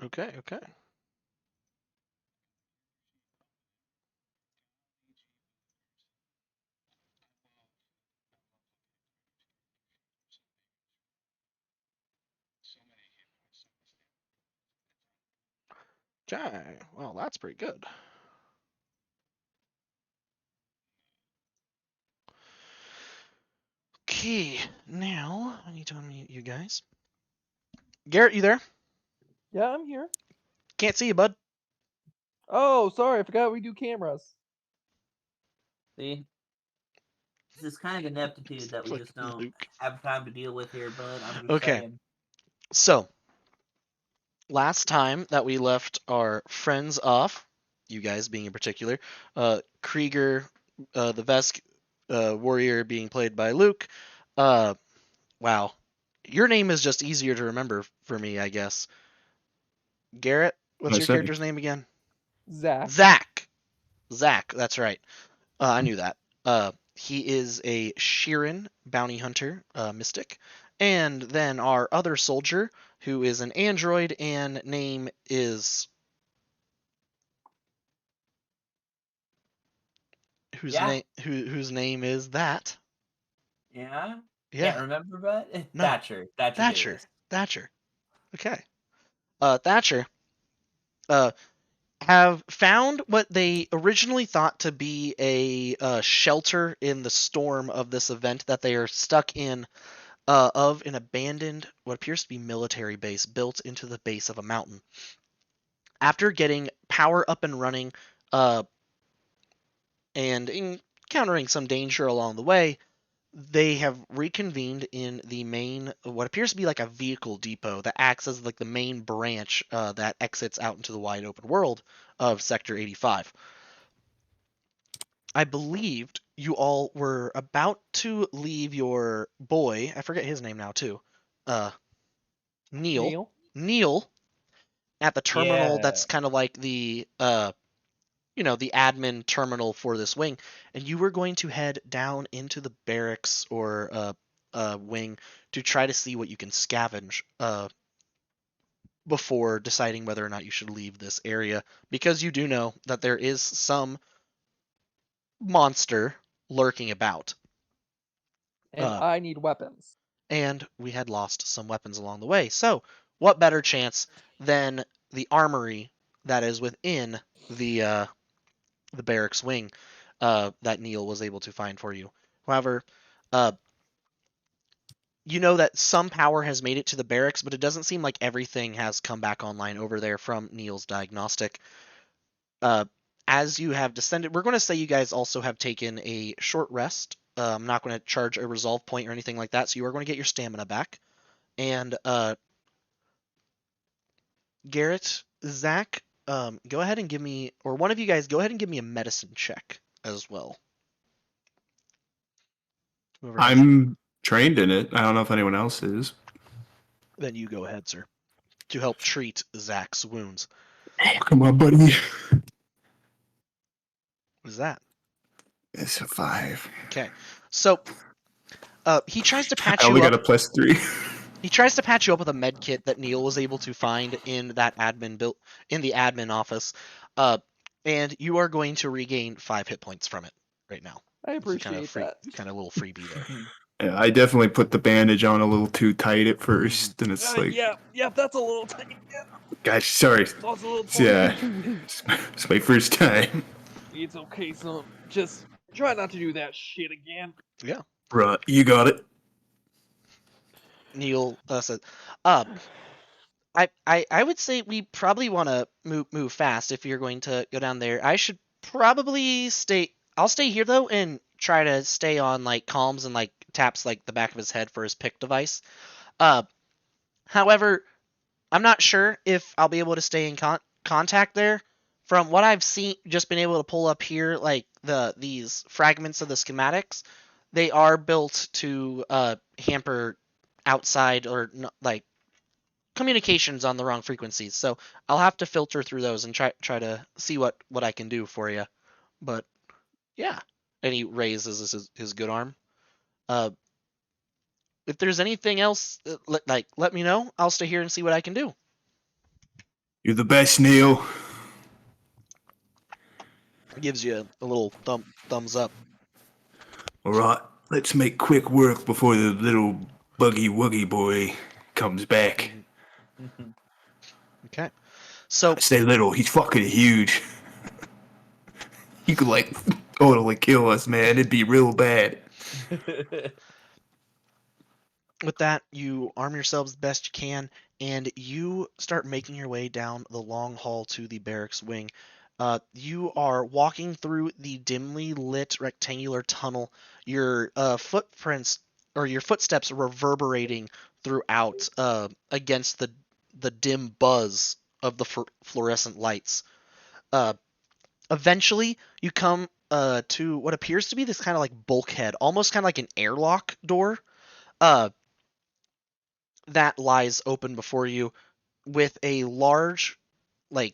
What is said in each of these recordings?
Okay, okay. Okay, well, that's pretty good. Okay, now I need to unmute you guys. Garrett, you there? Yeah, I'm here. Can't see you, bud. Oh, sorry, I forgot we do cameras. See, this is kind of ineptitude that we just don't Luke. have time to deal with here, bud. I'm just Okay, saying. so last time that we left our friends off, you guys being in particular, Krieger, the Vesk warrior being played by Luke. Wow, your name is just easier to remember for me, I guess. Garrett, what's I your say. character's name again? Zach. Zach. Zach, that's right. I knew that. He is a Sheeran bounty hunter, mystic. And then our other soldier, who is an android and name is Yeah, whose name is that? yeah. Yeah, Can't remember, bud. no, Thatcher. Thatcher Thatcher. Davis. Thatcher. Okay. Thatcher. Uh, have found what they originally thought to be a shelter in the storm of this event that they are stuck in, of an abandoned, what appears to be military base built into the base of a mountain. After getting power up and running, uh, and encountering some danger along the way, they have reconvened in the main, what appears to be like a vehicle depot that acts as like the main branch that exits out into the wide open world of Sector 85. I believed you all were about to leave your boy, I forget his name now too, uh, Neil. Neil. Neil at the terminal Yeah. that's kind of like the the admin terminal for this wing, and you were going to head down into the barracks or wing to try to see what you can scavenge before deciding whether or not you should leave this area, because you do know that there is some monster lurking about. And I need weapons. And we had lost some weapons along the way. So, what better chance than the armory that is within the barracks wing that Neil was able to find for you. However, uh, you know that some power has made it to the barracks, but it doesn't seem like everything has come back online over there from Neil's diagnostic. Uh, as you have descended, we're going to say you guys also have taken a short rest. I'm not going to charge a resolve point or anything like that, so you are going to get your stamina back. And Garrett, Zach, go ahead and give me, or one of you guys, go ahead and give me a medicine check as well. Whoever has it. I'm trained in it. I don't know if anyone else is. Then you go ahead, sir, to help treat Zach's wounds. Oh, come on, buddy. What is that? It's a 5. Okay, so he tries to I patch only you got up. a +3. He tries to patch you up with a med kit that Neil was able to find in that in the admin office, and you are going to regain 5 hit points from it right now. I It's a appreciate that. kind of little freebie there. Yeah, I definitely put the bandage on a little too tight at first, and it's like, Yeah, that's a little tight. gosh, sorry. That's a little tight. Yeah, it's my first time. It's okay, son. Just try not to do that shit again. Yeah. Bruh, you got it. Neil says, uh, I would say we probably want to move fast if you're going to go down there. I should probably stay. I'll stay here though and try to stay on like comms and like taps like the back of his head for his pick device. Uh, However, I'm not sure if I'll be able to stay in contact there. From what I've seen, just been able to pull up here, like these fragments of the schematics, they are built to hamper outside or like communications on the wrong frequencies. So I'll have to filter through those and try to see what I can do for you. But yeah, and he raises his good arm. Uh, if there's anything else, let me know. I'll stay here and see what I can do. You're the best, Neil. Gives you a little thumbs up. All right, let's make quick work before the little buggy wuggy boy comes back. Mhm. Okay. So I say little, he's fucking huge. He could like totally kill us, man. It'd be real bad. with that, you arm yourselves the best you can, and you start making your way down the long hall to the barracks wing. You are walking through the dimly lit rectangular tunnel. Your footprints or your footsteps reverberating throughout against the dim buzz of the fluorescent lights. Uh, Eventually, you come to what appears to be this kind of like bulkhead, almost kind of like an airlock door. Uh, that lies open before you with a large, like,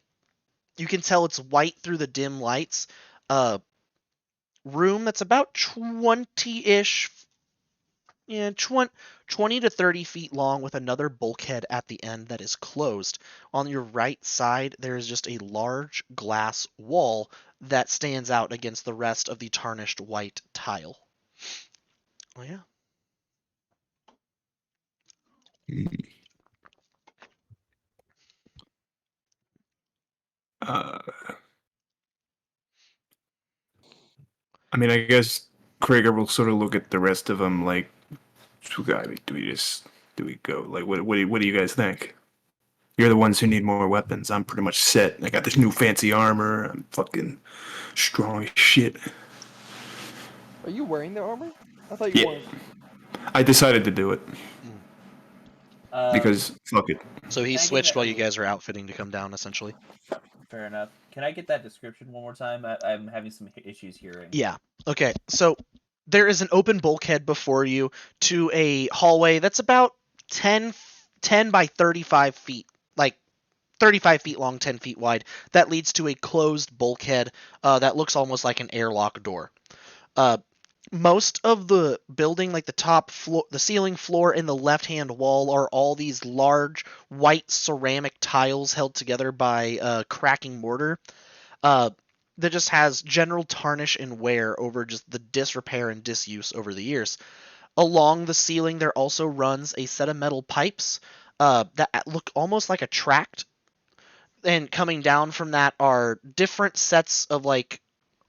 you can tell it's white through the dim lights, uh room that's about 20-ish, yeah, 20 to 30 feet long, with another bulkhead at the end that is closed. On your right side there is just a large glass wall that stands out against the rest of the tarnished white tile. Oh yeah. Uh, I mean, I guess Krieger will sort of look at the rest of them like, do we just do we go? Like, what do you guys think? You're the ones who need more weapons. I'm pretty much set. I got this new fancy armor. I'm fucking strong as shit. Are you wearing the armor? I thought you Yeah, weren't. I decided to do it Mm. Um, because fuck it. So he can I get switched that? while you guys are outfitting to come down, essentially. Fair enough. Can I get that description one more time? I'm having some issues hearing. Yeah. Okay. So there is an open bulkhead before you to a hallway that's about 10 by 35 feet, like 35 feet long, 10 feet wide, that leads to a closed bulkhead that looks almost like an airlock door. Uh, Most of the building, like the top floor, the ceiling, floor, and the left hand wall, are all these large white ceramic tiles held together by cracking mortar uh, that just has general tarnish and wear over just the disrepair and disuse over the years. Along the ceiling, there also runs a set of metal pipes that look almost like a tract, and coming down from that are different sets of, like,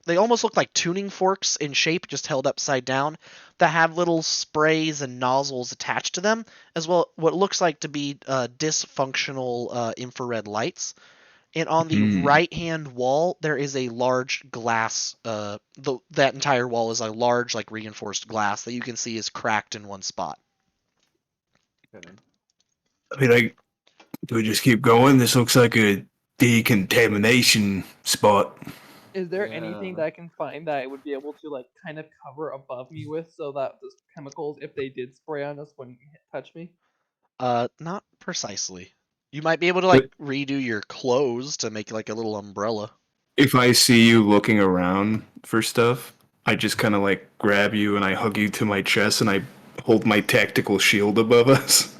they almost look like tuning forks in shape, just held upside down, that have little sprays and nozzles attached to them, as well what looks like to be dysfunctional infrared lights. And on the Hmm. right hand wall, there is a large glass. That entire wall is a large, like, reinforced glass that you can see is cracked in one spot. Okay. I mean, like, do we just keep going? This looks like a decontamination spot. Is there anything Yeah. that I can find that I would be able to like kind of cover above me with, so that the chemicals, if they did spray on us, wouldn't touch me? Not precisely. You might be able to, like, But redo your clothes to make like a little umbrella. if I see you looking around for stuff, I just kind of like grab you and I hug you to my chest and I hold my tactical shield above us.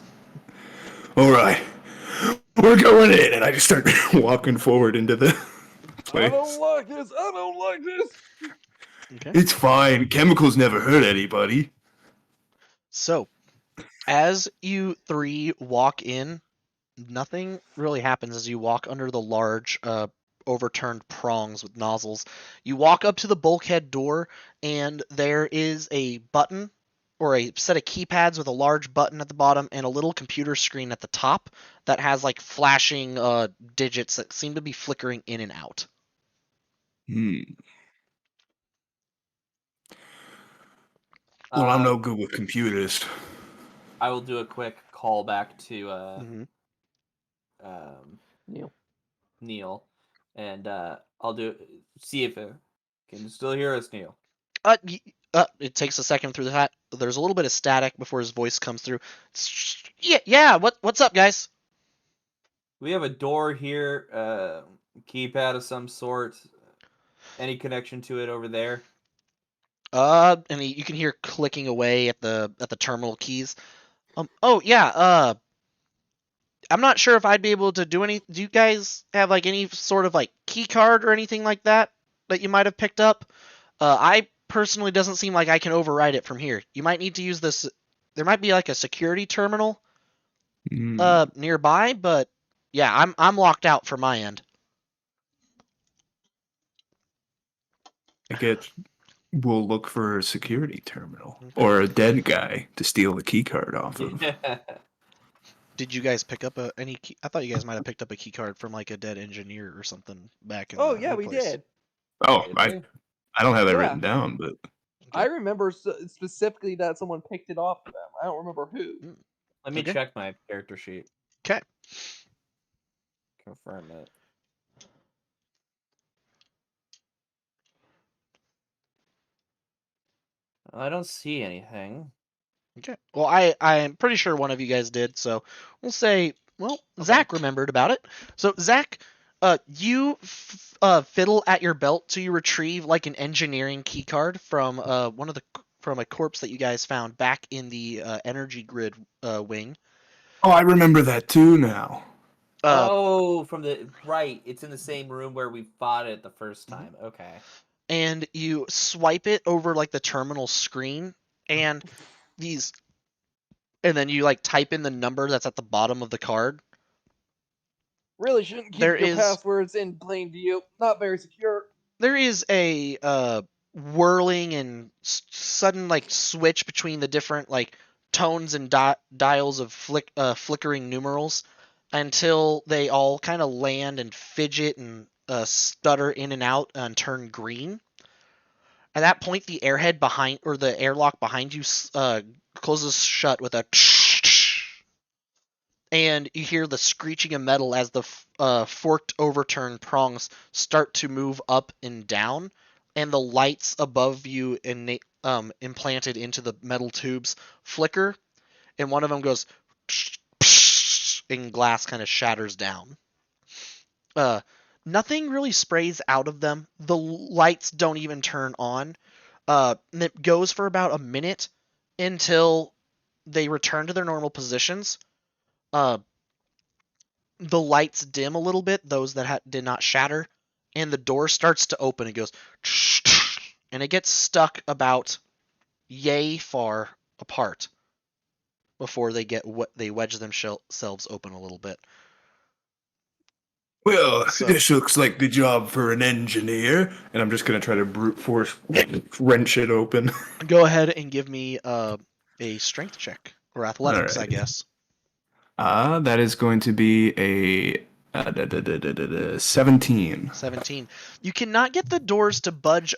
All right, we're going in, and I just start walking forward into the I don't place. like this. I don't like this. Okay. It's fine. Chemicals never hurt anybody. So as you three walk in, nothing really happens as you walk under the large overturned prongs with nozzles. You walk up to the bulkhead door, and there is a button, or a set of keypads with a large button at the bottom and a little computer screen at the top that has, like, flashing digits that seem to be flickering in and out. Hmm. Well, I'm Uh, no good with computers. I will do a quick call back to Mm-hmm. um, Neil. Neil, and I'll see if can you still hear us, Neil. It takes a second through that. There's a little bit of static before his voice comes through. Yeah, yeah. What's up, guys? We have a door here, keypad of some sort. Any connection to it over there? And you can hear clicking away at the terminal keys. Oh yeah. I'm not sure if I'd be able to do any. Do you guys have like any sort of like key card or anything like that that you might have picked up? I personally doesn't seem like I can override it from here. You might need to use this. There might be like a security terminal Hmm. nearby, but yeah, I'm locked out from my end. I guess we'll look for a security terminal Okay. or a dead guy to steal the key card off of. Yeah. Did you guys pick up any key? I thought you guys might have picked up a key card from like a dead engineer or something back in Oh the yeah, new we place. did. Oh, Did I we? I don't have that Yeah. written down, but I Okay. remember specifically that someone picked it off of them. I don't remember who. Mm, Let me Okay. check my character sheet. Okay. Confirm it. I don't see anything. Okay. Well, I'm pretty sure one of you guys did, so we'll say, well, Okay. Zach remembered about it. So Zach, you fiddle at your belt to you retrieve like an engineering key card from from a corpse that you guys found back in the energy grid wing. oh, I remember that too now. Uh, Oh, from the right. It's in the same room where we fought it the first Mhm. time. Okay. and you swipe it over like the terminal screen, and these, and then you like type in the number that's at the bottom of the card. Really shouldn't keep There your is passwords in plain view. Not very secure. there is a whirling and sudden like switch between the different like tones and dials of flickering numerals until they all kind of land and fidget and stutter in and out and turn green. At that point, the airhead behind or the airlock behind you closes shut with a and you hear the screeching of metal as the forked overturned prongs start to move up and down, and the lights above you implanted into the metal tubes flicker, and one of them goes and glass kind of shatters down. Uh, Nothing really sprays out of them. The lights don't even turn on. And it goes for about a minute until they return to their normal positions. Uh, the lights dim a little bit, those that did not shatter, and the door starts to open. It goes, and it gets stuck about yay far apart before they wedge themselves open a little bit. Well, So this looks like the job for an engineer, and I'm just gonna try to brute force wrench it open. go ahead and give me a strength check or All athletics, I right. guess. That is going to be a 17. 17. You cannot get the doors to budge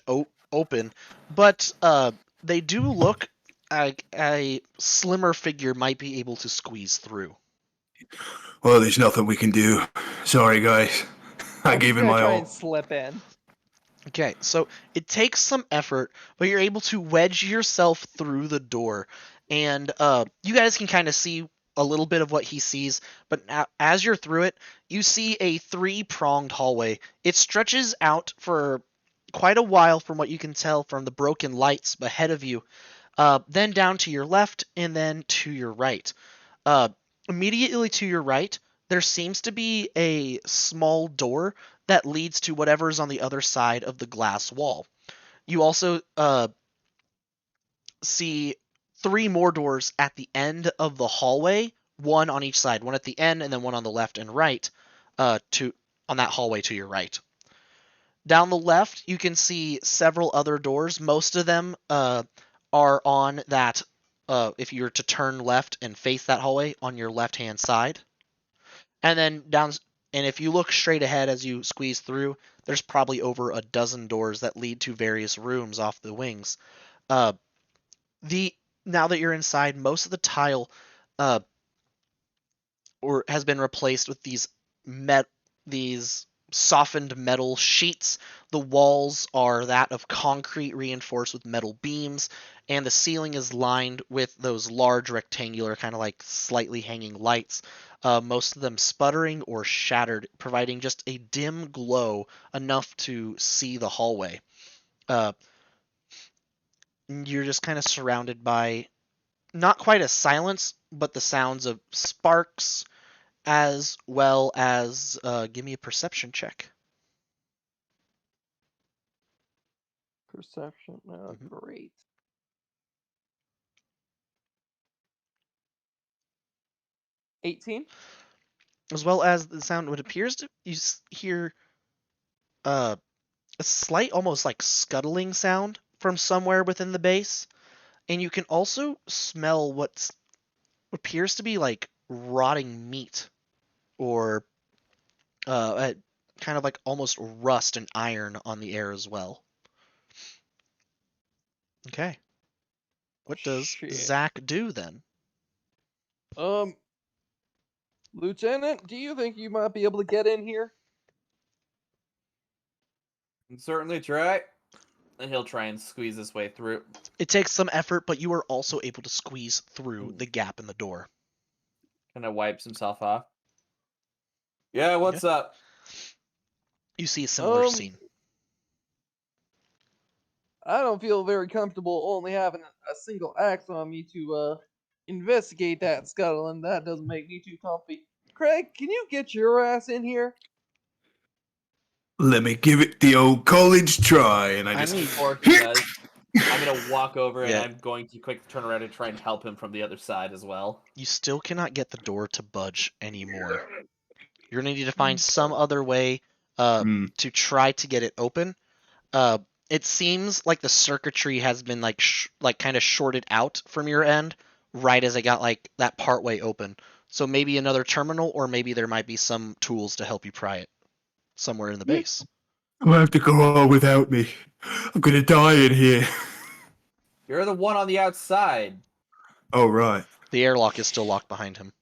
open, but they do look like a slimmer figure might be able to squeeze through. Well, there's nothing we can do. Sorry, guys. I I'm gave just it gonna my try all. and slip in. Okay, so it takes some effort, but you're able to wedge yourself through the door, and you guys can kind of see a little bit of what he sees. But now, as you're through it, you see a three-pronged hallway. It stretches out for quite a while, from what you can tell from the broken lights ahead of you. Then down to your left, and then to your right. Uh, Immediately to your right, there seems to be a small door that leads to whatever's on the other side of the glass wall. You also see three more doors at the end of the hallway, one on each side, one at the end and then one on the left and right, to on that hallway to your right. Down the left, you can see several other doors. Most of them are on that. If you were to turn left and face that hallway on your left hand side, and then down, and if you look straight ahead as you squeeze through, there's probably over a dozen doors that lead to various rooms off the wings. Uh, the Now that you're inside, most of the tile uh, or has been replaced with these softened metal sheets. The walls are that of concrete reinforced with metal beams, and the ceiling is lined with those large rectangular, kind of like slightly hanging lights. Most of them sputtering or shattered, providing just a dim glow enough to see the hallway. Uh, you're just kind of surrounded by not quite a silence, but the sounds of sparks as well as give me a perception check. Perception. Mhm. Great. 18. As well as the sound, what appears to you hear a slight, almost like scuttling sound from somewhere within the base, and you can also smell what appears to be like rotting meat or kind of like almost rust and iron on the air as well. Okay. What does Shit. Zach do then? Lieutenant, do you think you might be able to get in here? Can certainly try. And he'll try and squeeze his way through. It takes some effort, but you are also able to squeeze through the gap in the door. Kind of wipes himself off. Yeah, what's up? You see a similar scene. I don't feel very comfortable only having a single axe on me to investigate that scuttle, and that doesn't make me too comfy. Craig, can you get your ass in here? Let me give it the old college try, and I just. Before he does, I'm gonna walk over and Yeah. I'm going to quick turn around and try and help him from the other side as well. You still cannot get the door to budge anymore. You're gonna need to find some other way to try to get it open. It seems like the circuitry has been like kind of shorted out from your end right as it got like that part way open. So maybe another terminal, or maybe there might be some tools to help you pry it somewhere in the base. You'll have to go on without me. I'm gonna die in here. You're the one on the outside. Oh, right. The airlock is still locked behind him.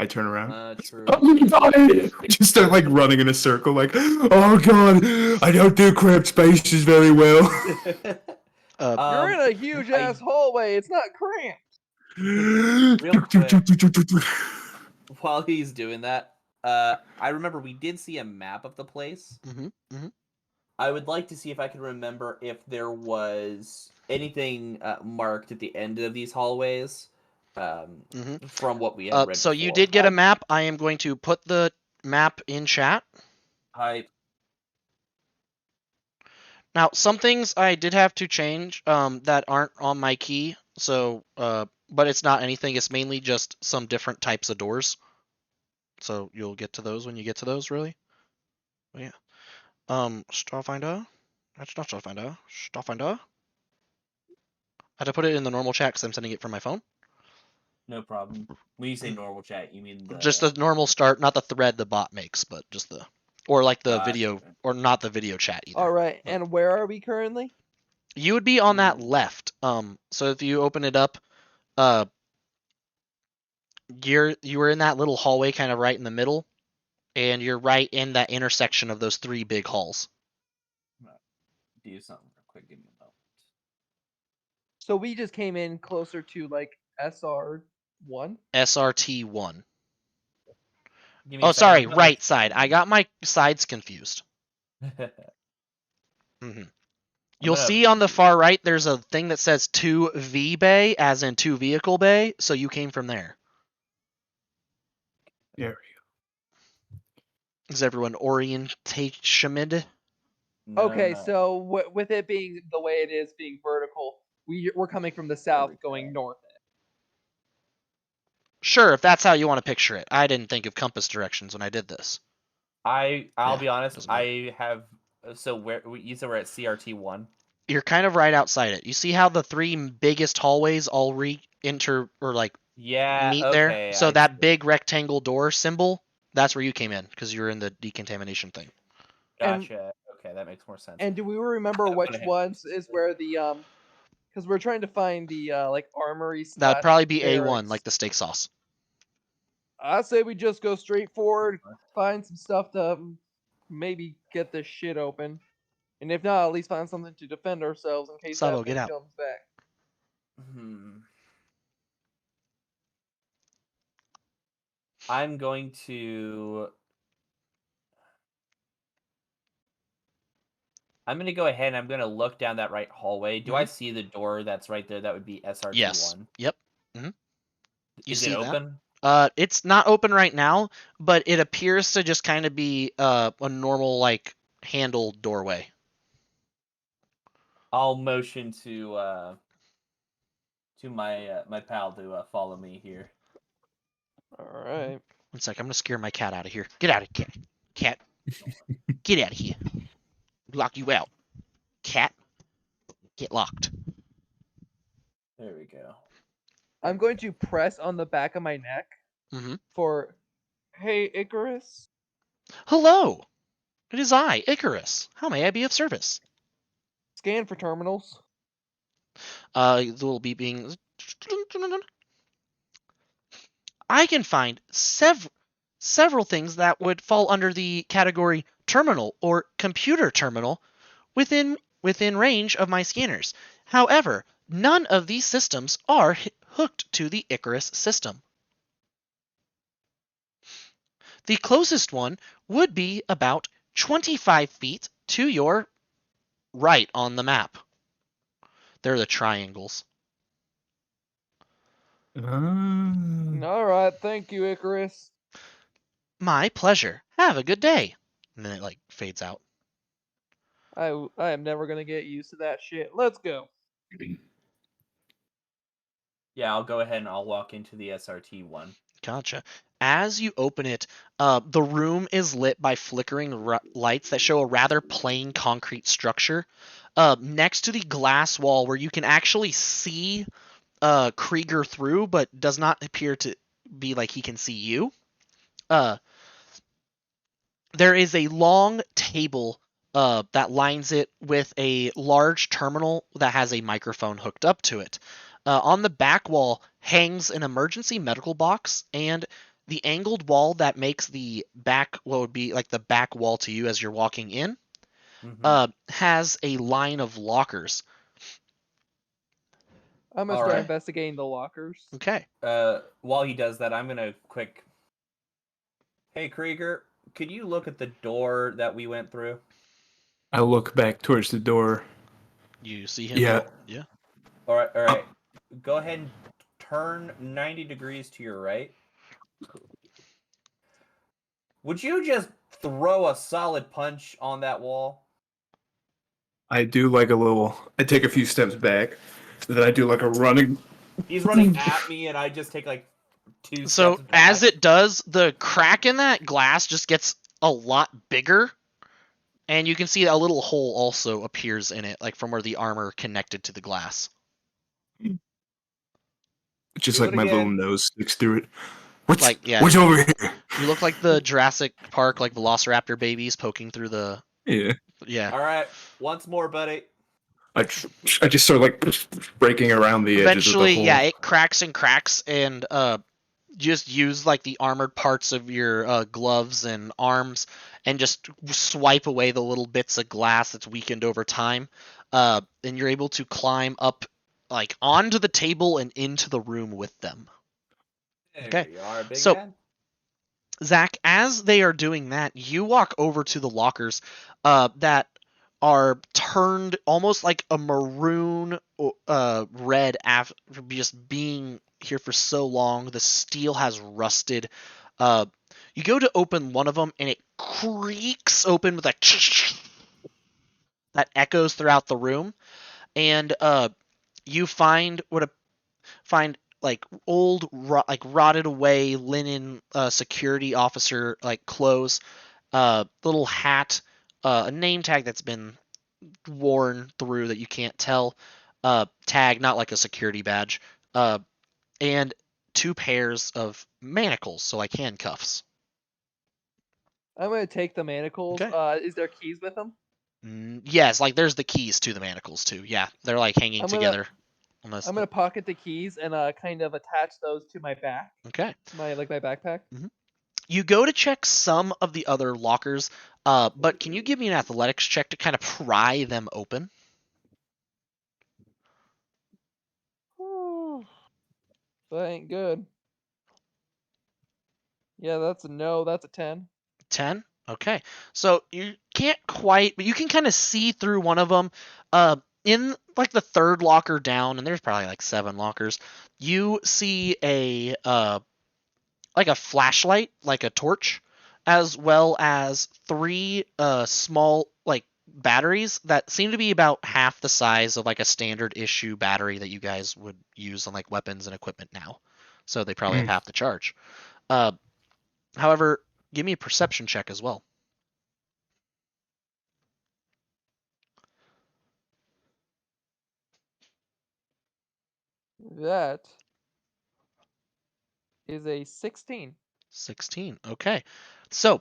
I turn around. True. I'm gonna die. I just start like running in a circle, like, oh god, I don't do cramped spaces very well. You're in a huge ass hallway. It's not cramped. Real quick, while he's doing that, I remember we did see a map of the place. I would like to see if I can remember if there was anything marked at the end of these hallways from what we had read So before. you did get a map. I am going to put the map in chat. Now, some things I did have to change that aren't on my key. So, but it's not anything. It's mainly just some different types of doors. So you'll get to those when you get to those, really. But yeah. Starfinder. That's not Starfinder. Starfinder. I had to put it in the normal chat because I'm sending it from my phone. No problem. When you say normal chat, you mean just the normal start, not the thread the bot makes, but just the, or like the video, or not the video chat either. All right, and where are we currently? You would be on that left. So if you open it up, you were in that little hallway, kind of right in the middle, and you're right in that intersection of those three big halls. Do something real quick. Give me a moment. So we just came in closer to like SR1. SRT1. Oh, sorry, right side. I got my sides confused. You'll see on the far right, there's a thing that says 2V bay, as in 2 vehicle bay, so you came from there. Yeah. Is everyone orientation? Okay, so with it being the way it is, being vertical, we're coming from the south going north. Sure, if that's how you want to picture it. I didn't think of compass directions when I did this. I'll be honest. I have. So where you said we're at CRT1. You're kind of right outside it. You see how the three biggest hallways all meet there? So that big rectangle door symbol, that's where you came in, because you were in the decontamination thing. Gotcha. Okay, that makes more sense. And do we remember which ones is where the because we're trying to find the like armory. That'd probably be barracks. A1, like the steak sauce. I say we just go straight forward, find some stuff to maybe get this shit open, and if not, at least find something to defend ourselves in case Sabo, that thing get out. comes back. I'm going to go ahead and I'm going to look down that right hallway. Do I see the door that's right there? That would be SRT1. Yes. Yep. Is it open? It's not open right now, but it appears to just kind of be a normal like handled doorway. I'll motion to my pal to follow me here. All right. One sec, I'm gonna scare my cat out of here. Get out of here, cat. Get out of here. Lock you out, cat. Get locked. There we go. I'm going to press on the back of my neck for, "Hey, Icarus." Hello, it is I, Icarus. How may I be of service? Scan for terminals. The little beeping. I can find several things that would fall under the category terminal or computer terminal within range of my scanners. However, none of these systems are hooked to the Icarus system. The closest one would be about 25 feet to your right on the map. They're the triangles. All right, thank you, Icarus. My pleasure. Have a good day. And then it like fades out. I am never gonna get used to that shit. Let's go. Yeah, I'll go ahead and I'll walk into the SRT one. Gotcha. As you open it, the room is lit by flickering lights that show a rather plain concrete structure. Next to the glass wall, where you can actually see Krieger through, but does not appear to be like he can see you. There is a long table that lines it with a large terminal that has a microphone hooked up to it. On the back wall hangs an emergency medical box, and the angled wall that makes the back, what would be like the back wall to you as you're walking in, has a line of lockers. I'm gonna start investigating the lockers. Okay. While he does that, I'm gonna quick. Hey Krieger, could you look at the door that we went through? I look back towards the door. You see him? Yeah. Yeah. All right. Go ahead and turn 90 degrees to your right. Would you just throw a solid punch on that wall? I do like a little. I take a few steps back, then I do like a running. He's running at me, and I just take like 2 So steps back. as it does, the crack in that glass just gets a lot bigger, and you can see a little hole also appears in it, like from where the armor connected to the glass. Just like my little nose sticks through it. What's over here? You look like the Jurassic Park, like Velociraptor babies poking through the. Yeah. All right, once more, buddy. I just start like breaking around the edges of the hole. Eventually, yeah, it cracks and just use like the armored parts of your gloves and arms and just swipe away the little bits of glass that's weakened over time. And you're able to climb up like onto the table and into the room with them. There you are, big so, man. Zach, as they are doing that, you walk over to the lockers that are turned almost like a maroon red after just being here for so long. The steel has rusted. You go to open one of them and it creaks open with a that echoes throughout the room, and you find like old like rotted away linen security officer like clothes, little hat, a name tag that's been worn through that you can't tell, tag, not like a security badge, and 2 pairs of manacles, so like handcuffs. I'm gonna take the manacles. Okay. Is there keys with them? Yes, like there's the keys to the manacles too. Yeah, they're like hanging together. I'm gonna pocket the keys and kind of attach those to my back. Okay. My backpack. You go to check some of the other lockers, but can you give me an athletics check to kind of pry them open? That ain't good. Yeah, that's a no. That's a 10. 10? Okay. So you can't quite, but you can kind of see through one of them. In like the third locker down, and there's probably like 7 lockers, you see a like a flashlight, like a torch, as well as 3 small like batteries that seem to be about half the size of like a standard issue battery that you guys would use on like weapons and equipment now. So they probably have half the charge. However, give me a perception check as well. That is a 16. 16. Okay. So,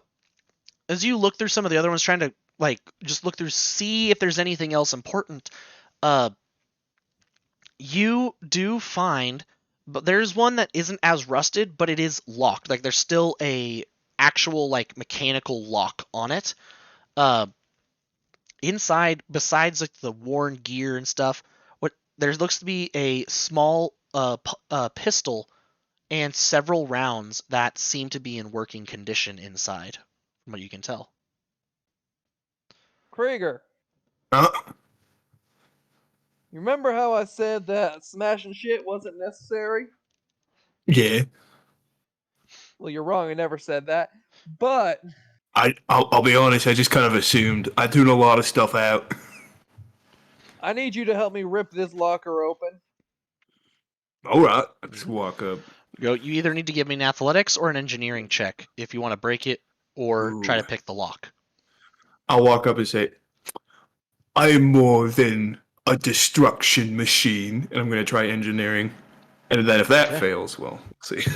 as you look through some of the other ones, trying to like just look through, see if there's anything else important, you do find, but there's one that isn't as rusted, but it is locked. Like there's still a actual like mechanical lock on it. Uh, Inside, besides like the worn gear and stuff, what there looks to be a small pistol and several rounds that seem to be in working condition inside, from what you can tell. Krieger, Uh, you remember how I said that smashing shit wasn't necessary? yeah. Well, you're wrong. I never said that. But I'll be honest. I just kind of assumed. I tune a lot of stuff out. I need you to help me rip this locker open. All right. I just walk up. You either need to give me an athletics or an engineering check if you want to break it or try to pick the lock. I'll walk up and say, "I am more than a destruction machine," and I'm going to try engineering. And then if that fails, well, we'll see.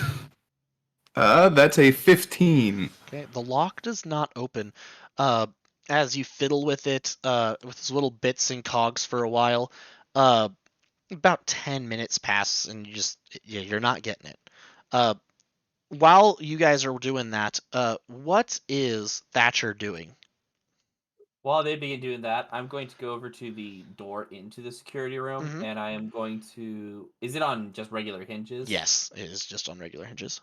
That's a 15. Okay, the lock does not open. As you fiddle with it, with its little bits and cogs for a while, about 10 minutes pass and you're not getting it. While you guys are doing that, what is Thatcher doing? While they begin doing that, I'm going to go over to the door into the security room, Mhm. and I am going to... Is it on just regular hinges? Yes, it is just on regular hinges.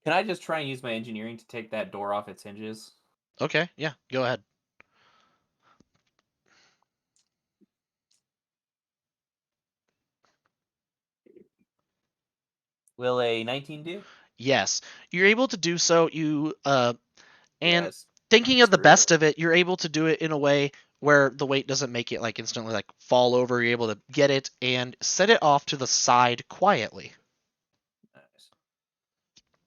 Can I just try and use my engineering to take that door off its hinges? Okay, yeah, go ahead. Will a 19 do? Yes, you're able to do so. And Yes. thinking of the Screw best of it, you're able to do it in a way where the weight doesn't make it like instantly like fall over. You're able to get it and set it off to the side quietly. Nice.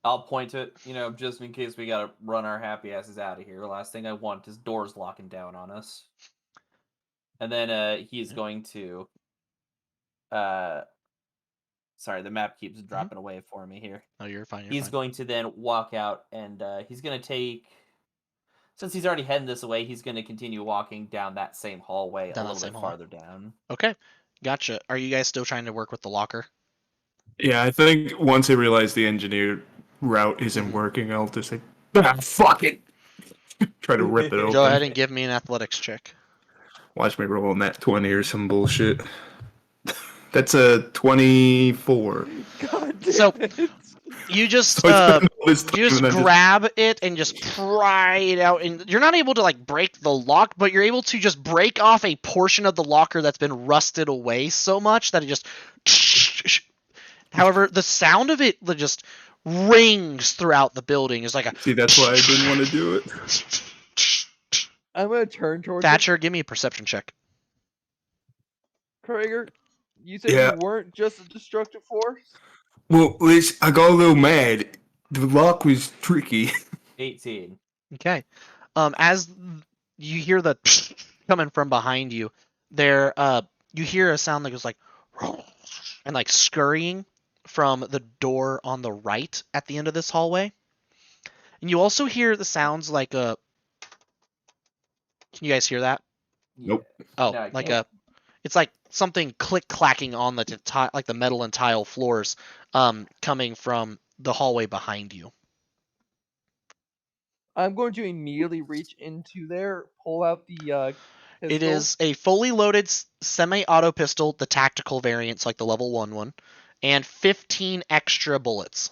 I'll point to it, just in case we gotta run our happy asses out of here. The last thing I want is doors locking down on us. And then he's going to... Sorry, the map keeps dropping away for me here. Oh, you're fine. He's going to then walk out, and he's going to take... Since he's already heading this way, he's going to continue walking down that same hallway a little bit farther down. Okay, gotcha. Are you guys still trying to work with the locker? Yeah, I think once I realize the engineer route isn't working, I'll just say, fuck it! Try to rip it open. Go ahead and give me an athletics check. Watch me roll on that 20 or some bullshit. That's a 24. God damn So- it. You just So grab it and just pry it out, and you're not able to like break the lock, but you're able to just break off a portion of the locker that's been rusted away so much that it just. However, the sound of it just rings throughout the building. It's like a. See, that's why I didn't want to do it. I'm going to turn towards Thatcher, give me a perception check. Krieger, you said Yeah. you weren't just a destructive force? Well, Liz, I got a little mad. The lock was tricky. 18. Okay. As you hear the coming from behind you, you hear a sound that goes like and like scurrying from the door on the right at the end of this hallway. And you also hear the sounds like a. Can you guys hear that? Nope. Oh, No, I like can't. it's like something click clacking on the like the metal and tile floors, coming from the hallway behind you. I'm going to immediately reach into there, pull out the pistol. It is a fully loaded semi-auto pistol, the tactical variants like the level 1 one, and 15 extra bullets.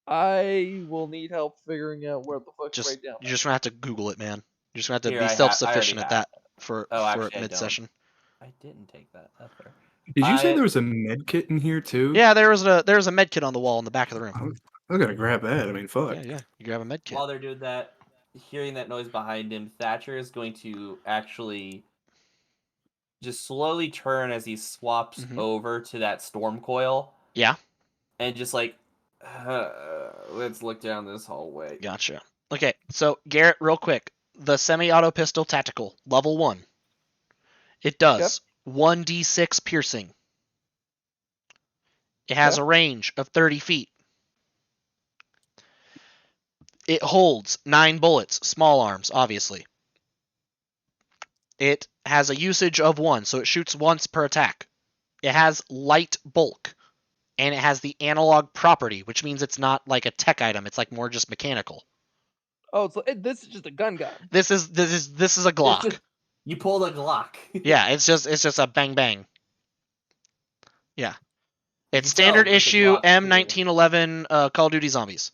I will need help figuring out where the fuck Just right down. you're just gonna have to Google it, man. You're just gonna have to Here, be I self-sufficient already at that for actually, I don't. mid-session. I didn't take that. That's fair. Did you say there was a med kit in here too? Yeah, there was a med kit on the wall in the back of the room. I gotta grab that. I mean, fuck. Yeah. You grab a med kit. While they're doing that, hearing that noise behind him, Thatcher is going to actually just slowly turn as he swaps over to that storm coil. Yeah. And just like, let's look down this hallway. Gotcha. Okay, so Garrett, real quick, the semi-auto pistol tactical, level 1. It does 1d6 piercing. It has a range of 30 feet. It holds 9 bullets, small arms, obviously. It has a usage of 1, so it shoots once per attack. It has light bulk, and it has the analog property, which means it's not like a tech item. It's like more just mechanical. Oh, so this is just a gun. This is a Glock. You pulled a Glock. Yeah, it's just a bang bang. Yeah. It's can tell standard it's a issue Glock, M1911 Call of Duty Zombies.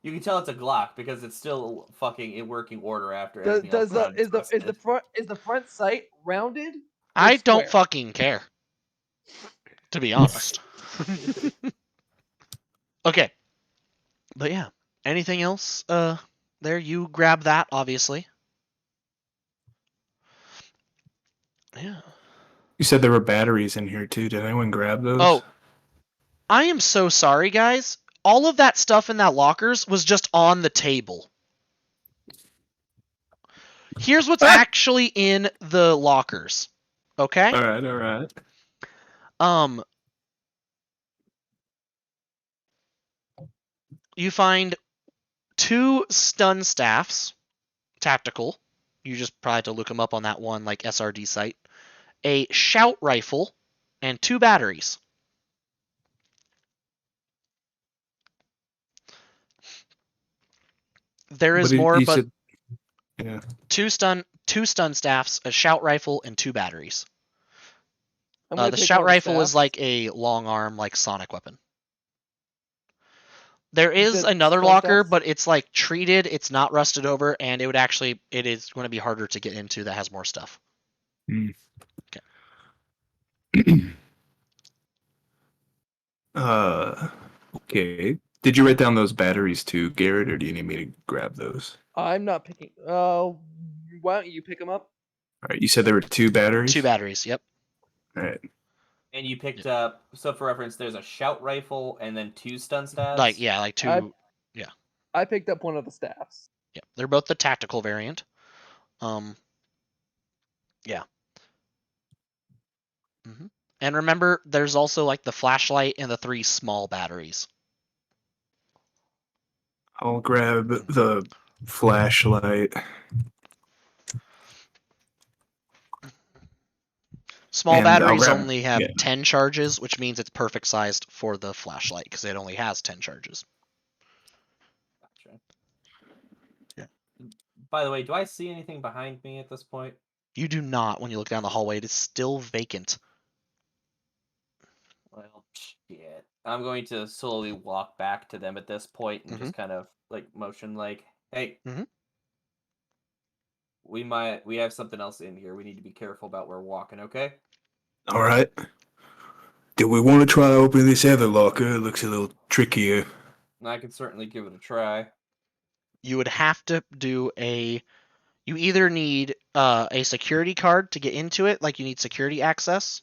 You can tell it's a Glock because it's still fucking in working order after Does everything else the around it's is the front sight rounded? Or I don't square? fucking care, to be honest. Okay. But yeah. Anything else there? You grab that, obviously. Yeah. You said there were batteries in here too. Did anyone grab those? Oh. I am so sorry, guys. All of that stuff in that lockers was just on the table. Here's what's actually in the lockers. Okay? Alright. You find 2 stun staffs, tactical. You just probably have to look them up on that one like SRD site. A shout rifle, and 2 batteries. There is more, but said, yeah. 2 stun staffs, a shout rifle, and 2 batteries. The shout rifle is like a long arm, like sonic weapon. There is another locker, but it's like treated, it's not rusted over, and it is going to be harder to get into that has more stuff. Okay. Okay. Did you write down those batteries too, Garrett, or do you need me to grab those? I'm not picking. Why don't you pick them up? All right. You said there were 2 batteries. 2 batteries. Yep. All right. And you picked up. So for reference, there's a shout rifle and then 2 stun stabs. Like 2. I picked up one of the staffs. Yeah, they're both the tactical variant. Yeah. And remember, there's also like the flashlight and the 3 small batteries. I'll grab the flashlight. Small batteries only have 10 charges, which means it's perfect sized for the flashlight because it only has 10 charges. Gotcha. Yeah. By the way, do I see anything behind me at this point? You do not when you look down the hallway. It is still vacant. Well, shit. I'm going to slowly walk back to them at this point and just kind of like motion like, hey, we have something else in here. We need to be careful about where we're walking, okay? All right. Do we want to try to open this other locker? It looks a little trickier. I can certainly give it a try. You would have to do you either need a security card to get into it, like you need security access.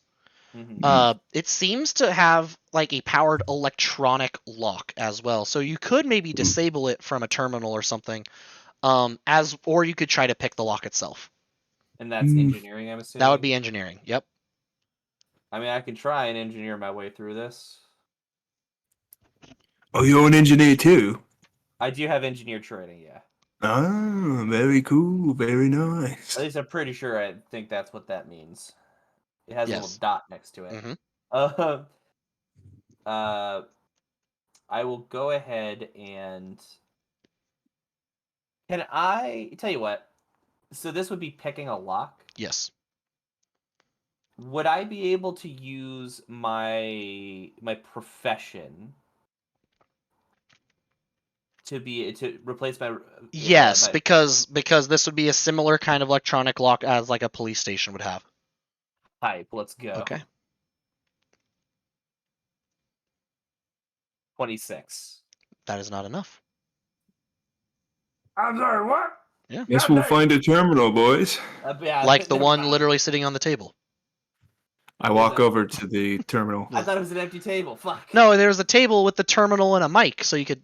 It seems to have like a powered electronic lock as well, so you could maybe disable it from a terminal or something, or you could try to pick the lock itself. And that's engineering, I'm assuming? That would be engineering, yep. I mean, I can try and engineer my way through this. Oh, you're an engineer too? I do have engineer training, yeah. Ah, very cool, very nice. At least I'm pretty sure I think that's what that means. It has a little dot next to it. I will go ahead and... Can I... Tell you what. So this would be picking a lock? Yes. Would I be able to use my profession to replace my... Yes, because this would be a similar kind of electronic lock as like a police station would have. Hype, let's go. Okay. 26. That is not enough. I'm sorry, what? Yeah. Guess we'll find a terminal, boys. Yeah, Like the never one mind. literally sitting on the table. I walk over to the terminal. I thought it was an empty table. Fuck. No, there was a table with the terminal and a mic, so you could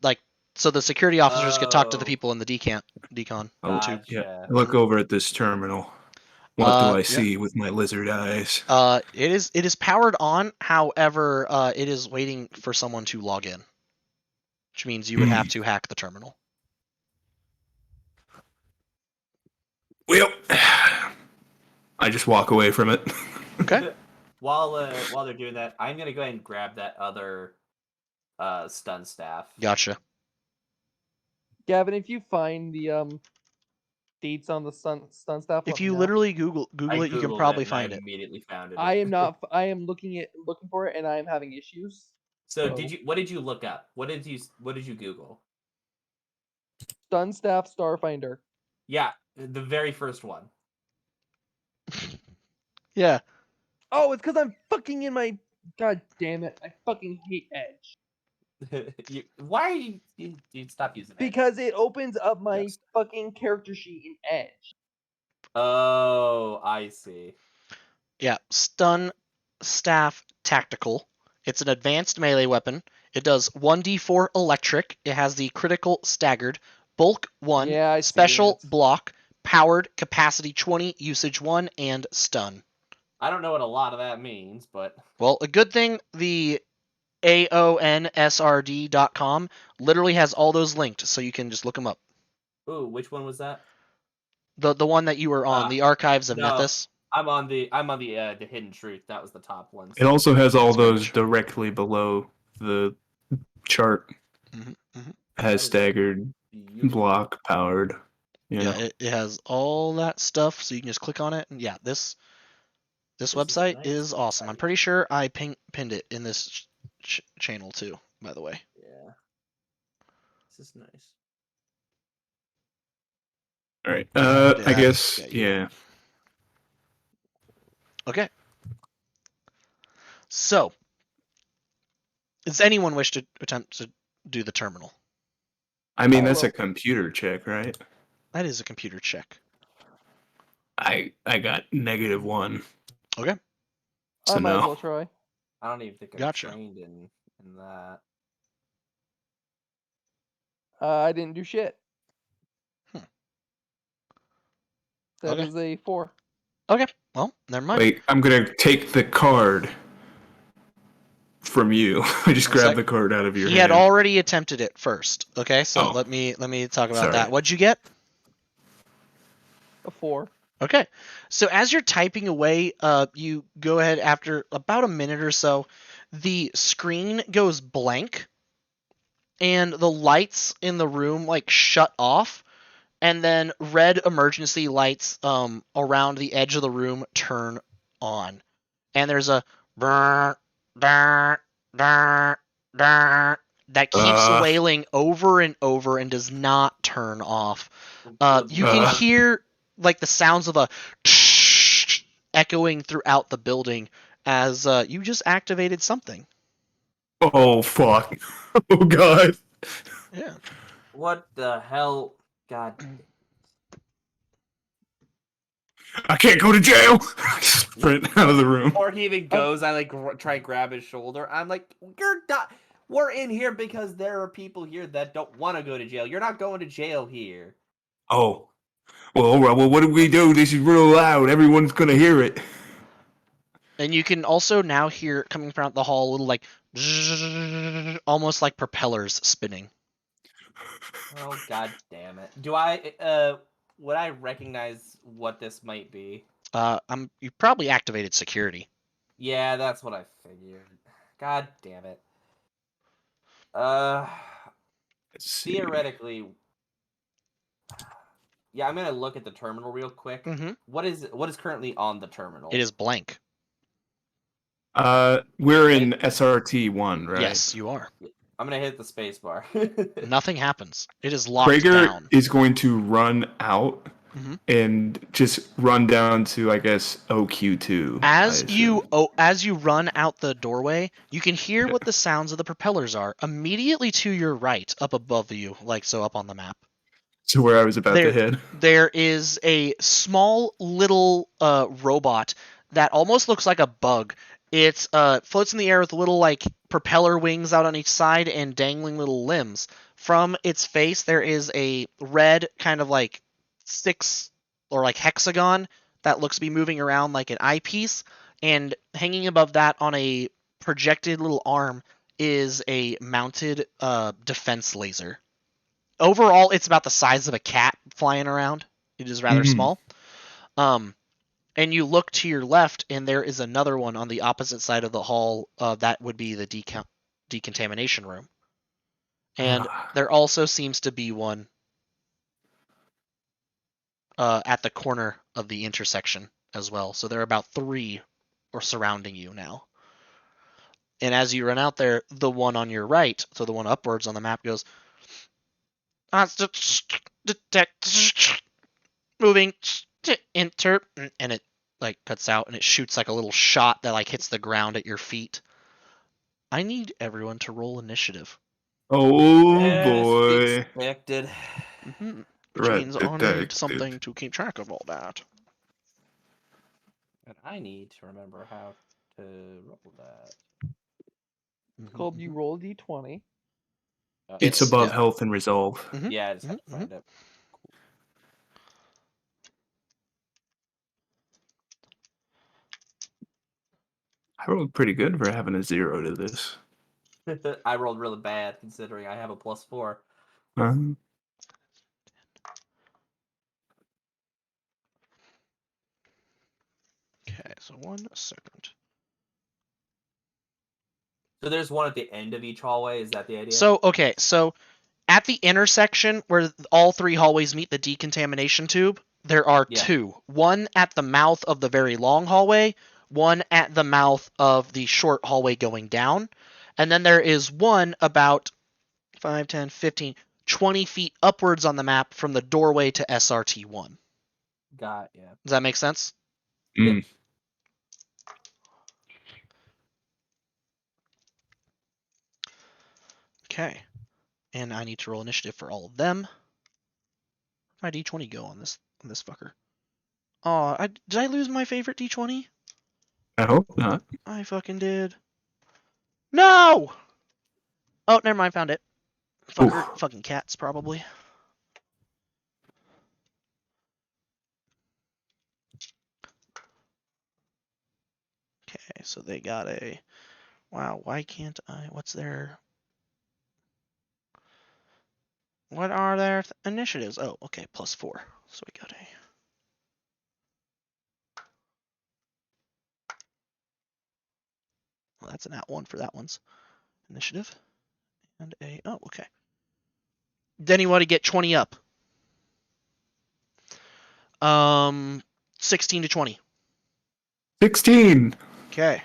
so the security officers could talk to the Oh. people in the decon Oh, tube. Gotcha. I look over at this terminal. What do I Yeah. see with my lizard eyes? It is powered on. However, it is waiting for someone to log in, which means you would have to hack the terminal. Well, I just walk away from it. Okay. While they're doing that, I'm gonna go ahead and grab that other stun staff. Gotcha. Gavin, if you find the dates on the stun staff, If let me you know. literally Google I it, you can Googled probably and find I it. immediately found it. I am not. I am looking for it, and I am having issues. So what did you look up? What did you Google? Stun staff Starfinder. Yeah, the very first one. Yeah. Oh, it's because I'm fucking in my. God damn it! I fucking hate Edge. Why are you stop using it? Because it opens up my Yes. fucking character sheet in Edge. Oh, I see. Yeah. Stun Staff Tactical. It's an advanced melee weapon. It does 1d4 electric. It has the critical staggered, bulk 1, Yeah, I see special it. block, powered, capacity 20, usage 1, and stun. I don't know what a lot of that means, but Well, a good thing the aonsrd.com literally has all those linked, so you can just look them up. ooh, which one was that? The one that you were on, the Archives of no. Nethys. I'm on the Hidden Truth. That was the top one. It also has all That's pretty those much- directly below the chart. Has staggered, Beautiful. block, powered. You know. It has all that stuff, so you can just click on it. And yeah, this This website nice is awesome. I'm website. pretty sure I pinned it in this channel too, by the way. Yeah, this is nice. All right. Yeah, I guess. yeah, you Yeah. Okay. So, does anyone wish to attempt to do the terminal? I mean, I that's will. a computer check, right? That is a computer check. I got -1. Okay. So I might as no. well try. I don't even think I'm Gotcha. trained in that. I didn't do shit. That Okay. is a 4. Okay. Well, never mind. Wait, I'm gonna take the card from you. I just One grabbed sec. the card out of your He hand. had already attempted it first. Okay, so Oh. let me talk about Sorry. that. What'd you get? A 4. Okay. So as you're typing away, you go ahead after about a minute or so, the screen goes blank and the lights in the room shut off, and then red emergency lights around the edge of the room turn on. And there's a brr, brr, brr, brr, that keeps wailing over and over and does not turn off. You can hear the sounds of a echoing throughout the building as you just activated something. Oh fuck! Oh god! Yeah. What the hell? God. I can't go to jail. Sprint out of the room. Before he even goes, I try and grab his shoulder. I'm like, "You're not. We're in here because there are people here that don't want to go to jail. You're not going to jail here." Oh. Well, all right. Well, what do we do? This is real loud. Everyone's gonna hear it. And you can also now hear coming from the hall a little almost like propellers spinning. Oh god damn it! Would I recognize what this might be? You probably activated security. Yeah, that's what I figured. God damn it. Theoretically, yeah, I'm gonna look at the terminal real quick. Mm-hmm. What is currently on the terminal? It is blank. We're in SRT1, right? Yes, you are. I'm gonna hit the space bar. Nothing happens. It is locked Krager down. is going to run out and just run down to, I guess, OQ2. As you run out the doorway, you can hear what the sounds of the propellers are immediately to your right, up above you, like so up on the map. So where I was about to head. There is a small little robot that almost looks like a bug. It floats in the air with little like propeller wings out on each side and dangling little limbs. From its face, there is a red kind of like six or like hexagon that looks to be moving around like an eyepiece, and hanging above that on a projected little arm is a mounted defense laser. Overall, it's about the size of a cat flying around. It is rather small. And you look to your left, and there is another one on the opposite side of the hall. That would be the decontamination room. And there also seems to be one at the corner of the intersection as well. So there are about 3 or surrounding you now. And as you run out there, the one on your right, so the one upwards on the map, goes, detect moving enter, and it like cuts out and it shoots like a little shot that like hits the ground at your feet. I need everyone to roll initiative. Oh boy. Expected. Which means I'll need something to keep track of all that. And I need to remember how to roll that. It's called you roll a d20. It's above health and resolve. Yeah, I just have to find it. I rolled pretty good for having a 0 to this. I rolled really bad considering I have a +4. Okay, so 1 second. So there's one at the end of each hallway. Is that the idea? So at the intersection where all 3 hallways meet the decontamination tube, there are 2. One at the mouth of the very long hallway, one at the mouth of the short hallway going down, and then there is one about 5, 10, 15, 20 feet upwards on the map from the doorway to SRT1. Yeah. Does that make sense? Mm. Okay. And I need to roll initiative for all of them. Where'd my d20 go on this fucker? Oh, did I lose my favorite d20? I hope not. I fucking did. No! Oh, never mind, found it. Fucking cats, probably. Okay, so they got a... Wow, why can't I... What's their... What are their initiatives? Oh, okay, +4. So we got a... Well, that's an @1 for that one's initiative. And a... Oh, okay. Did anybody get 20 up? 16 to 20. 16! Okay.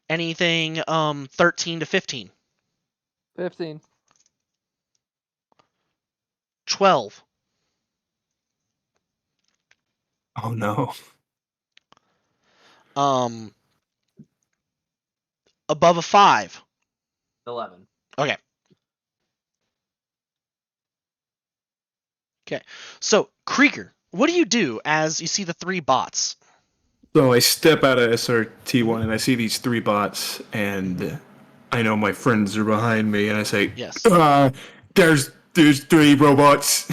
Anything 13 to 15? 15. 12. Oh no. Above a 5? 11. Okay. Okay. So, Krieger, what do you do as you see the 3 bots? So I step out of SRT1 and I see these 3 bots, and I know my friends are behind me, and I say, Yes. There's 3 robots,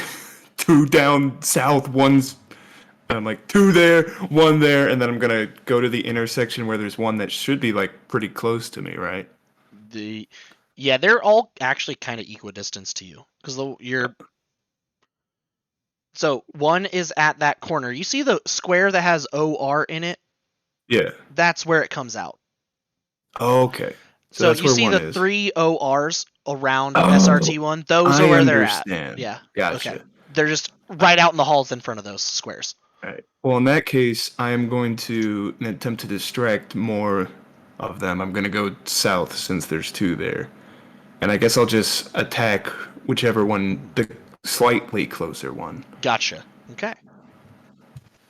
2 down south, one's... I'm like, 2 there, 1 there, and then I'm gonna go to the intersection where there's one that should be like pretty close to me, right? Yeah, they're all actually kind of equidistant to you because So one is at that corner. You see the square that has OR in it? Yeah. That's where it comes out. Okay. So that's you where see one the is. 3 ORs around SRT1. Those are where they're at. Yeah. Gotcha. Okay. They're just right out in the halls in front of those squares. All right. Well, in that case, I am going to attempt to distract more of them. I'm going to go south since there's 2 there. And I guess I'll just attack whichever one, the slightly closer one. Gotcha. Okay.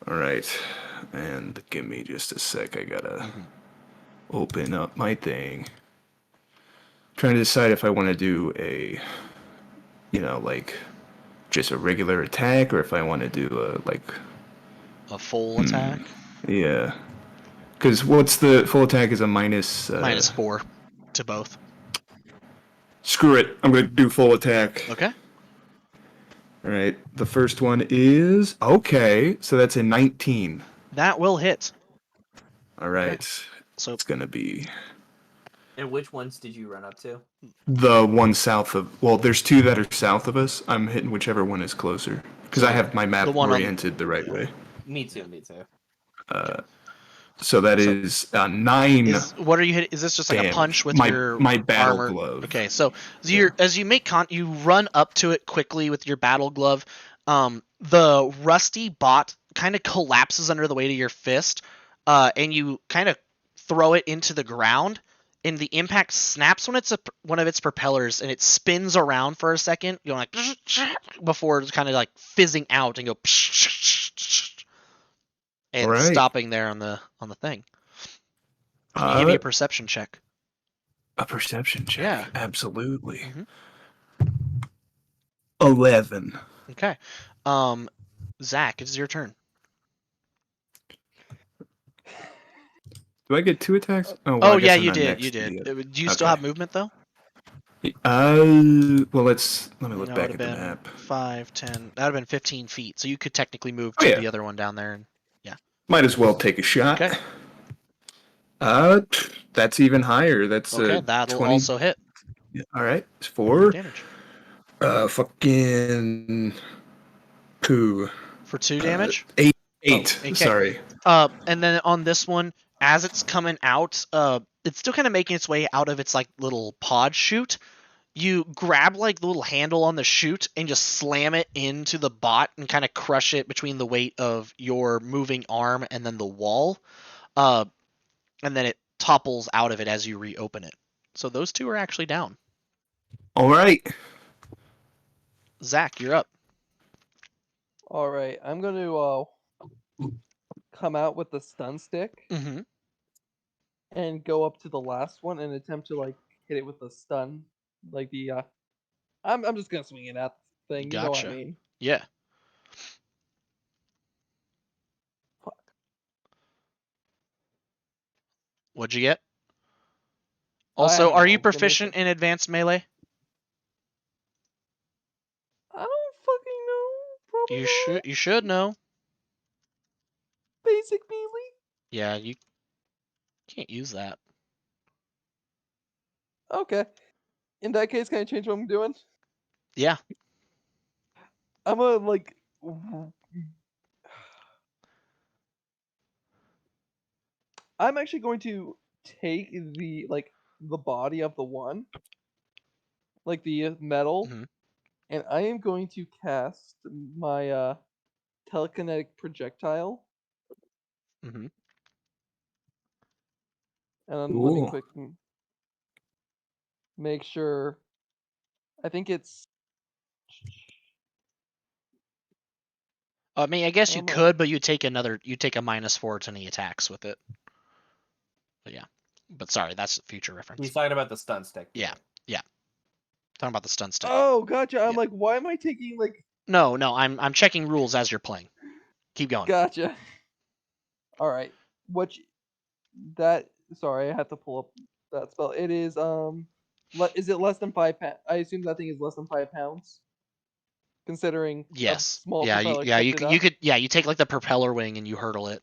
All right, and give me just a sec. I gotta open up my thing. Trying to decide if I want to do a, like, just a regular attack, or if I want to do A full attack. yeah. Because what's the full attack is a minus. -4 to both. Screw it. I'm gonna do full attack. Okay. All right. The first one is okay. So that's a 19. That will hit. All right. Okay. So it's gonna be And which ones did you run up to? the one south of. Well, there's two that are south of us. I'm hitting whichever one is closer because I have my map oriented the right way. Me too. So that is 9. What are you hitting? Is this just like a punch with your my battle armor? glove? Okay, so as you make you run up to it quickly with your battle glove. The rusty bot kind of collapses under the weight of your fist, and you kind of throw it into the ground. And the impact snaps when it's one of its propellers, and it spins around for a second, like before it's kind of like fizzing out and go. And stopping there on the thing. Can you give me a perception check? A perception check? Yeah. Absolutely. 11. Okay. Zach, it's your turn. Do I get 2 attacks? Oh yeah, you did. You did. Do you still have movement though? Well, let me look back at the map. 5, 10. That would have been 15 feet. So you could technically move to the other one down there. And might as well take a shot. Okay. That's even higher. That's okay. That'll 20. Also hit. Yeah, all right. It's 4 damage. Fucking 2. For 2 damage. 8. Okay. Sorry. And then on this one, as it's coming out, it's still kind of making its way out of its like little pod chute. You grab like the little handle on the chute and just slam it into the bot and kind of crush it between the weight of your moving arm and then the wall. And then it topples out of it as you reopen it. So those 2 are actually down. All right. Zach, you're up. All right, I'm going to come out with the stun stick and go up to the last one and attempt to like hit it with the stun. Like the I'm just gonna swing it at the thing. Gotcha. You know what I mean? Yeah. Fuck. What'd you get? Also, are you proficient in advanced melee? I don't fucking know. Probably You should know. Basic melee. Yeah, you can't use that. Okay. In that case, can I change what I'm doing? Yeah. I'm gonna like. I'm actually going to take the body of the one, like the metal, and I am going to cast my telekinetic projectile. And let me quick make sure. I think it's. I mean, I guess you could, but you take a -4 to any attacks with it. But yeah. But sorry, that's future reference. He's talking about the stun stick. Yeah. Talking about the stun stick. Oh, gotcha. I'm like, why am I taking like? No, I'm checking rules as you're playing. Keep going. Gotcha. All right. Sorry, I have to pull up that spell. It is is it less than 5 pounds? I assume that thing is less than 5 pounds. Considering yes. Small you take like the propeller wing and you hurtle it.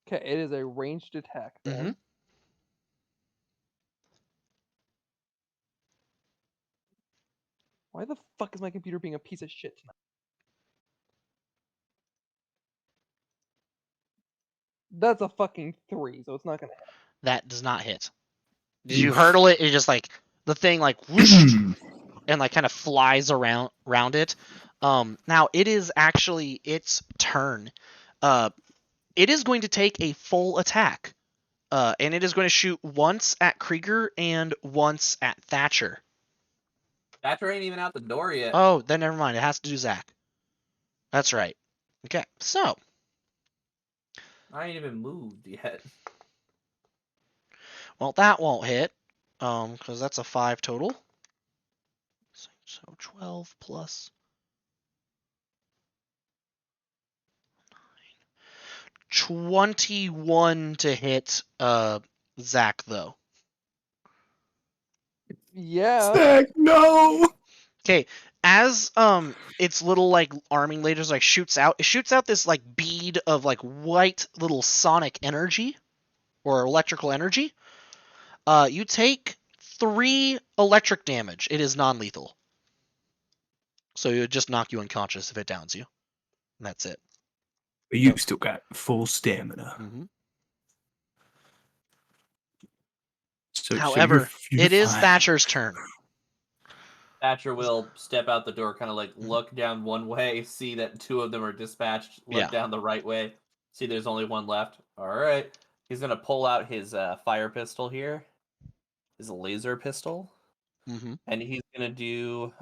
Okay, it is a ranged attack then. Why the fuck is my computer being a piece of shit tonight? That's a fucking 3, so it's not gonna hit. That does not hit. Did you hurtle it? It just like the thing like whoosh and like kind of flies around it. Now it is actually its turn. It is going to take a full attack. And it is going to shoot once at Krieger and once at Thatcher. Thatcher ain't even out the door yet. Oh, then never mind. It has to do Zach. That's right. Okay, so. I ain't even moved yet. Well, that won't hit, because that's a 5 total. So 12 plus 21 to hit Zach, though. Yeah. Zach, no. Okay, as its little like arming lasers like shoots out, it shoots out this like bead of like white little sonic energy or electrical energy. You take 3 electric damage. It is non-lethal, so it would just knock you unconscious if it downs you, and that's it. But you still got full stamina. Mm-hmm. So However, you're it is fine. Thatcher's turn. Thatcher will step out the door, kind of like look down one way, see that 2 of them are dispatched, look down the right way, see there's only 1 left. All right. He's going to pull out his fire pistol here, his laser pistol, and he's going to do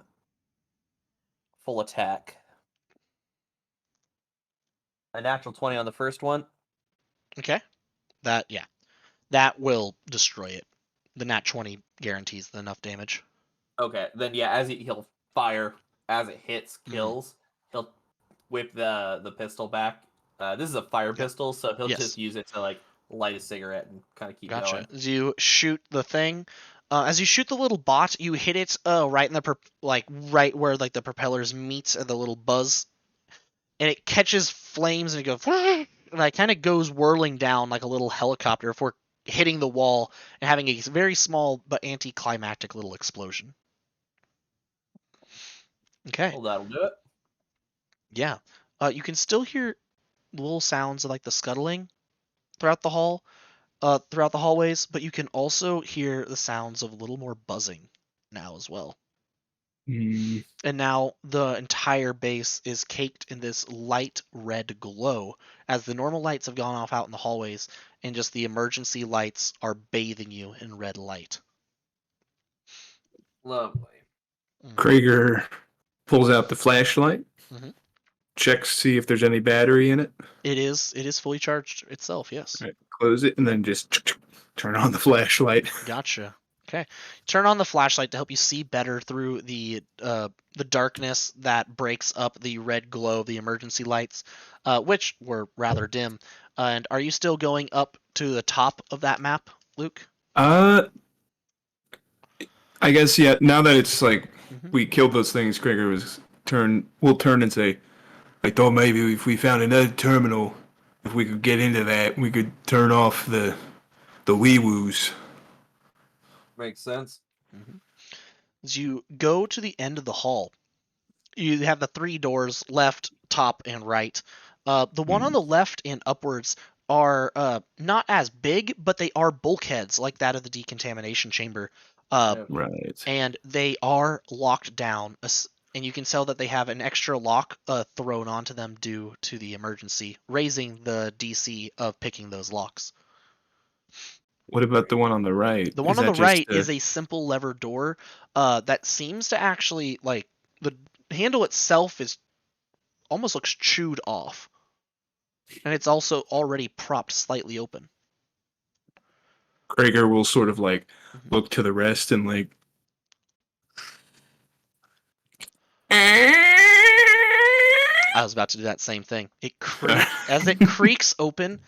full attack. A natural 20 on the first one. Okay. That will destroy it. The nat 20 guarantees enough damage. Okay, then yeah, as he'll fire as it hits, kills. He'll whip the pistol back. This is a fire pistol, so he'll just use it to like light a cigarette and kind of keep going. As you shoot the thing, as you shoot the little bot, you hit it right in the right where like the propellers meet and the little buzz, and it catches flames and it goes and it kind of goes whirling down like a little helicopter before hitting the wall and having a very small but anticlimactic little explosion. Okay. Well, that'll do it. Yeah. You can still hear little sounds of like the scuttling throughout the hallways, but you can also hear the sounds of a little more buzzing now as well. And now the entire base is caked in this light red glow as the normal lights have gone off out in the hallways and just the emergency lights are bathing you in red light. Lovely. Krieger pulls out the flashlight, checks, see if there's any battery in it. It is fully charged itself, yes. Right, close it, and then just turn on the flashlight. Gotcha. Okay. Turn on the flashlight to help you see better through the darkness that breaks up the red glow of the emergency lights, which were rather dim. And are you still going up to the top of that map, Luke? I guess, yeah. Now that it's like we killed those things, Krieger will turn and say, I thought maybe if we found another terminal, if we could get into that, we could turn off the wee-woos. Makes sense. As you go to the end of the hall, you have the 3 doors, left, top, and right. The one on the left and upwards are not as big, but they are bulkheads like that of the decontamination chamber. Right. And they are locked down, and you can tell that they have an extra lock thrown onto them due to the emergency, raising the DC of picking those locks. What about the one on the right? The one on the right is a simple lever door that seems to actually, like, the handle itself is almost looks chewed off. And it's also already propped slightly open. Krieger will sort of like look to the rest and like. I was about to do that same thing. As it creaks open,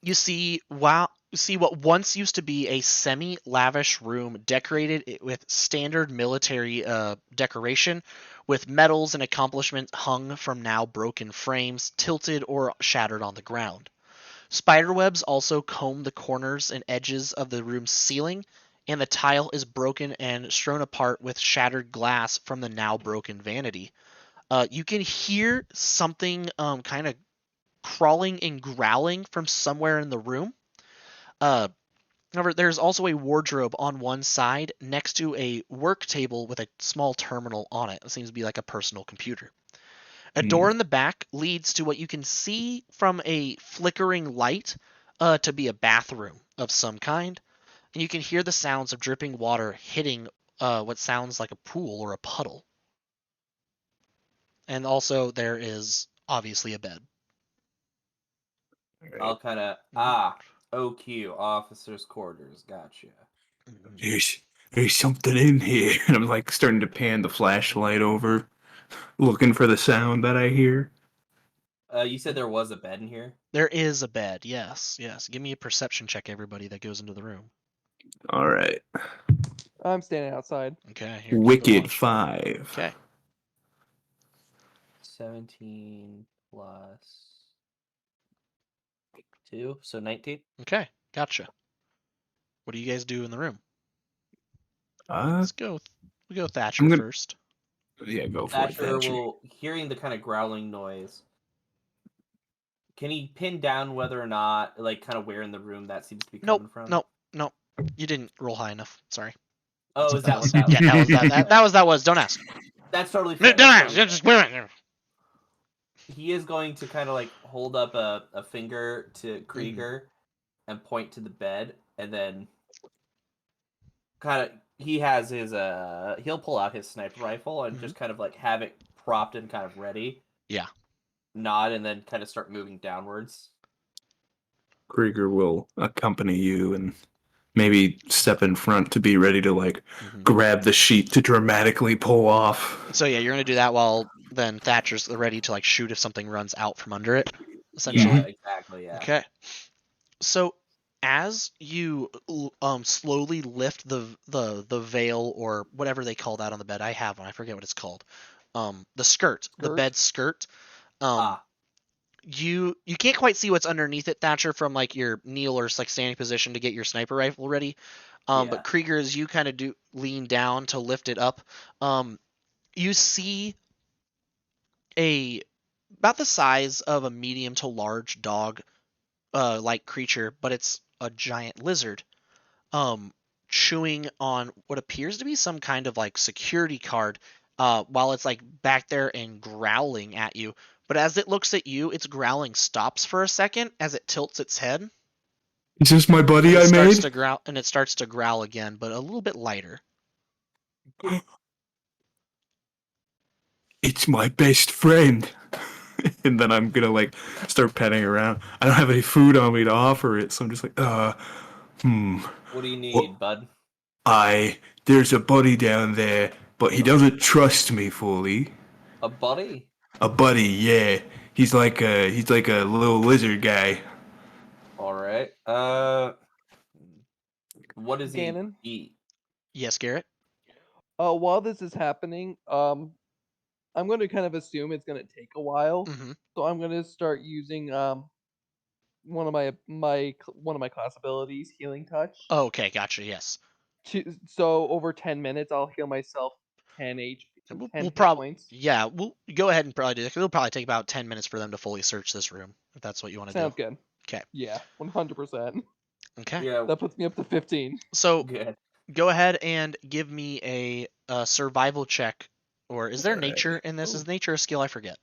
you see what once used to be a semi-lavish room decorated with standard military decoration, with medals and accomplishments hung from now broken frames, tilted or shattered on the ground. Spiderwebs also comb the corners and edges of the room's ceiling, and the tile is broken and strewn apart with shattered glass from the now broken vanity. You can hear something kind of crawling and growling from somewhere in the room. However, there's also a wardrobe on one side next to a work table with a small terminal on it. It seems to be like a personal computer. A door in the back leads to what you can see from a flickering light to be a bathroom of some kind. And you can hear the sounds of dripping water hitting what sounds like a pool or a puddle. And also there is obviously a bed. I'll kind of OQ officers' quarters. Gotcha. There's something in here. And I'm like starting to pan the flashlight over, looking for the sound that I hear. You said there was a bed in here? There is a bed, yes. Give me a perception check, everybody that goes into the room. All right. I'm standing outside. Okay, here, keep it Wicked watch. 5. Okay. 17 plus 2, so 19. Okay, gotcha. What do you guys do in the room? Uh, Let's go. We go Thatcher I'm gonna- first. Yeah, go for it, Thatcher Thatcher. will, hearing the kind of growling noise, can he pin down whether or not, like, kind of where in the room that seems to be coming from? Nope. You didn't roll high enough. Sorry. Oh, is that what that Yeah, was? that was. Don't ask. That's totally No, fair. don't That's ask. totally Just fair. wait. He is going to kind of like hold up a finger to Krieger and point to the bed, and then kind of he has his he'll pull out his sniper rifle and just kind of like have it propped and kind of ready. Yeah. Nod and then kind of start moving downwards. Krieger will accompany you and maybe step in front to be ready to like grab the sheet to dramatically pull off. So yeah, you're gonna do that while then Thatcher's ready to like shoot if something runs out from under it, essentially. Yeah, exactly. Yeah. Okay. So as you slowly lift the veil or whatever they call that on the bed, I have one. I forget what it's called. The skirt, the bed skirt. You can't quite see what's underneath it, Thatcher, from like your kneel or like standing position to get your sniper rifle ready. But Krieger, as you kind of do lean down to lift it up, you see about the size of a medium to large dog like creature, but it's a giant lizard, chewing on what appears to be some kind of like security card, while it's like back there and growling at you. But as it looks at you, its growling stops for a second as it tilts its head. Is this my buddy I made? It starts to growl again, but a little bit lighter. It's my best friend. And then I'm gonna like start petting around. I don't have any food on me to offer it, so I'm just like, What do you need, bud? There's a buddy down there, but he doesn't trust me fully. A buddy? A buddy, yeah. He's like a little lizard guy. All right. What does he eat? Yes, Garrett. While this is happening, I'm going to kind of assume it's going to take a while, so I'm going to start using one of my class abilities, Healing Touch. Oh, okay, gotcha. Yes. So over 10 minutes, I'll heal myself 10 HP. We'll probably we'll go ahead and probably do that. It'll probably take about 10 minutes for them to fully search this room, if that's what you want to do. Sounds good. Okay. Yeah, 100%. Okay. Yeah. That puts me up to 15. So go ahead and give me a survival check. Or is there nature in this? Is nature a skill? I forget.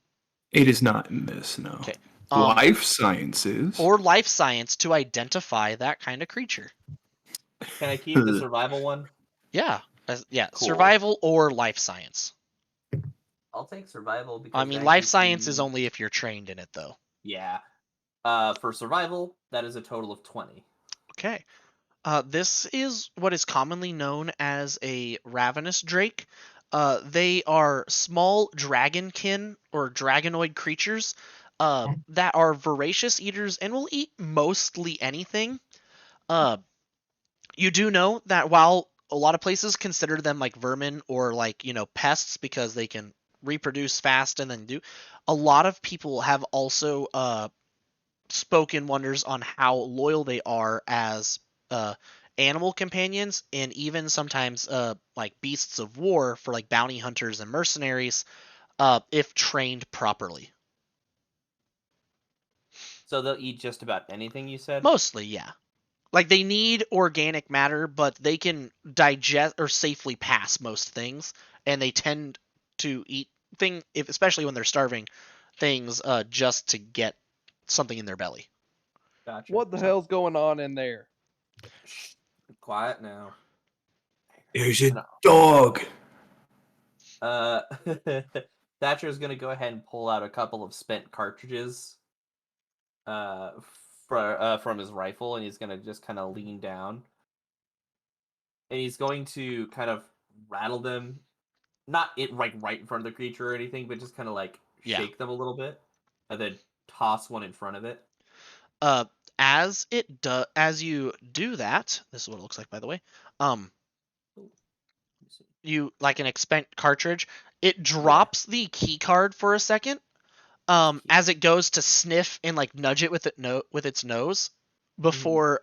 It is not in this, no. Okay. Life sciences. Or life science to identify that kind of creature. Can I keep the survival one? Yeah. Cool. Survival or life science. I'll take survival because I mean, life science is only if you're trained in it, though. Yeah. For survival, that is a total of 20. Okay. This is what is commonly known as a ravenous drake. They are small dragonkin or dragonoid creatures that are voracious eaters and will eat mostly anything. You do know that while a lot of places consider them like vermin or like, pests because they can reproduce fast and then a lot of people have also spoken wonders on how loyal they are as animal companions and even sometimes like beasts of war for like bounty hunters and mercenaries if trained properly. So they'll eat just about anything, you said? Mostly, yeah. Like they need organic matter, but they can digest or safely pass most things, and they tend to eat especially when they're starving, things just to get something in their belly. Gotcha. What the hell's going on in there? Shh, quiet now. There's a dog. Thatcher's gonna go ahead and pull out a couple of spent cartridges from his rifle, and he's gonna just kind of lean down, and he's going to kind of rattle them, not right in front of the creature or anything, but just kind of like shake them a little bit, and then toss one in front of it. As you do that, this is what it looks like, by the way. You like an expend cartridge. It drops the key card for a second. As it goes to sniff and like nudge it with its nose before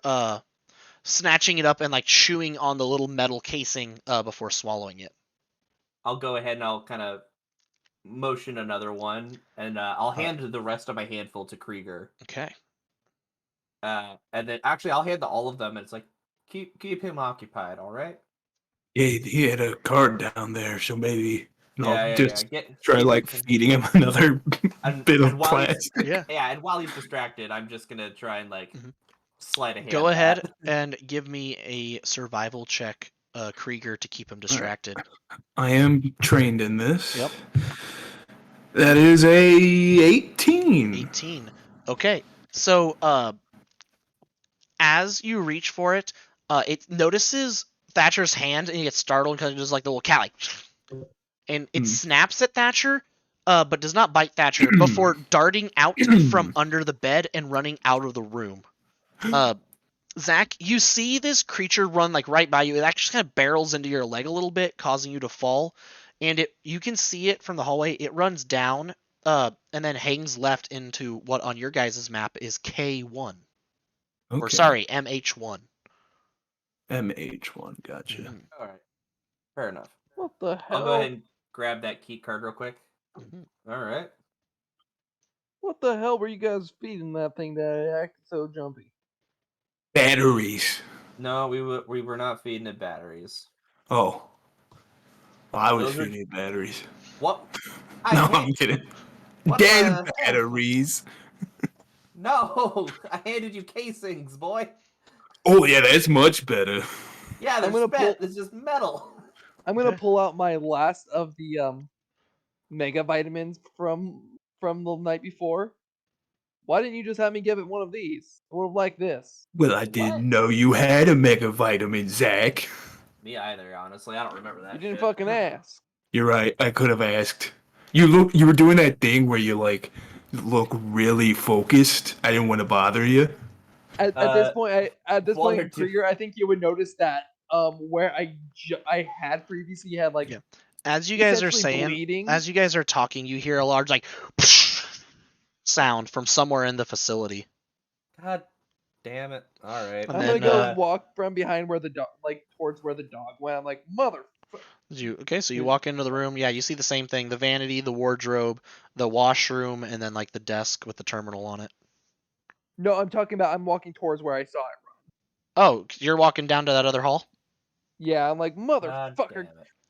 snatching it up and like chewing on the little metal casing before swallowing it. I'll go ahead and I'll kind of motion another one, and I'll hand the rest of my handful to Krieger. Okay. And then actually I'll hand all of them, and it's like keep him occupied, all right? Yeah, he had a card down there, so maybe I'll just try like feeding him another bit of plastic. And while he's distracted, I'm just gonna try and like sleight of hand. Go ahead and give me a survival check, Krieger, to keep him distracted. I am trained in this. Yep. That is a 18. 18. Okay. So as you reach for it, it notices Thatcher's hand and he gets startled because it does like the little cat like, and it snaps at Thatcher, but does not bite Thatcher before darting out from under the bed and running out of the room. Zach, you see this creature run like right by you. It actually kind of barrels into your leg a little bit, causing you to fall. And you can see it from the hallway. It runs down, and then hangs left into what on your guys' map is K1. Okay. Or sorry, MH1. MH1, gotcha. Mm-hmm. All right, fair enough. What the hell? I'll go ahead and grab that key card real quick. All right. What the hell were you guys feeding that thing that it acted so jumpy? Batteries. No, we were not feeding it batteries. Oh. Well, I was feeding it batteries. What? I'm kidding. Dead batteries. No, I handed you casings, boy. Oh yeah, that's much better. Yeah, it's just metal. I'm gonna pull out my last of the mega vitamins from the night before. Why didn't you just have me give it one of these? I would have liked this. Well, I didn't know you had a mega vitamin, Zach. Me either, honestly. I don't remember that. You didn't fucking ask. You're right. I could have asked. You were doing that thing where you like look really focused. I didn't want to bother you. At this point, Krieger, I think you would notice that where I had previously had like as you guys are saying bleeding. As you guys are talking, you hear a large like sound from somewhere in the facility. God damn it! All right, I'm gonna go walk from behind where the dog, like towards where the dog went. I'm like, mother. So you walk into the room. Yeah, you see the same thing: the vanity, the wardrobe, the washroom, and then like the desk with the terminal on it. No, I'm walking towards where I saw it run. Oh, you're walking down to that other hall? Yeah, I'm like, motherfucker.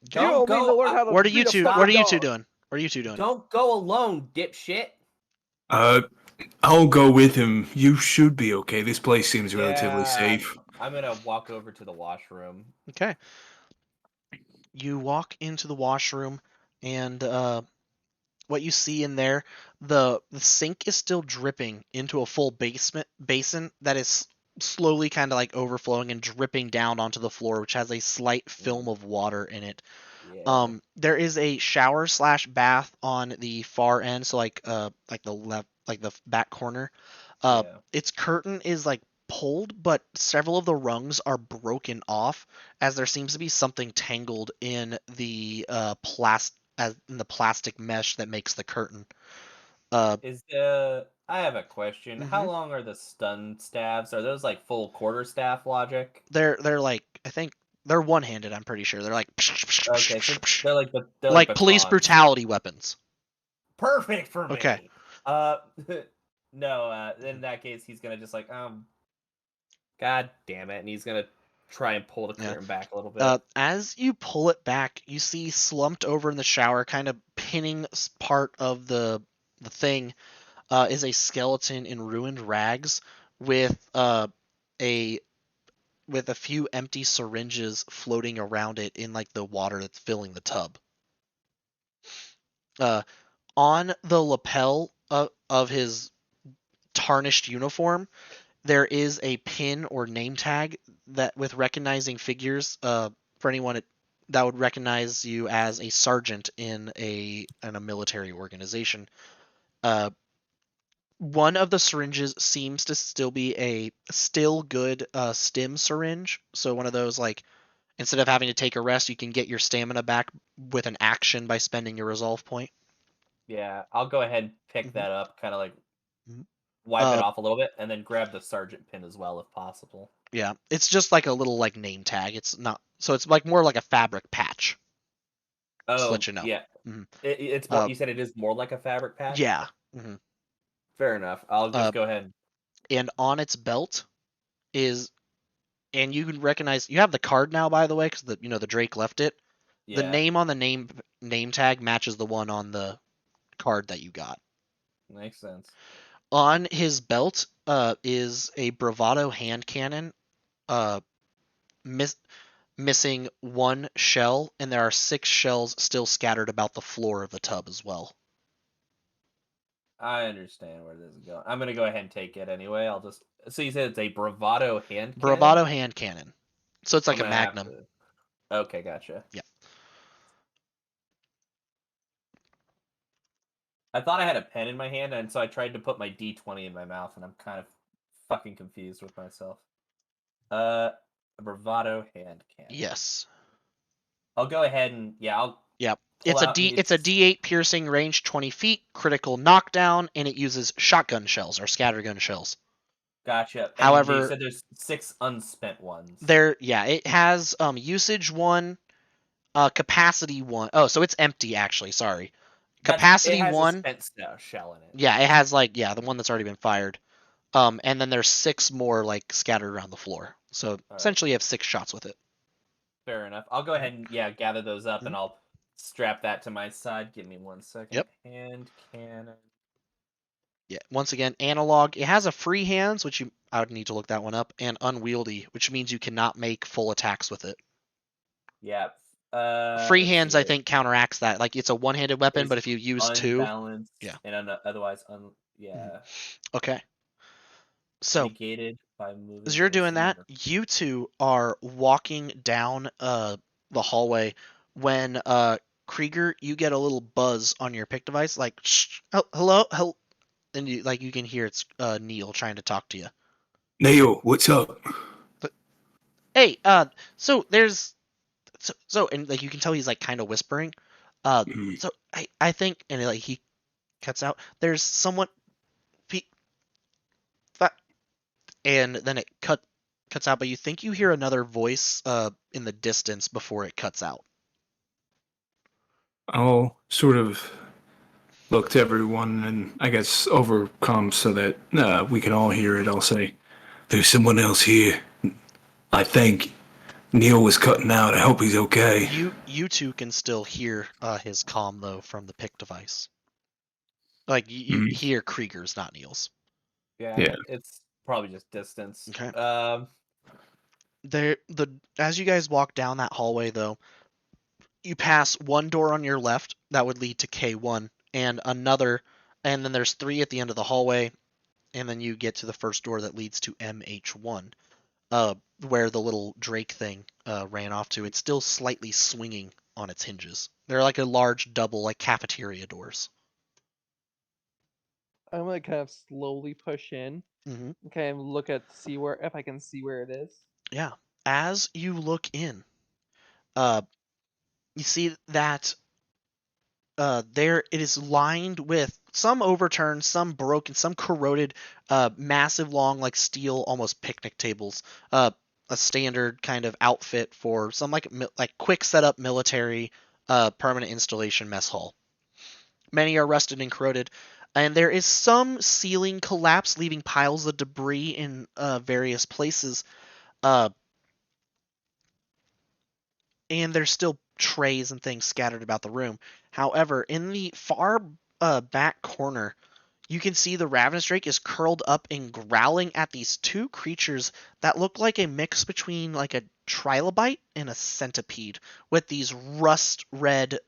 Don't go. What are you two? What are you two doing? What are you two doing? Don't go alone, dipshit. I'll go with him. You should be okay. This place seems relatively safe. I'm gonna walk over to the washroom. Okay. You walk into the washroom, and what you see in there, the sink is still dripping into a full basin that is slowly kind of like overflowing and dripping down onto the floor, which has a slight film of water in it. Yeah. There is a shower / bath on the far end, so like the left, like the back corner. Its curtain is like pulled, but several of the rungs are broken off, as there seems to be something tangled in the plastic mesh that makes the curtain. I have a question. Mm-hmm. How long are the stun staves? Are those like full quarterstaff logic? They're like, I think they're one-handed. I'm pretty sure they're like. Okay, so they're like police brutality weapons. Perfect for me. Okay. No. In that case, he's gonna just like God damn it, and he's gonna try and pull the curtain back a little bit. As you pull it back, you see slumped over in the shower, kind of pinning part of the thing, is a skeleton in ruined rags with a with a few empty syringes floating around it in like the water that's filling the tub. On the lapel of his tarnished uniform, there is a pin or name tag that with recognizing figures for anyone that would recognize you as a sergeant in a military organization. One of the syringes seems to still be a still good stim syringe. So one of those like instead of having to take a rest, you can get your stamina back with an action by spending your resolve point. Yeah, I'll go ahead and pick Mm-hmm. that up, kind of like Mm-hmm. wipe it off a little bit, and then grab the sergeant pin as well if possible. Yeah, it's just like a little like name tag. It's not so it's like more like a fabric patch. Just to Oh let you know. yeah, Mm-hmm. it's more. You said it is more like a fabric patch. Yeah. Mm-hmm. Fair enough. I'll just go ahead. And on its belt is, and you can recognize you have the card now, by the way, because the Drake left it. The Yeah, name on the name tag matches the one on the card that you got. makes sense. On his belt is a bravado hand cannon, uh, miss, missing one shell, and there are 6 shells still scattered about the floor of the tub as well. I understand where this is going. I'm gonna go ahead and take it anyway. I'll just. So you said it's a bravado hand cannon. Bravado hand cannon. So it's I'm like a gonna have magnum. to. Okay, gotcha. Yeah. I thought I had a pen in my hand, and so I tried to put my D20 in my mouth, and I'm kind of fucking confused with myself. A bravado hand cannon. Yes. I'll go ahead and I'll Yep. pull out It's a D8 piercing range 20 feet, critical knockdown, and it uses shotgun shells or scattergun shells. Gotcha. And you However, said there's 6 unspent ones. it has usage 1, capacity 1. Oh, so it's empty actually, sorry. It Capacity has a 1. spent shell in it. Yeah, it has the one that's already been fired. And then there's 6 more like scattered around the floor. So essentially you have 6 shots with it. Fair enough. I'll go ahead and gather those up, and I'll strap that to my side. Give me 1 second. Yep. Hand cannon. Yeah. Once again, analog. It has a free hands, which I would need to look that one up, and unwieldy, which means you cannot make full attacks with it. Yeah. Free Let's see hands, I here. think, counteracts that. Like it's a one-handed weapon, Is but if you use 2, unbalanced, yeah. and otherwise Okay. So negated by moving as the you're doing that, receiver. you two are walking down the hallway when Krieger, you get a little buzz on your pick device, like shh, hello, hello, and you can hear it's Neil trying to talk to you. Neil, what's up? But, hey, so there's and like you can tell he's like kind of whispering. So I think, and like he cuts out. There's someone, and then it cuts out, but you think you hear another voice in the distance before it cuts out. I'll sort of look to everyone and I guess overcome so that we can all hear it. I'll say, there's someone else here. I think Neil was cutting out. I hope he's okay. You two can still hear his comm though from the pick device. Like you hear Krieger's, not Neil's. Yeah, it's probably just distance. Okay. As you guys walk down that hallway though, you pass one door on your left that would lead to K1, and another, and then there's 3 at the end of the hallway, and then you get to the first door that leads to MH1, where the little Drake thing ran off to. It's still slightly swinging on its hinges. They're like a large double, like cafeteria doors. I'm gonna kind of slowly push in and kind of look at see where if I can see where it is. Yeah. As you look in, you see that there it is lined with some overturned, some broken, some corroded, massive long like steel, almost picnic tables. A standard kind of outfit for some like quick setup military permanent installation mess hall. Many are rusted and corroded, and there is some ceiling collapse, leaving piles of debris in various places. Uh, and there's still trays and things scattered about the room. However, in the far back corner, you can see the ravenous drake is curled up and growling at these two creatures that look like a mix between like a trilobite and a centipede with these rust red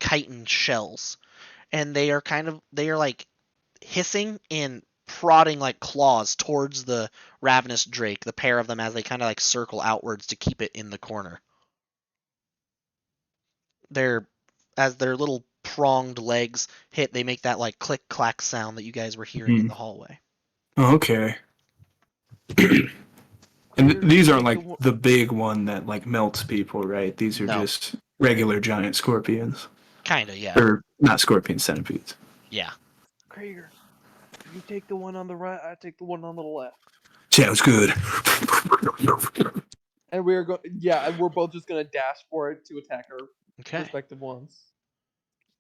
chitin shells, and they are like hissing and prodding like claws towards the ravenous drake, the pair of them, as they kind of like circle outwards to keep it in the corner. As their little pronged legs hit, they make that like click clack sound that you guys were hearing in the hallway. Okay. And these aren't like the big one that like melts people, right? These are just regular giant scorpions. Kinda, yeah. Or not scorpions, centipedes. Yeah. Krieger, you take the one on the right, I take the one on the left. Sounds good. And we're going, yeah, and we're both just gonna dash for it to attack our respective ones.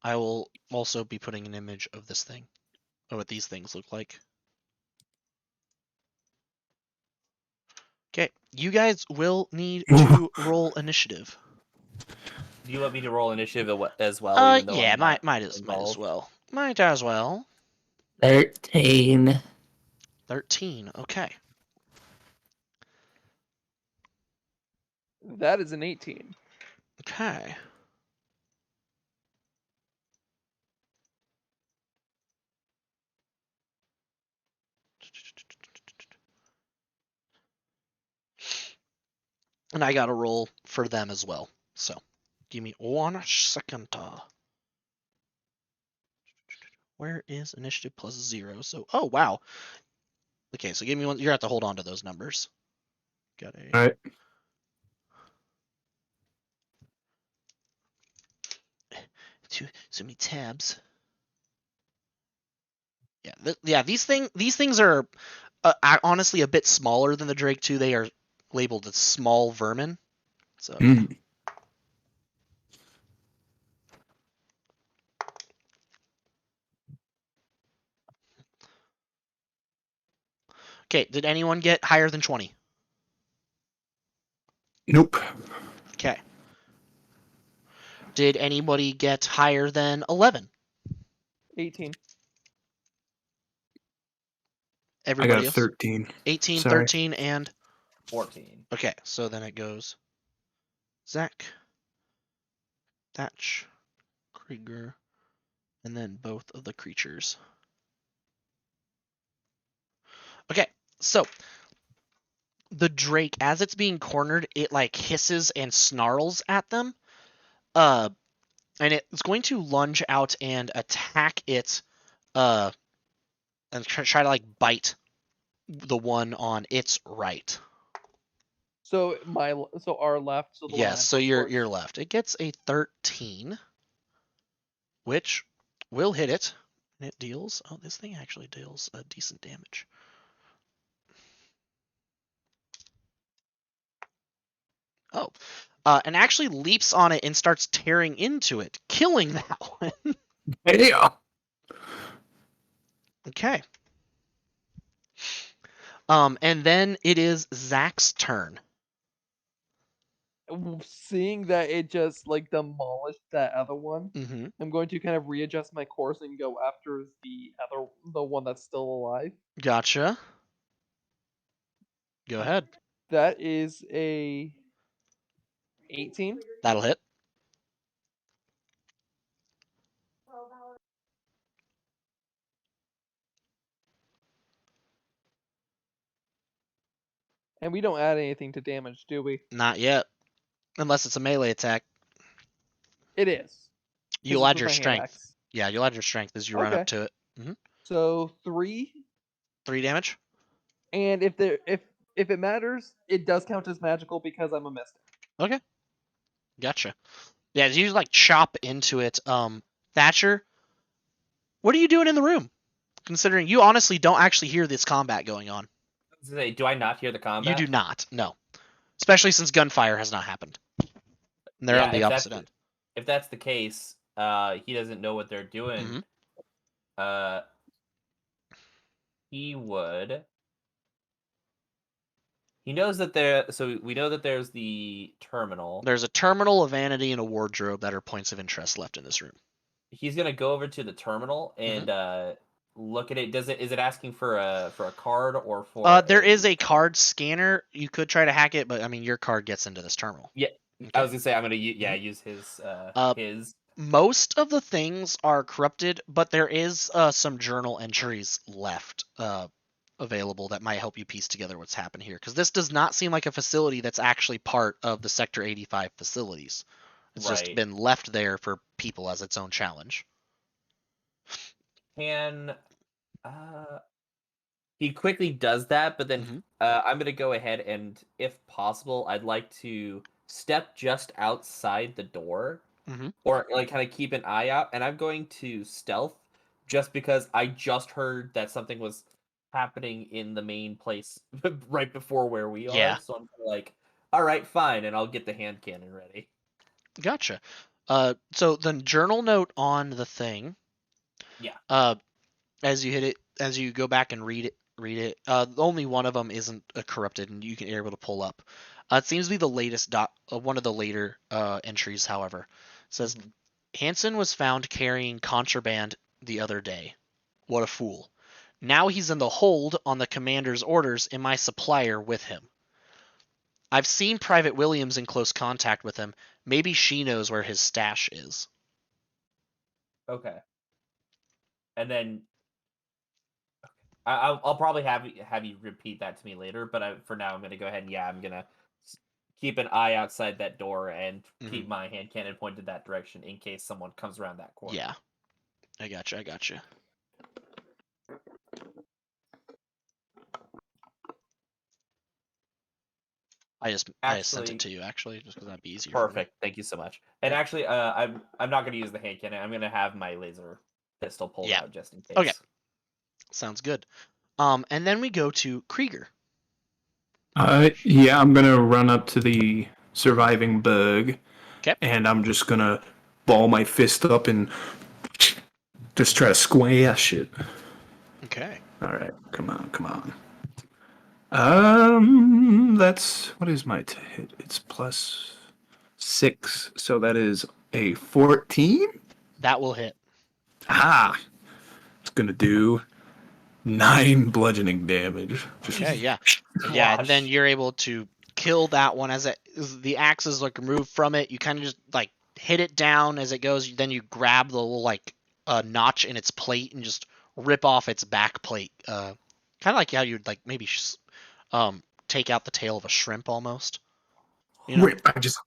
I will also be putting an image of this thing, of what these things look like. Okay, you guys will need to roll initiative. Do you want me to roll initiative as well? Even though yeah, I'm not might as involved? well. Might as well. 13. 13. Okay. That is an 18. Okay. And I got a roll for them as well. So, give me 1 second. Where is initiative plus 0? So, oh wow. Okay, so give me one. You're gonna have to hold on to those numbers. Got a. All right. So many tabs. Yeah, these things are honestly a bit smaller than the Drake 2. They are labeled as small vermin. So. Okay, did anyone get higher than 20? Nope. Okay. Did anybody get higher than 11? 18. Everybody I got else? 13. 18, Sorry. 13, and 14. Okay, so then it goes Zach, Thatch, Krieger, and then both of the creatures. Okay, so the Drake, as it's being cornered, it like hisses and snarls at them. And it's going to lunge out and attack it, and try to like bite the one on its right. So our left. So the yes, so one your left. It gets a 13, which will hit it. And it deals. Oh, this thing actually deals a decent damage. Oh, and actually leaps on it and starts tearing into it, killing that one. Yeah. Okay. And then it is Zach's turn. Seeing that it just like demolished that other one, I'm going to kind of readjust my course and go after the one that's still alive. Gotcha. Go ahead. That is a 18. That'll hit. And we don't add anything to damage, do we? Not yet. Unless it's a melee attack. It is. You'll add your strength. Yeah, you'll add your strength as you run up to it. So 3. 3 damage? And if it matters, it does count as magical because I'm a mystic. Okay. Gotcha. Yeah, you like chop into it. Thatcher, what are you doing in the room? Considering you honestly don't actually hear this combat going on. Do I not hear the combat? You do not, no. Especially since gunfire has not happened. And they're on the opposite end. If that's the case, he doesn't know what they're doing. He would. He knows that so we know that there's the terminal. There's a terminal, a vanity, and a wardrobe that are points of interest left in this room. He's gonna go over to the terminal and look at it. Is it asking for a card or for? There is a card scanner. You could try to hack it, but I mean your card gets into this terminal. Yeah, okay. I was gonna say I'm gonna use his his. Most of the things are corrupted, but there is some journal entries left available that might help you piece together what's happened here. Because this does not seem like a facility that's actually part of the Sector 85 facilities. It's just been left there for people as its own challenge. He quickly does that, but then I'm gonna go ahead and, if possible, I'd like to step just outside the door, or like kind of keep an eye out, and I'm going to stealth, just because I just heard that something was happening in the main place right before where we are. So I'm like, all right, fine, and I'll get the hand cannon ready. Gotcha. So the journal note on the thing. Yeah. As you hit it, as you go back and read it. Only one of them isn't corrupted, and you're able to pull up. It seems to be the latest one of the later entries. However, it says Hansen was found carrying contraband the other day. What a fool! Now he's in the hold on the commander's orders, and my supplier with him. I've seen Private Williams in close contact with him. Maybe she knows where his stash is. Okay. And then I'll probably have you repeat that to me later, but for now I'm gonna go ahead and I'm gonna keep an eye outside that door and keep my hand cannon pointed that direction in case someone comes around that corner. Yeah, I gotcha. I just sent it to you actually, just because that'd be easier. Perfect. Thank you so much. And actually, I'm not gonna use the hand cannon. I'm gonna have my laser pistol pulled out just in case. Okay. Sounds good. And then we go to Krieger. Yeah, I'm gonna run up to the surviving bug. Okay. And I'm just gonna ball my fist up and just try to squash it. Okay. All right, come on. That's what is my hit? It's +6, so that is a 14. That will hit. Ah, it's gonna do 9 bludgeoning damage. Okay, yeah. And then you're able to kill that one as the axe is like removed from it. You kind of just like hit it down as it goes. Then you grab the little like notch in its plate and just rip off its back plate. Kind of like how you'd like maybe take out the tail of a shrimp almost. You know? I just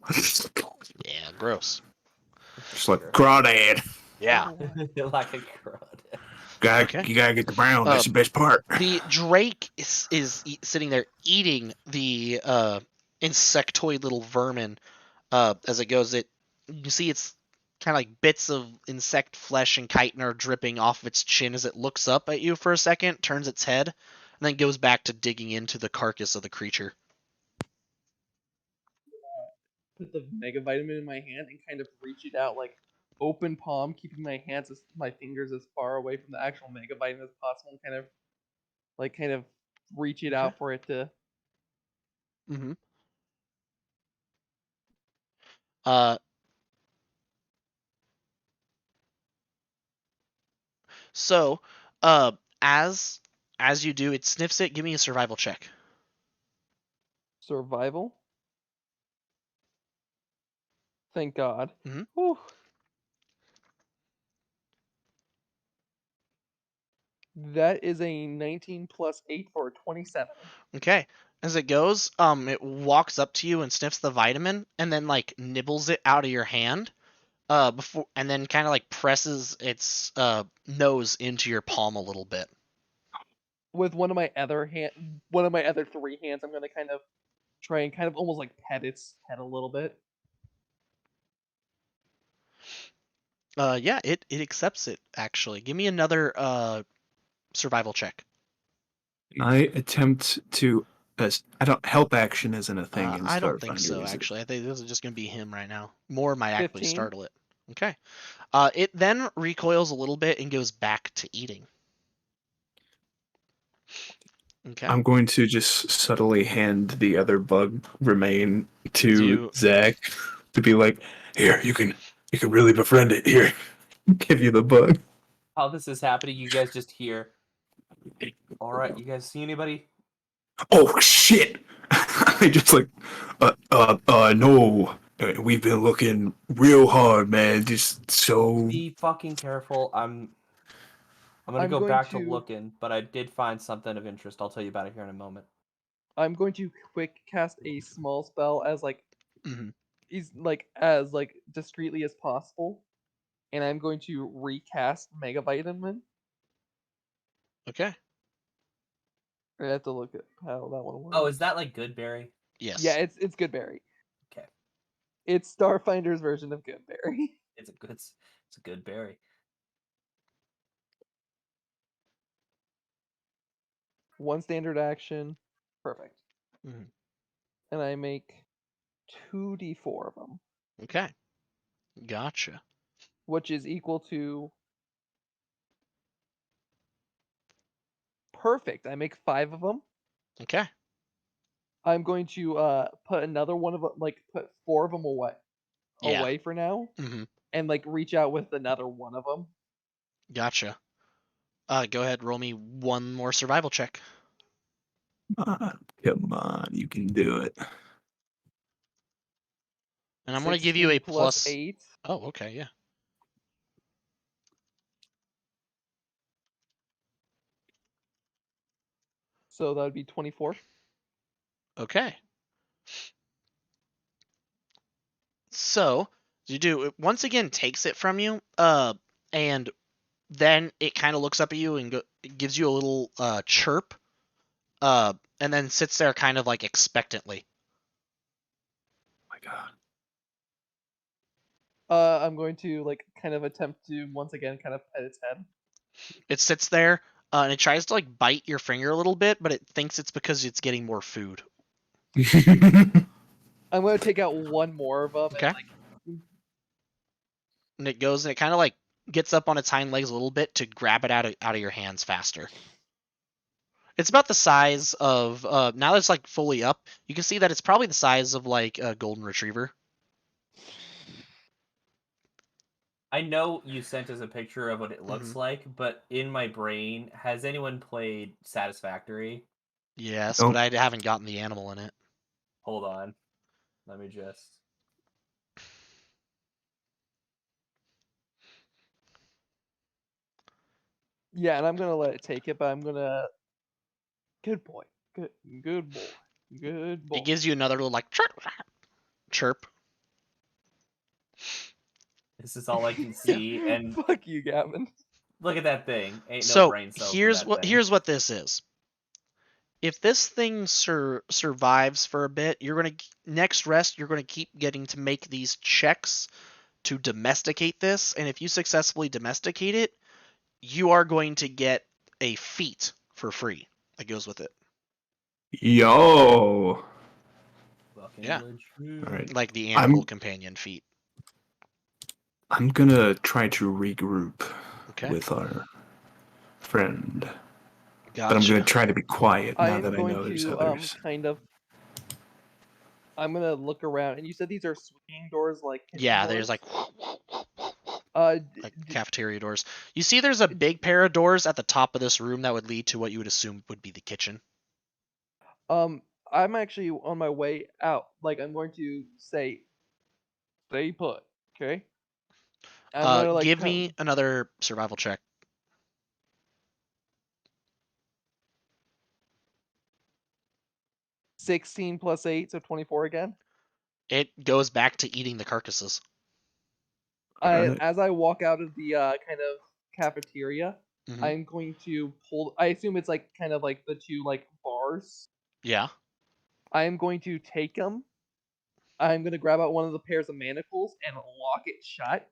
yeah, gross. Just like crawdad. Yeah. Like a crawdad. You gotta get the brown. That's the best part. The drake is sitting there eating the insectoid little vermin as it goes. You see it's kind of like bits of insect flesh and chitin are dripping off of its chin as it looks up at you for a second, turns its head, and then goes back to digging into the carcass of the creature. Put the mega vitamin in my hand and kind of reach it out like open palm, keeping my fingers as far away from the actual mega vitamin as possible, and kind of reach it out for it to. So, as you do, it sniffs it. Give me a survival check. Survival. Thank God. Mm-hmm. That is a 19 plus 8 for 27. Okay. As it goes, it walks up to you and sniffs the vitamin, and then like nibbles it out of your hand, and then kind of like presses its nose into your palm a little bit. With one of my other 3 hands, I'm gonna kind of try and kind of almost like pet its head a little bit. Yeah, it accepts it actually. Give me another survival check. I attempt to. I don't. Help action isn't a thing in Starfinder. I don't think so, actually. I think this is just going to be him right now. More might actually 15. startle it. Okay. It then recoils a little bit and goes back to eating. Okay. I'm going to just subtly hand the other bug remain to Zach to be like, here, you can really befriend it. Here, give you the bug. While this is happening, you guys just hear. All right, you guys see anybody? Oh shit! I just like, no. We've been looking real hard, man. Just so. Be fucking careful. I'm gonna I'm go going back to to- looking, but I did find something of interest. I'll tell you about it here in a moment. I'm going to quick cast a small spell as like Mhm. is like as like discreetly as possible, and I'm going to recast Mega Vitamin. Okay. I have to look at how that one works. Oh, is that like Goodberry? Yes. Yeah, it's Goodberry. Okay, It's Starfinder's version of Goodberry. it's a good berry. One standard action. Perfect. Mhm. And I make 2d4 of them, Okay. Gotcha. which is equal to perfect. I make 5 of them. Okay. I'm going to put another one of them, like put 4 of them Yeah. away for now, Mhm. and like reach out with another one of them. Gotcha. Go ahead. Roll me one more survival check. Come on, you can do it. And I'm gonna give you a 16 plus plus. 8, Oh, okay. Yeah. so that would be 24. Okay. So you do it once again takes it from you, and then it kind of looks up at you and it gives you a little chirp, and then sits there kind of like expectantly. Oh my god. I'm going to like kind of attempt to once again kind of pet its head. It sits there, and it tries to like bite your finger a little bit, but it thinks it's because it's getting more food. I'm going to take out one more of them Okay. and like And it goes and it kind of like gets up on its hind legs a little bit to grab it out of your hands faster. It's about the size of now that it's like fully up, you can see that it's probably the size of like a golden retriever. I know you sent us a picture of what it Mm-hmm. looks like, but in my brain, has anyone played Satisfactory? Yes, Nope. but I haven't gotten the animal in it. Hold on. Let me just. yeah, and I'm gonna let it take it, but I'm gonna good boy, good boy, good boy. It gives you another little like chirp, chirp. This is all I can see, and Fuck you, Gavin. look at that thing. Ain't no So brain cells in here's that what thing. here's what this is. If this thing survives for a bit, you're gonna next rest. You're gonna keep getting to make these checks to domesticate this, and if you successfully domesticate it, you are going to get a feat for free that goes with it. Yo. Fucking Yeah. legit. All right. Like the animal companion feat. I'm gonna try to regroup Okay. with our friend. Gotcha. But I'm gonna try to be quiet I now am that I going know there's to others. kind of. I'm gonna look around, and you said these are swinging doors, like kitchen Yeah, doors? there's like Uh, cafeteria doors. You see there's a big pair of doors at the top of this room that would lead to what you would assume would be the kitchen. I'm actually on my way out. Like, I'm going to say, stay put, okay? I'm gonna like Give me another survival check. 16 plus 8, so 24 again. It goes back to eating the carcasses. Alright. As I walk out of the kind of cafeteria, Mhm. I'm going to pull. I assume it's like kind of like the two like bars. Yeah. I am going to take them. I'm going to grab out one of the pairs of manacles and lock it shut.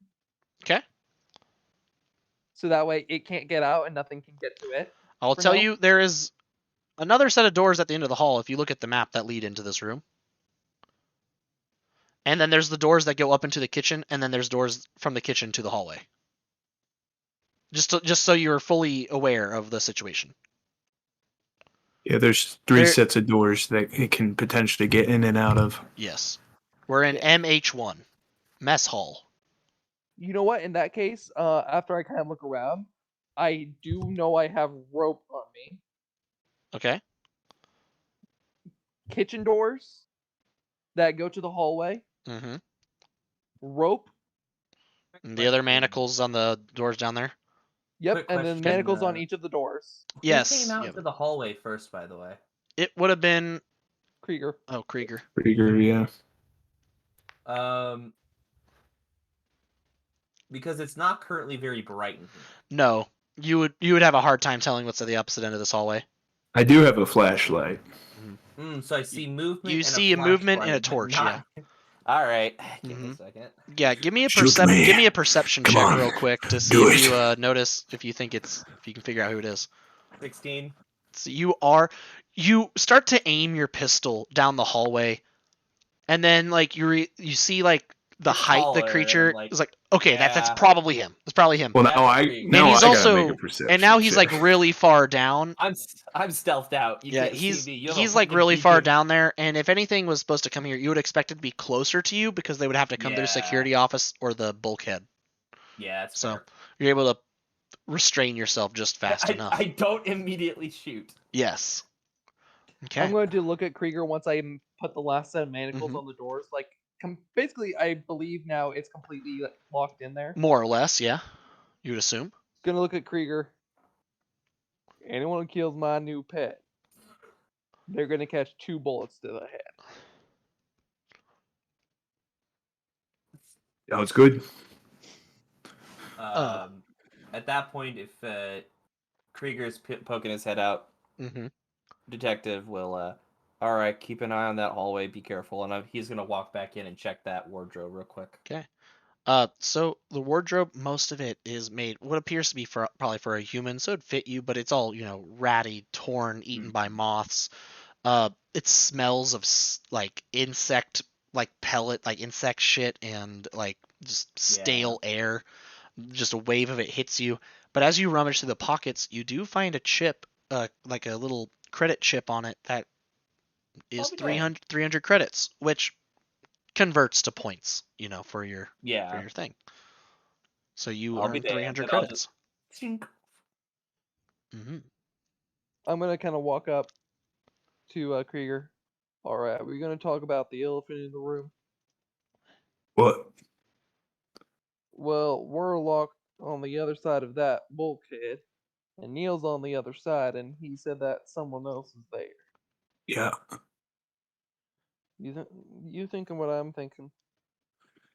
Okay. So that way it can't get out and nothing can get to it. I'll for tell now. you there is another set of doors at the end of the hall if you look at the map that lead into this room. And then there's the doors that go up into the kitchen, and then there's doors from the kitchen to the hallway. Just so you're fully aware of the situation. Yeah, there's three sets of doors that it can potentially get in and out of. Yes. We're in MH1. Mess hall. You know what? In that case, after I kind of look around, I do know I have rope on me. Okay. Kitchen doors that go to the hallway. Mm-hmm. Rope. And the other manacles on the doors down there? Yep, Quick and then question, manacles on each of the doors. Who Yes. came out Yeah. into the hallway first, by the way? It would have been Krieger. Krieger. Krieger, yeah. Because it's not currently very bright in here. No. You would have a hard time telling what's at the opposite end of this hallway. I do have a flashlight. So I see movement. You and see a movement and a flashlight, but torch, not... yeah. All right. Give me a second. Yeah, give me a Shoot me. give me a perception Come check on. real quick to see Do if it. you notice if you think if you can figure out who it is. 16. So you start to aim your pistol down the hallway, and then like you see like the It's height the taller, and creature I'm like, is like, okay, that's yeah. probably him. It's probably him. Well, That's now Krieger. And he's I also gotta make a perception and now he's check. like really far down. I'm stealthed out. You Yeah, can't see me. You have a he's like fucking really far beacon. down there, and if anything was supposed to come here, you would expect it to be closer to you because they would have to come to the Yeah. security office or the bulkhead. Yeah, that's So fair. you're able to restrain yourself just fast enough. I don't immediately shoot. Yes. Okay. I'm going to look at Krieger once I put the last set of manacles Mhm. on the doors. Like, basically, I believe now it's completely locked in there. More or less, yeah. You would assume. Gonna look at Krieger. Anyone who kills my new pet, they're gonna catch 2 bullets to the head. Oh, it's good. At that point, if Krieger's poking his head out, detective will, all right, keep an eye on that hallway. Be careful, and he's gonna walk back in and check that wardrobe real quick. Okay. So the wardrobe, most of it is made what appears to be probably for a human, so it'd fit you, but it's all ratty, torn, eaten by moths. It smells of like insect, like pellet, like insect shit, and like just stale air. Just a wave of it hits you. But as you rummage through the pockets, you do find a chip, like a little credit chip on it that is 300 credits, which converts to points, for your thing. So you earn 300 credits. I'm gonna kind of walk up to Krieger. All right, we're gonna talk about the elephant in the room. What? Well, we're locked on the other side of that bulkhead, and Neil's on the other side, and he said that someone else is there. Yeah. You thinking what I'm thinking?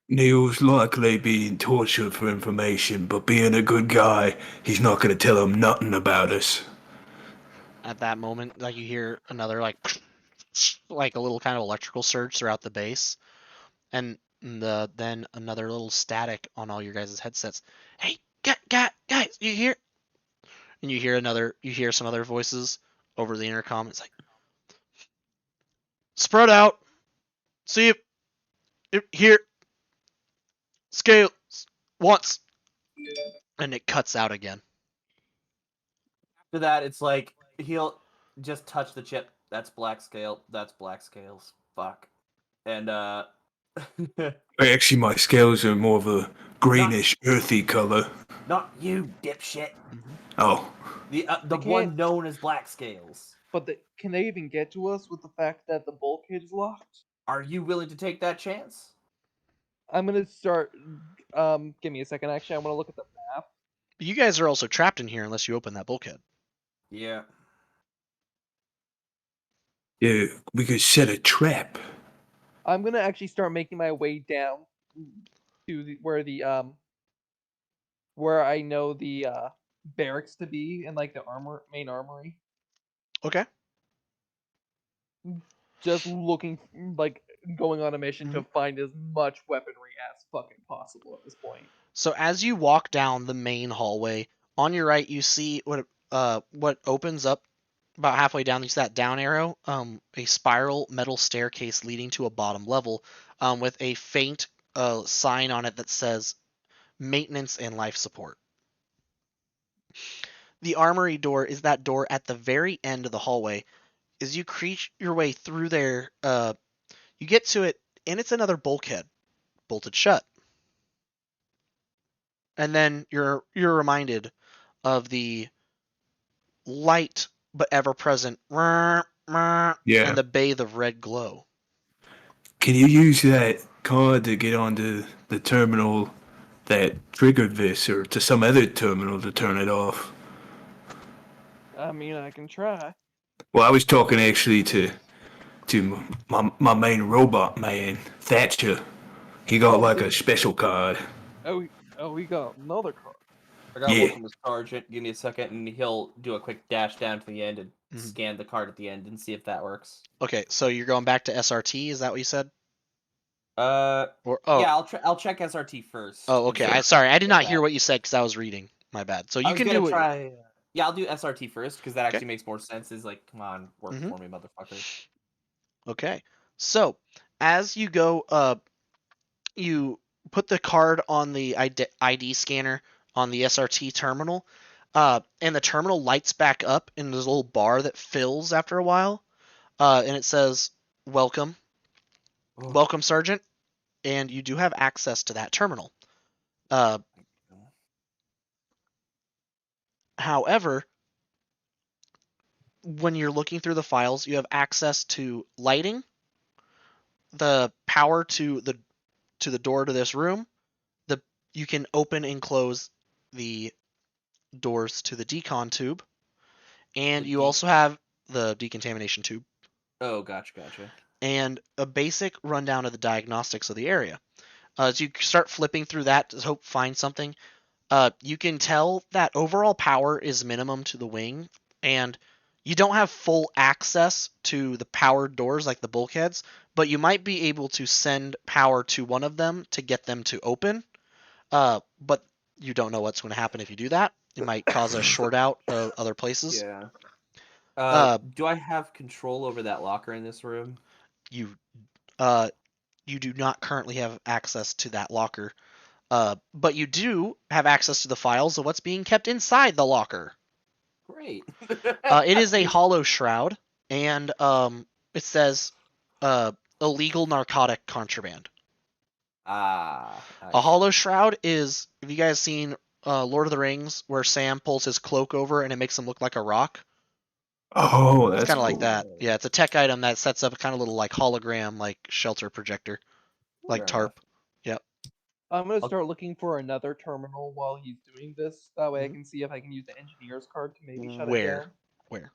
Neil's likely being tortured for information, but being a good guy, he's not going to tell him nothing about us. At that moment, like you hear another like a little kind of electrical surge throughout the base, and then another little static on all your guys' headsets. Hey, guys, you hear? And you hear some other voices over the intercom. It's like, spread out. See if here. Scale once, and it cuts out again. After that, it's like he'll just touch the chip. That's black scale. That's black scales. Fuck. And Actually, my scales are more of a greenish, earthy color. Not you, dipshit. Oh. The one known as black scales. But can they even get to us with the fact that the bulkhead is locked? Are you willing to take that chance? I'm gonna start. Give me a second. Actually, I want to look at the map. You guys are also trapped in here unless you open that bulkhead. Yeah. Yeah, we could set a trap. I'm gonna actually start making my way down to where I know the barracks to be and like the main armory. Okay. Just looking, like going on a mission to find as much weaponry as fucking possible at this point. So as you walk down the main hallway, on your right you see what opens up about halfway down. You see that down arrow, a spiral metal staircase leading to a bottom level, with a faint sign on it that says maintenance and life support. The armory door is that door at the very end of the hallway. As you creep your way through there, you get to it, and it's another bulkhead, bolted shut. And then you're reminded of the light but ever present and Yeah. the bathe of red glow. Can you use that card to get onto the terminal that triggered this, or to some other terminal to turn it off? I mean, I can try. Well, I was talking actually to my main robot man, Thatcher. He got Oh, like a special card. we got another card. I got one Yeah. from the sergeant. Give me a second, and he'll do a quick dash down to the end and Mhm. scan the card at the end and see if that works. Okay, so you're going back to SRT, is that what you said? Or Yeah, I'll check SRT first. Oh, and okay. see Sorry, I did if not hear that- what you said because I was reading. My bad. So I you was can gonna do it. try. Yeah, I'll do SRT first because that Okay. actually makes more sense. Is like, come on, work Mhm. for me, motherfucker. Okay. So as you go, you put the card on the ID scanner on the SRT terminal, and the terminal lights back up in this little bar that fills after a while, and it says, "Welcome, Oh, welcome, Sergeant," and you do have access to that terminal. Uh, However, when you're looking through the files, you have access to lighting, the power to the door to this room. You can open and close the doors to the decon tube, and the you D. also have the decontamination tube Oh, gotcha. and a basic rundown of the diagnostics of the area. As you start flipping through that to hope find something, you can tell that overall power is minimum to the wing, and you don't have full access to the powered doors like the bulkheads, but you might be able to send power to one of them to get them to open. But you don't know what's going to happen if you do that. It might cause a short out of other places. Yeah. Do I have control over that locker in this room? You you do not currently have access to that locker, but you do have access to the files of what's being kept inside the locker. Great. It is a hollow shroud, and it says illegal narcotic contraband. I A hollow see. shroud is, have you guys seen Lord of the Rings where Sam pulls his cloak over and it makes him look like a rock? Oh, It's that's kind of like cool. that. Yeah, it's a tech item that sets up a kind of little like hologram, like shelter projector, like Fair enough. tarp. Yep. I'm gonna I'll- start looking for another terminal while he's doing this. That way, I Mhm. can see if I can use the engineer's card to maybe shut it Where? down. Where?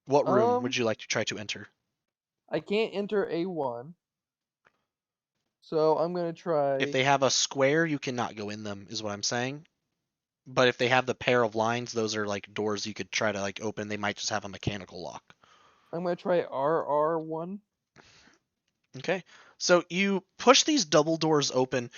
What room would Um, you like to try to enter? I can't enter A1, so I'm gonna try. If they have a square, you cannot go in them, is what I'm saying. But if they have the pair of lines, those are like doors you could try to like open. They might just have a mechanical lock. I'm gonna try RR1. Okay. So you push these double doors open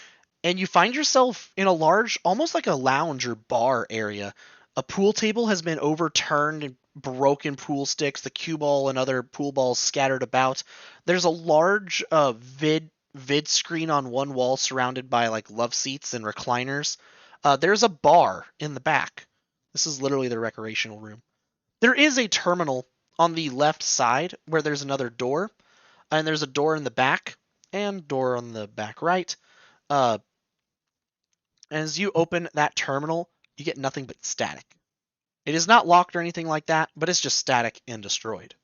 and you find yourself in a large, almost like a lounge or bar area. A pool table has been overturned and broken pool sticks, the cue ball and other pool balls scattered about. There's a large vid screen on one wall surrounded by like love seats and recliners. There's a bar in the back. This is literally the recreational room. There is a terminal on the left side where there's another door, and there's a door in the back and door on the back right. Uh, as you open that terminal, you get nothing but static. It is not locked or anything like that, but it's just static and destroyed.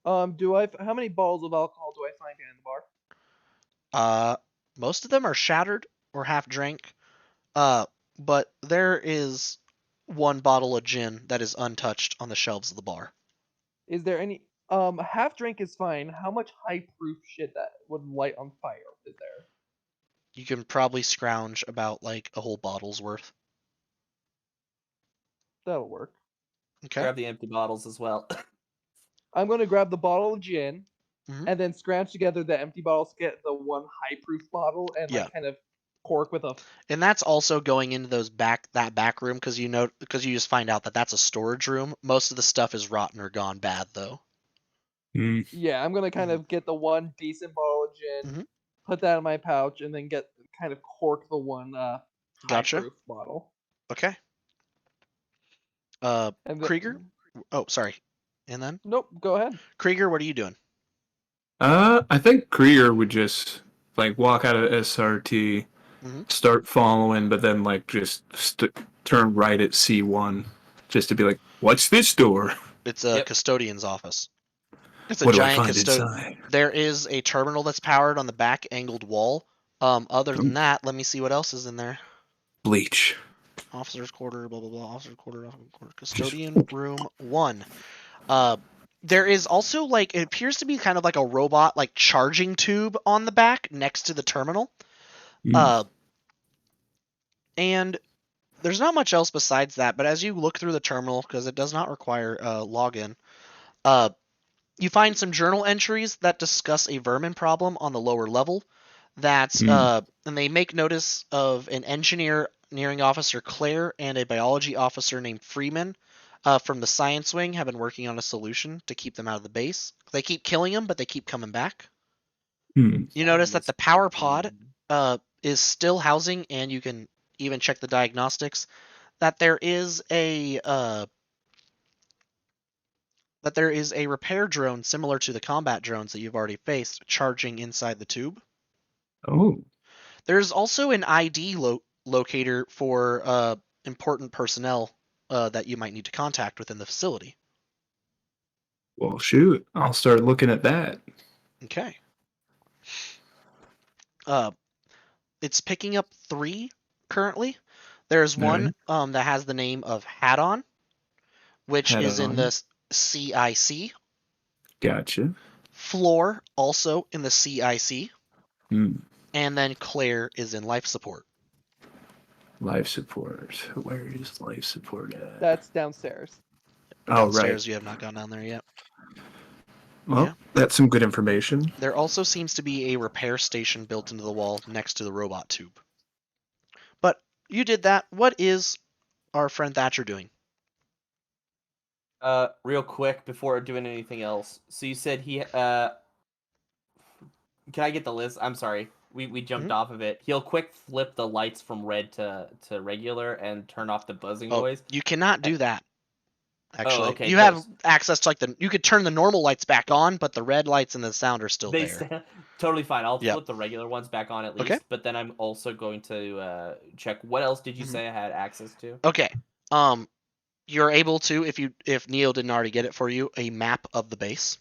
How many bottles of alcohol do I find in the bar? Uh, Most of them are shattered or half drank. Uh, but there is one bottle of gin that is untouched on the shelves of the bar. Is there any? Half drink is fine. How much high proof shit that would light on fire is there? You can probably scrounge about like a whole bottle's worth. That'll work. Okay. Grab the empty bottles as well. I'm gonna grab the bottle of gin, Mhm. and then scrounge together the empty bottles, get the one high proof bottle, and Yeah. like kind of cork with a. And that's also going into that back room because you just find out that that's a storage room. Most of the stuff is rotten or gone bad though. Mm. Yeah, I'm gonna kind of get the one decent bottle of gin, Mhm. put that in my pouch, and then get kind of cork the one high Gotcha. proof bottle. Okay. And Krieger? Oh, sorry. And then Nope, go ahead. Krieger, what are you doing? I think Krieger would just like walk out of SRT, Mhm. start following, but then like just turn right at C1 just to be like, "What's this door? It's a Yep. custodian's office. It's a What do I giant find custodian. inside?" There is a terminal that's powered on the back angled wall. Other than that, let me see what else is in there. Bleach. Officer's quarter, blah blah blah. Officer's quarter, Just custodian room 1. There is also like, it appears to be kind of like a robot like charging tube on the back next to the terminal. And there's not much else besides that. But as you look through the terminal, because it does not require login, you find some journal entries that discuss a vermin problem on the lower level. And they make notice of an engineering officer Claire and a biology officer named Freeman from the science wing have been working on a solution to keep them out of the base. They keep killing them, but they keep coming back. You notice that the power pod is still housing, and you can even check the diagnostics, that there is a repair drone similar to the combat drones that you've already faced charging inside the tube. Oh. There's also an ID locator for important personnel that you might need to contact within the facility. Well, shoot. I'll start looking at that. Okay. It's picking up 3 currently. There's one that has the name of Hadon, which is in the CIC. Gotcha. Floor also in the CIC. Hmm. And then Claire is in life support. Life support. Where is life support at? That's downstairs. Oh, Downstairs, right. you have not gone down there yet. Well, Yeah. that's some good information. There also seems to be a repair station built into the wall next to the robot tube. But you did that. What is our friend Thatcher doing? Real quick before doing anything else. So you said he can I get the list? I'm sorry. We jumped off of it. He'll quick flip the lights from red to regular and turn off the buzzing noise. You cannot do that. Actually, okay. You have access to you could turn the normal lights back on, but the red lights and the sound are still there. Totally fine. I'll flip the regular ones back on at least. Okay. But then I'm also going to check what else did you say I had access to? Okay. You're able to, if Neo didn't already get it for you, a map of the base.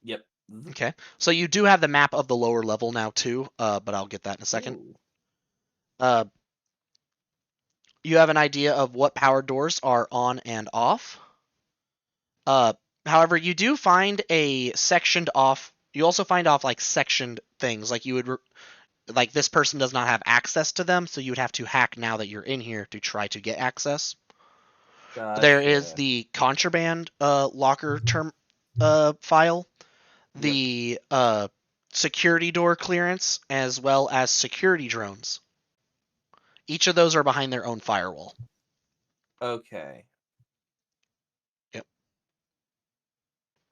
Yep. Okay. So you do have the map of the lower level now too, but I'll get that in a second. You have an idea of what power doors are on and off. However, you do find a sectioned off. You also find off like sectioned things, like you would, like this person does not have access to them, so you would have to hack now that you're in here to try to get access. Gotcha. There is the contraband locker term file, the security door clearance, as well as security drones. Each of those are behind their own firewall. Okay. Yep.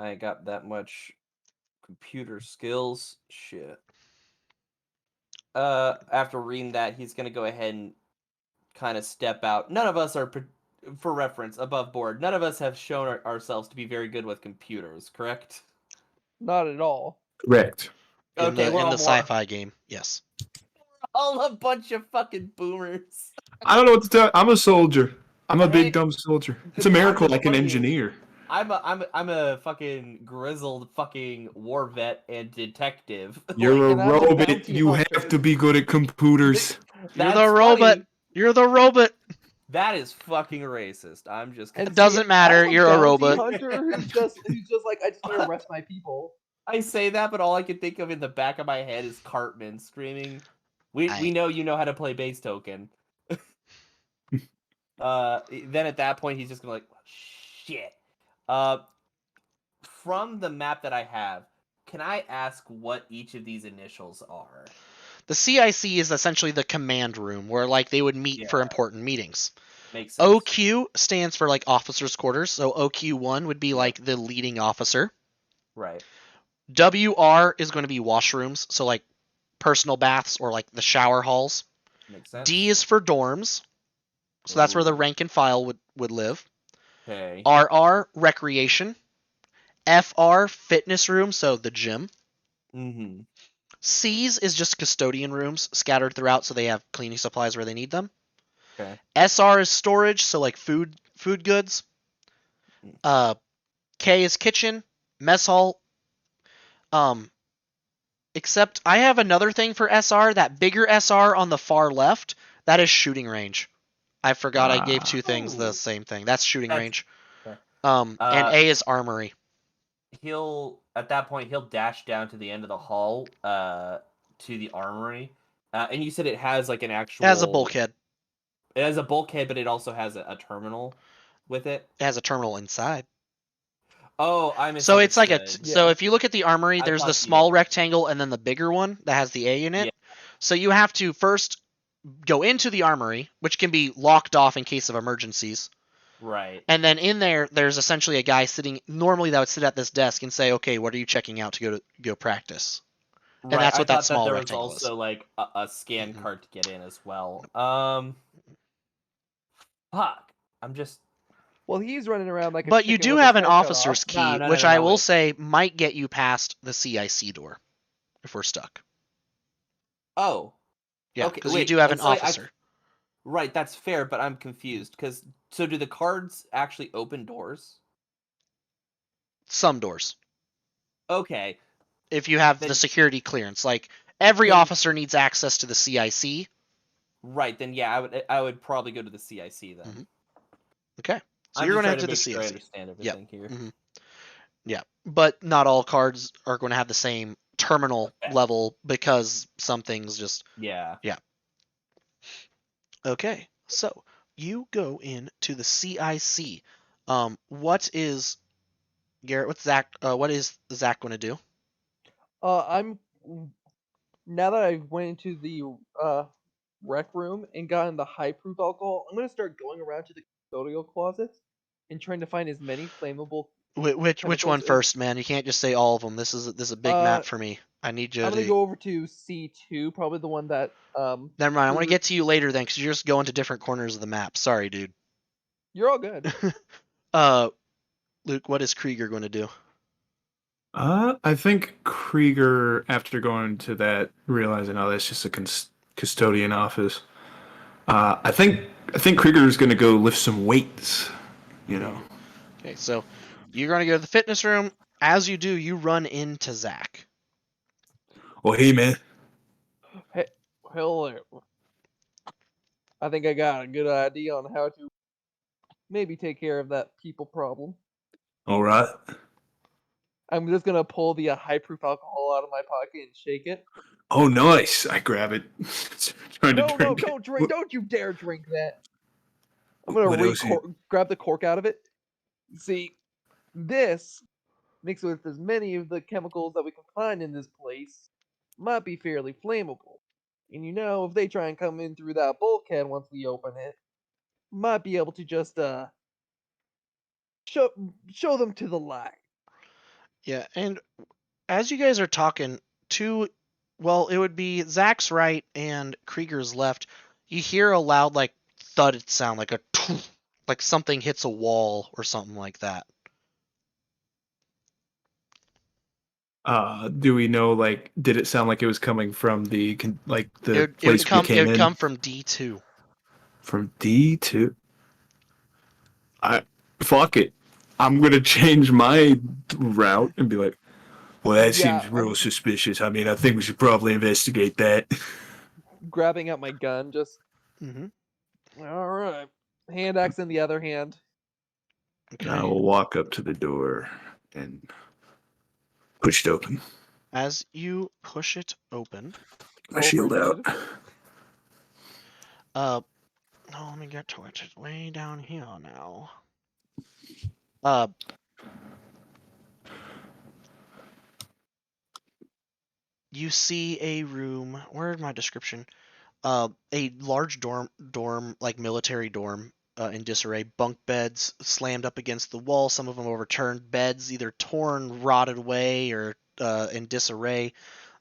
I ain't got that much computer skills. Shit. After reading that, he's gonna go ahead and kind of step out. None of us are, for reference, above board. None of us have shown ourselves to be very good with computers, correct? Not at all. Correct. In Okay, the sci-fi game, yes. All a bunch of fucking boomers. I don't know what to tell. I'm a soldier. I'm a big dumb soldier. It's a miracle I can engineer. I'm a fucking grizzled fucking war vet and detective. You're a robot. You have to be good at computers. You're the robot. You're the robot. That is fucking racist. I'm just. It doesn't matter. You're a robot. Hunter who's just like, I just want to arrest my people. I say that, but all I can think of in the back of my head is Cartman screaming, "We know you know how to play base token." Then at that point, he's just gonna like, shit. From the map that I have, can I ask what each of these initials are? The CIC is essentially the command room where like they would meet for important meetings. Makes sense. OQ stands for like officers' quarters, so OQ1 would be like the leading officer. Right. WR is going to be washrooms, so like personal baths or like the shower halls. Makes sense. D is for dorms, so that's where the rank and file would live. Okay. RR, recreation. FR, fitness room, so the gym. Mm-hmm. C's is just custodian rooms scattered throughout, so they have cleaning supplies where they need them. Okay. SR is storage, so like food goods. K is kitchen, mess hall. Except I have another thing for SR, that bigger SR on the far left, that is shooting range. I forgot I gave two things the same thing. That's shooting range. Okay. And A is armory. At that point he'll dash down to the end of the hall, to the armory. And you said it has like an actual. It has a bulkhead. It has a bulkhead, but it also has a terminal with it. It has a terminal inside. Oh, I So it's like misunderstood. so if you look at the armory, I there's the thought small the rectangle and then the bigger one that has the A in it. Yeah. So you have to first go into the armory, which can be locked off in case of emergencies. Right. And then in there's essentially a guy sitting. Normally, that would sit at this desk and say, "Okay, what are you checking out to go practice?" And Right. that's I what that thought that small there was rectangle is. also like a scan Mhm. card to get in as well. Fuck. I'm just. Well, he's running around like a But you chicken do with his have an head cut officer's off. key, No, which I will wait. say might get you past the CIC door if we're stuck. Oh. Yeah, Okay. because you Wait. do have an So officer. Right. That's fair, but I'm confused because so do the cards actually open doors? Some doors. Okay. If you have the Then security clearance, like every then officer needs access to the CIC. right. Then yeah, I would probably go to the CIC then. Mhm. Okay, so I'm you're just going to trying head to to the make sure I CIC. understand Yep. everything here. Mm-hmm. Yeah, but not all cards are going to have the same terminal Effect. level because some things just. Yeah. Yeah. Okay, so you go into the CIC. What is Garrett? What's Zach? What is Zach going to do? I'm now that I went into the rec room and gotten the high proof alcohol, I'm gonna start going around to the custodial closets and trying to find as many flammable Which one chemicals as. first, man? You can't just say all of them. This is a big map for me. I need you I'm gonna to. go over to C2, probably the one that Never mind. I want to Kruger. get to you later then, because you're just going to different corners of the map. Sorry, dude. You're all good. Luke, what is Krieger going to do? I think Krieger, after going to that, realizing, oh, that's just a custodian office. I think Krieger is going to go lift some weights. You know. Okay, so you're going to go to the fitness room. As you do, you run into Zach. Well, hey, man. Hey, hello. I think I got a good idea on how to maybe take care of that people problem. All right. I'm just gonna pull the high proof alcohol out of my pocket and shake it. Oh, nice. I grab it. Trying to No, drink it. don't drink! Don't you dare drink that! I'm gonna What else grab the cork out of it. See, this mixed with as many of the chemicals that we can find in this place might be fairly flammable. And if they try and come in through that bulkhead once we open it, might be able to just show them to the light. Yeah, and as you guys are talking, well, it would be Zach's right and Krieger's left. You hear a loud, like, thud sound, like like something hits a wall or something like that. Do we know, like, did it sound like it was coming from the place we It came would in? come from D2. From D2? Fuck it. I'm gonna change my route and be like, well, that Yeah, seems real suspicious. I mean, I think we should probably investigate that. grabbing out my gun, just. Mm-hmm. All right. Hand axe in the other hand. Okay. I will walk up to the door and push it open. As you push it open, My shield out. no, let me get to it. It's way down here now. You see a room. Where's my description? A large dorm, like military dorm, in disarray. Bunk beds slammed up against the wall. Some of them overturned. Beds either torn, rotted away, or in disarray.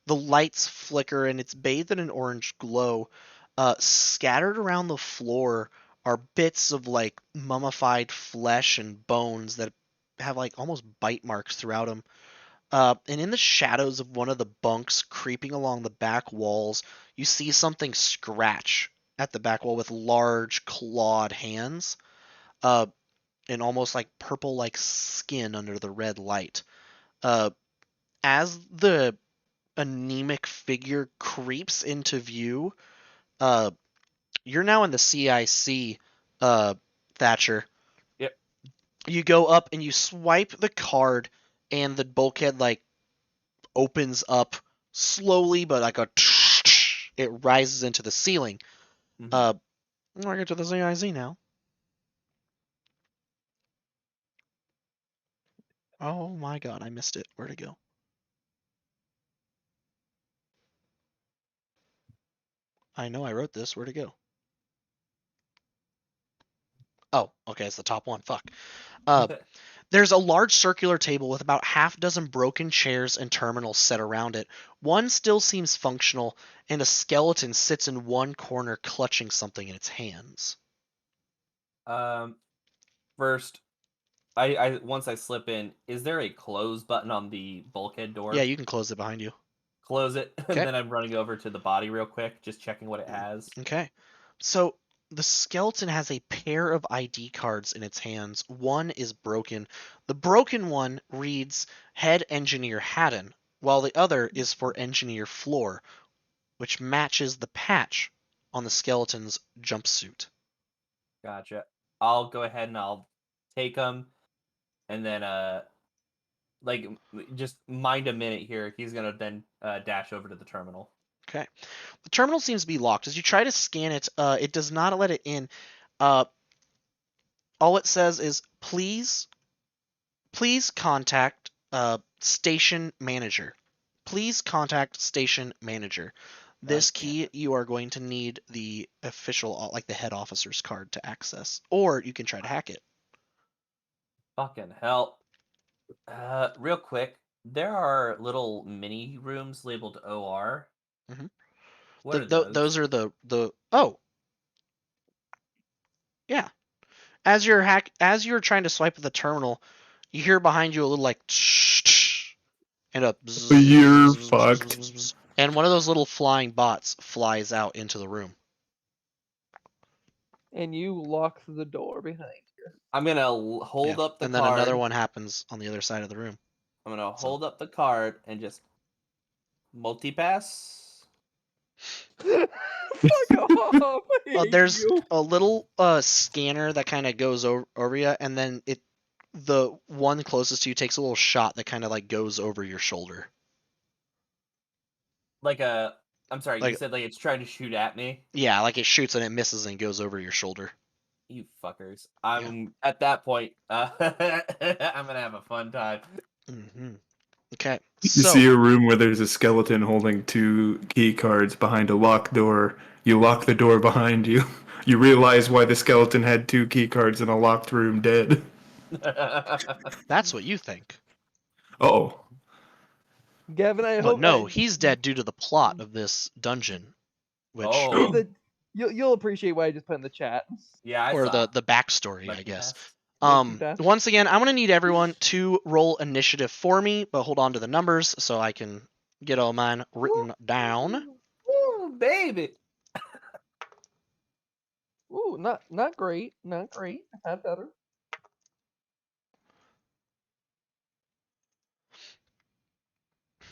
The lights flicker, and it's bathed in an orange glow. Scattered around the floor are bits of like mummified flesh and bones that have like almost bite marks throughout them. And in the shadows of one of the bunks, creeping along the back walls, you see something scratch at the back wall with large clawed hands, and almost like purple like skin under the red light. As the anemic figure creeps into view, you're now in the CIC, Thatcher. Yep. You go up and you swipe the card, and the bulkhead like opens up slowly, but like it rises into the ceiling. Mm-hmm. We're get to the CIC now. Oh my god, I missed it. Where'd it go? I know I wrote this. Where'd it go? Oh, okay, it's the top one. Fuck. There's a large circular table with about half dozen broken chairs and terminals set around it. One still seems functional, and a skeleton sits in one corner clutching something in its hands. First, I once I slip in, is there a close button on the bulkhead door? Yeah, you can close it behind you. Close it, and Okay. then I'm running over to the body real quick, just checking what it has. Okay. So the skeleton has a pair of ID cards in its hands. One is broken. The broken one reads Head Engineer Haddon, while the other is for Engineer Floor, which matches the patch on the skeleton's jumpsuit. Gotcha. I'll go ahead and I'll take them, and then like just mind a minute here. He's gonna then dash over to the terminal. Okay. The terminal seems to be locked. As you try to scan it, it does not let it in. All it says is please contact station manager. Please contact station manager. This key you are going to need the official, like the head officer's card to access, or you can try to hack it. Fucking hell. Real quick, there are little mini rooms labeled OR. Mm-hmm. What are those? Those are the oh yeah. As you're trying to swipe at the terminal, you hear behind you a little like and a You're fucked. and one of those little flying bots flies out into the room. And you lock the door behind you. I'm gonna hold up the and then card. another one happens on the other side of the room. I'm gonna hold up the card and just multipass. Fuck off! I hate There's you. a little scanner that kind of goes over you, and then the one closest to you takes a little shot that kind of like goes over your shoulder. Like a, I'm sorry, you Like- said like it's trying to shoot at me. Yeah, like it shoots and it misses and goes over your shoulder. You fuckers. I'm at that point. I'm gonna have a fun time. Mm-hmm. Okay. You So see a room where there's a skeleton holding 2 key cards behind a locked door. You lock the door behind you. You realize why the skeleton had 2 key cards in a locked room dead. that's what you think. Oh. Gavin, I But hope. no, he's dead due to the plot of this dungeon, which Oh. You'll appreciate what I just put in the chat. Yeah, I or saw. the backstory, I Monkey guess. Pass. Once again, I'm gonna need everyone to roll initiative for me, but hold on to the numbers so I can get all mine written down. Woo, baby. Ooh, not great, not great. Had better.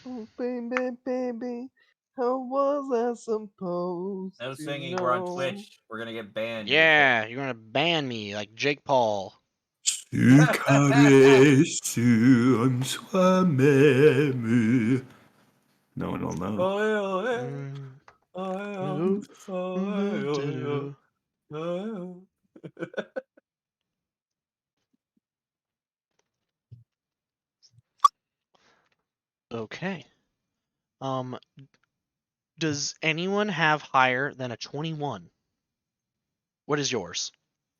Oh, baby, baby, how was I supposed No to singing. know? We're on Twitch. We're gonna get banned. Yeah, you're gonna ban me like Jake Paul. Tu caresses en soi-même. No one will know. Okay. Does anyone have higher than a 21? What is yours?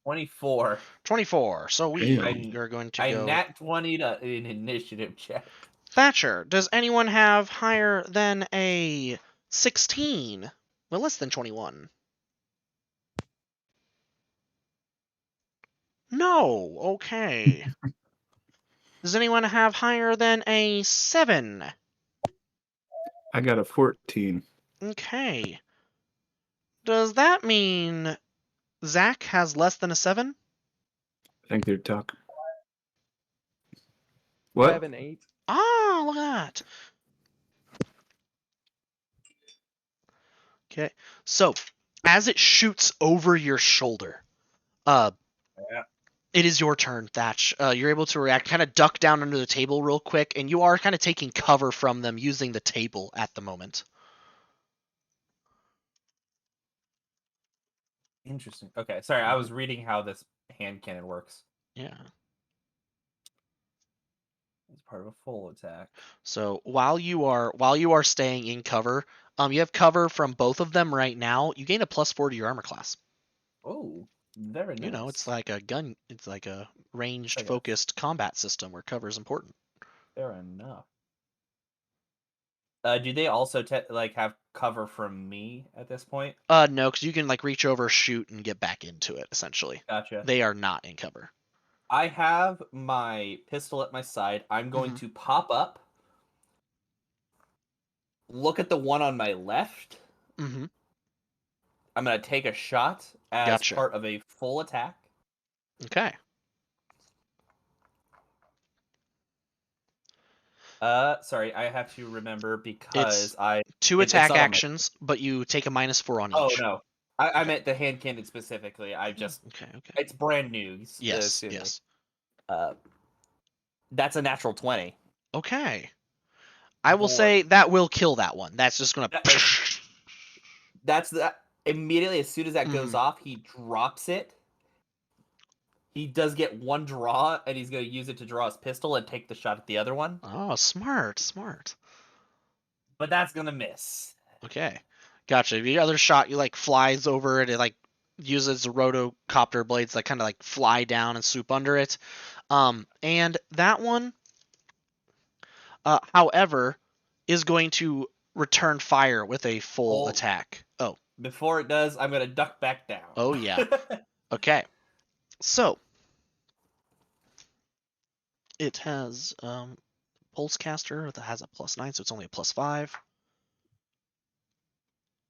24. 24. So we Damn. are going to I go. nat 20 to an initiative check. Thatcher, does anyone have higher than a 16? Well, less than 21. No. Okay. Does anyone have higher than a 7? I got a 14. Okay. Does that mean Zach has less than a 7? I think they're talking. I What? have an 8. Ah, look at that. Okay. So, as it shoots over your shoulder, Yeah. it is your turn, Thatch. You're able to react, kind of duck down under the table real quick, and you are kind of taking cover from them using the table at the moment. Interesting. Okay, sorry, I was reading how this hand cannon works. Yeah. It's part of a full attack. So while you are staying in cover, you have cover from both of them right now. You gain a +4 to your armor class. Oh, very nice. You know, it's like a gun. It's like a ranged, Like a- focused combat system where cover is important. Fair enough. Do they also have cover from me at this point? No, because you can like reach over, shoot, and get back into it. Essentially, Gotcha. they are not in cover. I have my pistol at my side. I'm going to pop up, look at the one on my left. Mm-hmm. I'm going to take a shot as Gotcha. part of a full attack. Okay. Sorry, I have to remember because It's 2 it's attack not on my- actions, but you take a -4 on Oh each. no, I meant the hand cannon specifically. I just Okay. it's brand new. Yes. excuse me. Yes. That's a natural 20. Okay. I will Boy. say that will kill that one. That's just gonna. That's immediately as soon as that goes Mhm. off, he drops it. He does get one draw, and he's going to use it to draw his pistol and take the shot at the other one. Oh, smart. But that's going to miss. Okay, gotcha. The other shot, you like flies over it. It like uses the rotocopter blades that kind of like fly down and swoop under it. And that one, however, is going to return fire with a full attack. Oh. Before it does, I'm going to duck back down. Oh yeah. Okay. So it has Pulse Caster that has a +9, so it's only a +5.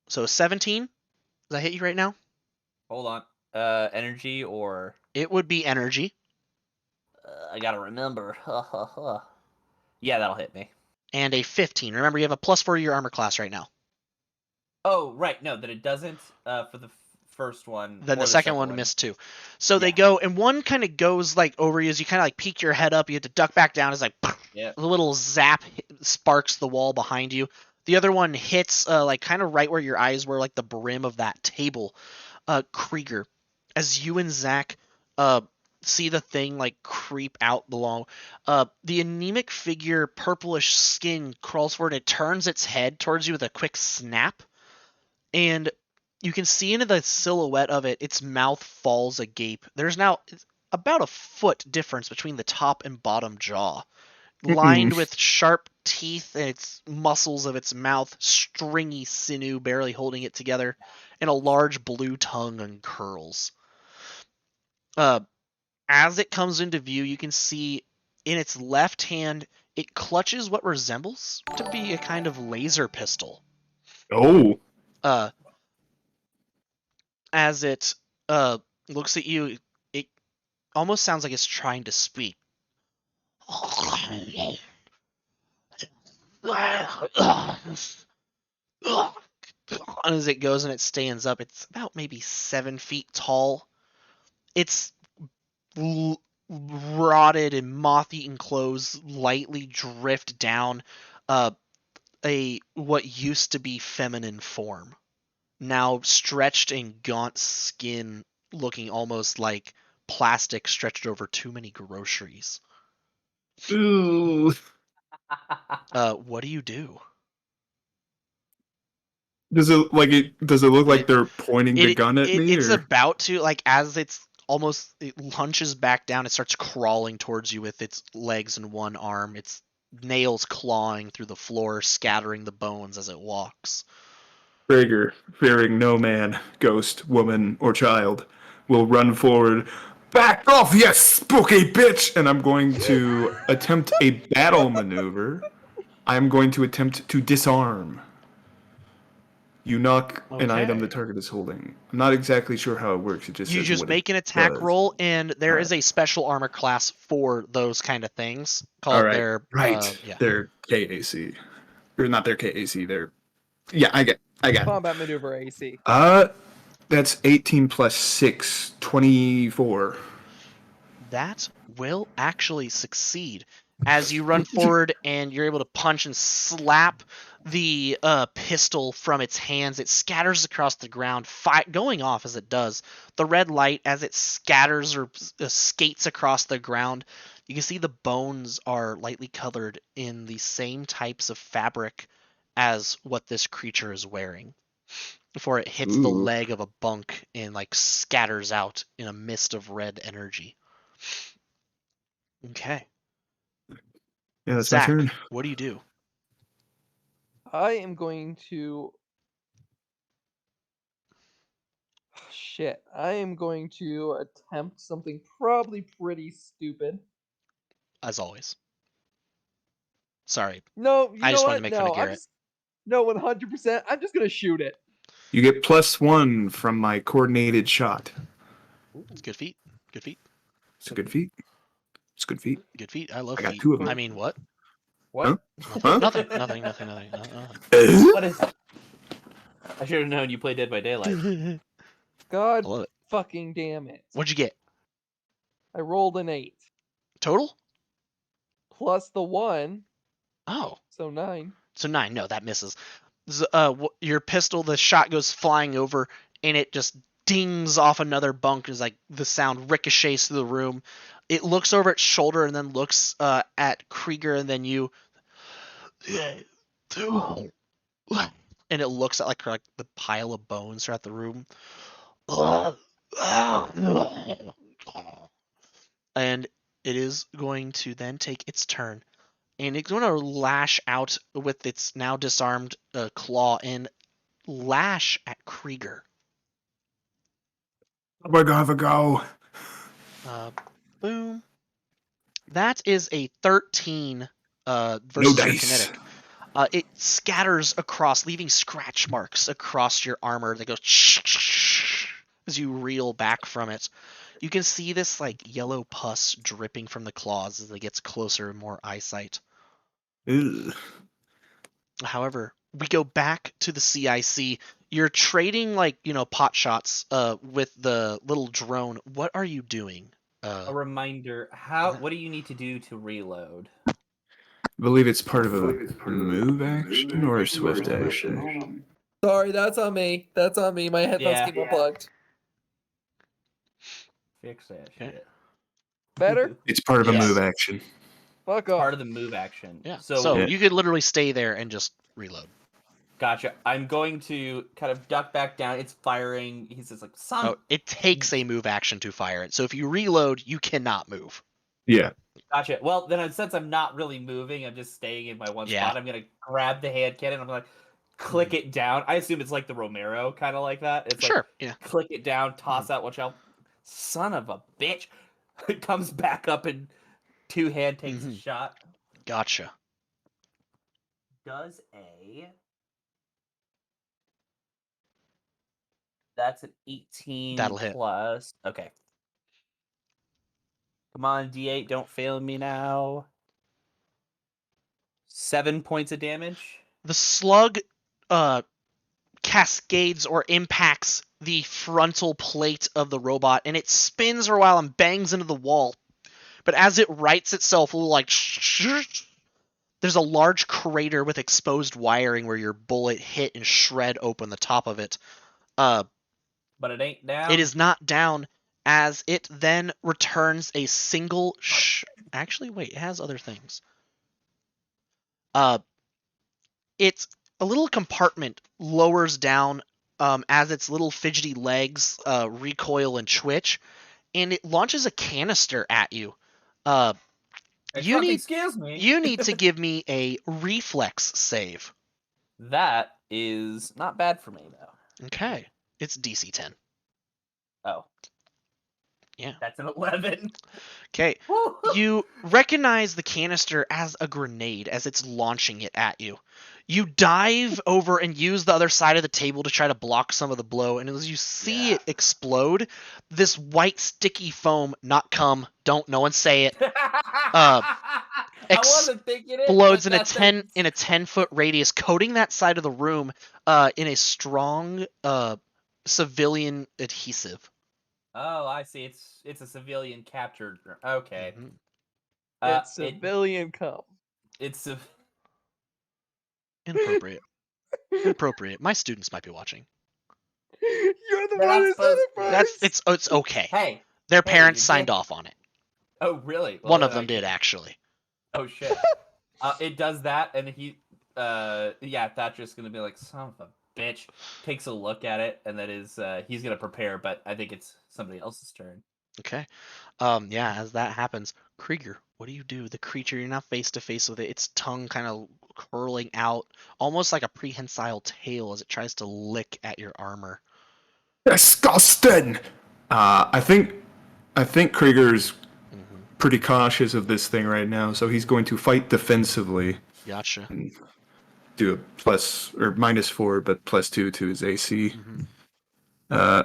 So 17. Does that hit you right now? Hold on. Energy or... It would be energy. I gotta remember. Yeah, that'll hit me. And a 15. Remember, you have a +4 to your armor class right now. Oh, right. No, that it doesn't for the first one. Then or the second one missed too. So they Yeah. go, and one kind of goes like over you as you kind of like peek your head up. You have to duck back down. It's like Yeah. a little zap sparks the wall behind you. The other one hits like kind of right where your eyes were, like the brim of that table. Krieger, as you and Zach see the thing like creep out below, the anemic figure, purplish skin, crawls forward. It turns its head towards you with a quick snap, and you can see into the silhouette of it. Its mouth falls agape. There's now about a foot difference between the top and bottom jaw, lined with sharp teeth and its muscles of its mouth, stringy sinew barely holding it together, and a large blue tongue uncurls. As it comes into view, you can see in its left hand it clutches what resembles to be a kind of laser pistol. Oh. As it looks at you, it almost sounds like it's trying to speak. And as it goes and it stands up, it's about maybe 7 feet tall. It's rotted and moth-eaten clothes lightly drift down a what used to be feminine form, now stretched and gaunt skin, looking almost like plastic stretched over too many groceries. Ooh. What do you do? Does it look like they're pointing the gun at me? It's or? about to, like, as it hunches back down, it starts crawling towards you with its legs and one arm, its nails clawing through the floor, scattering the bones as it walks. Krager, fearing no man, ghost, woman, or child, will run forward. Back off, you spooky bitch! And I'm going to attempt a battle maneuver. I'm going to attempt to disarm. You knock an item the Okay. target is holding. I'm not exactly sure how it works. It just You says just what it make an attack does. roll, and there is Alright. a special armor class for those kind of things All called right. their Right. yeah. They're KAC. Or not their KAC, they're yeah, I got it. Combat maneuver AC. That's 18 plus 6, 24. That will actually succeed as you run forward and you're able to punch and slap the pistol from its hands. It scatters across the ground, going off as it does. The red light, as it scatters or skates across the ground, you can see the bones are lightly colored in the same types of fabric as what this creature is wearing before it hits the Ooh. leg of a bunk and like scatters out in a mist of red energy. Okay. Yeah, that's my Zach, turn. what do you do? I am going to. Shit. I am going to attempt something probably pretty stupid. As always. Sorry. No, you I know just wanted to what? make fun of No, I'm Garrett. just. No, 100%. I'm just going to shoot it. You get +1 from my coordinated shot. It's good feat. Good feat. It's a good feat. It's a good feat. Good feat. I love I got feat. 2 of them. I mean, what? Huh? What? Huh? Nothing. Nothing. Nothing. Nothing. Nothing. What is? I should have known you play Dead by Daylight. I God love it. fucking damn it. What'd you get? I rolled an 8. Total? Plus the 1. Oh. So 9. So 9. No, that misses. Your pistol, the shot goes flying over, and it just dings off another bunk. It's like the sound ricochets through the room. It looks over its shoulder and then looks at Krieger and then you. And it looks at like the pile of bones throughout the room. And it is going to then take its turn. And it's going to lash out with its now disarmed claw and lash at Krieger. We're gonna have a go. Boom. That is a 13 No versus your dice. kinetic. It scatters across, leaving scratch marks across your armor that goes as you reel back from it. You can see this like yellow pus dripping from the claws as it gets closer and more eyesight. Ugh. However, we go back to the CIC. You're trading like, pot shots with the little drone. What are you doing? A reminder, what do you need to do to reload? I believe it's part of a move action or a swift action. Sorry, that's on me. That's on me. My headphones keep unplugged. Fix that Okay. shit. Better? It's part of a Yes. move action. Fuck off. Part of the move action. Yeah. So You could literally stay there and just reload. gotcha. I'm going to kind of duck back down. It's firing. He says like, "Son." Oh, it takes a move action to fire it. So if you reload, you cannot move. Yeah. Gotcha. Well, then since I'm not really moving, I'm just staying in my one spot. I'm gonna grab the hand cannon. I'm gonna click it down. I assume it's like the Romero, kind of like that. It's Sure. like Yeah. click it down, toss out one shell. Son of a bitch! It comes back up and two hand takes a shot. Gotcha. Does a That's an 18 That'll hit. plus. Okay. Come on, D8, don't fail me now. 7 points of damage. The slug cascades or impacts the frontal plate of the robot, and it spins for a while and bangs into the wall. But as it rights itself, there's a large crater with exposed wiring where your bullet hit and shred open the top of it. But it ain't down. It is not down, as it then returns a single. Actually, wait, it has other things. It's a little compartment lowers down as its little fidgety legs recoil and twitch, and it launches a canister at you. Excuse me. You need to give me a reflex save. That is not bad for me, though. Okay, it's DC 10. Oh. Yeah. That's an 11. Okay. You recognize the canister as a grenade as it's launching it at you. You dive over and use the other side of the table to try to block some of the blow, and as you see it explode, this white sticky foam, not cum, don't no one say it, I wasn't thinking it, explodes but in a that's a... 10-foot radius, coating that side of the room in a strong civilian adhesive. Oh, I see. It's a civilian captured. Okay. Mm-hmm. It's civilian cum. It's a... Inappropriate. Inappropriate. My students might be watching. You're the They're one not who said supposed it to. first. It's okay. Hey, Their hey, parents you're signed getting... off on it. Oh, really? Well, One of then them did actually. Oh shit. It does that, and he, yeah, Thatcher's gonna be like, son of a bitch. Takes a look at it, and that is, he's gonna prepare, but I think it's somebody else's turn. Okay. Yeah, as that happens, Krieger, what do you do? The creature, you're now face to face with it, its tongue kind of curling out, almost like a prehensile tail as it tries to lick at your armor. Disgusting. I think Krieger's pretty cautious of this thing right now, so he's going to fight defensively. Gotcha. And do a plus or -4, but +2 to his AC.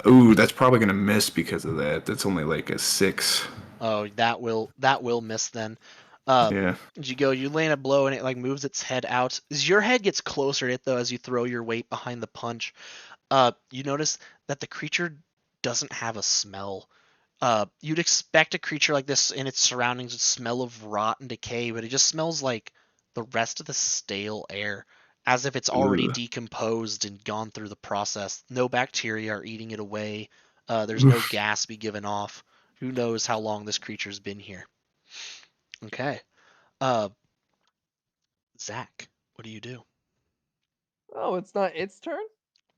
Ooh, that's probably gonna miss because of that. That's only like a 6. Oh, that will miss then. Yeah. You land a blow and it like moves its head out. As your head gets closer to it though, as you throw your weight behind the punch, you notice that the creature doesn't have a smell. You'd expect a creature like this in its surroundings would smell of rot and decay, but it just smells like the rest of the stale air, as if it's already Ugh. decomposed and gone through the process. No bacteria are eating it away. There's no gas be given off. Who knows how long this creature's been here? Okay. Uh, Zach, what do you do? Oh, it's not its turn?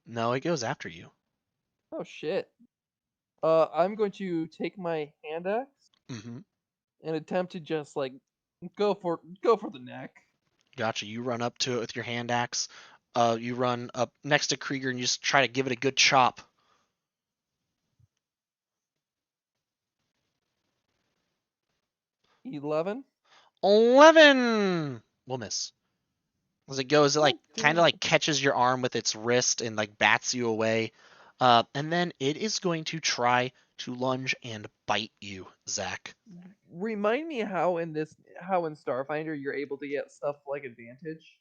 No, it goes after you. Oh shit. I'm going to take my hand axe Mm-hmm. and attempt to just like go for the neck. Gotcha. You run up to it with your hand axe. You run up next to Krieger and you just try to give it a good chop. 11. 11. We'll miss. As it goes, it like God kind damn of it. like catches your arm with its wrist and like bats you away. And then it is going to try to lunge and bite you, Zach. Remind me how in Starfinder you're able to get stuff like advantage.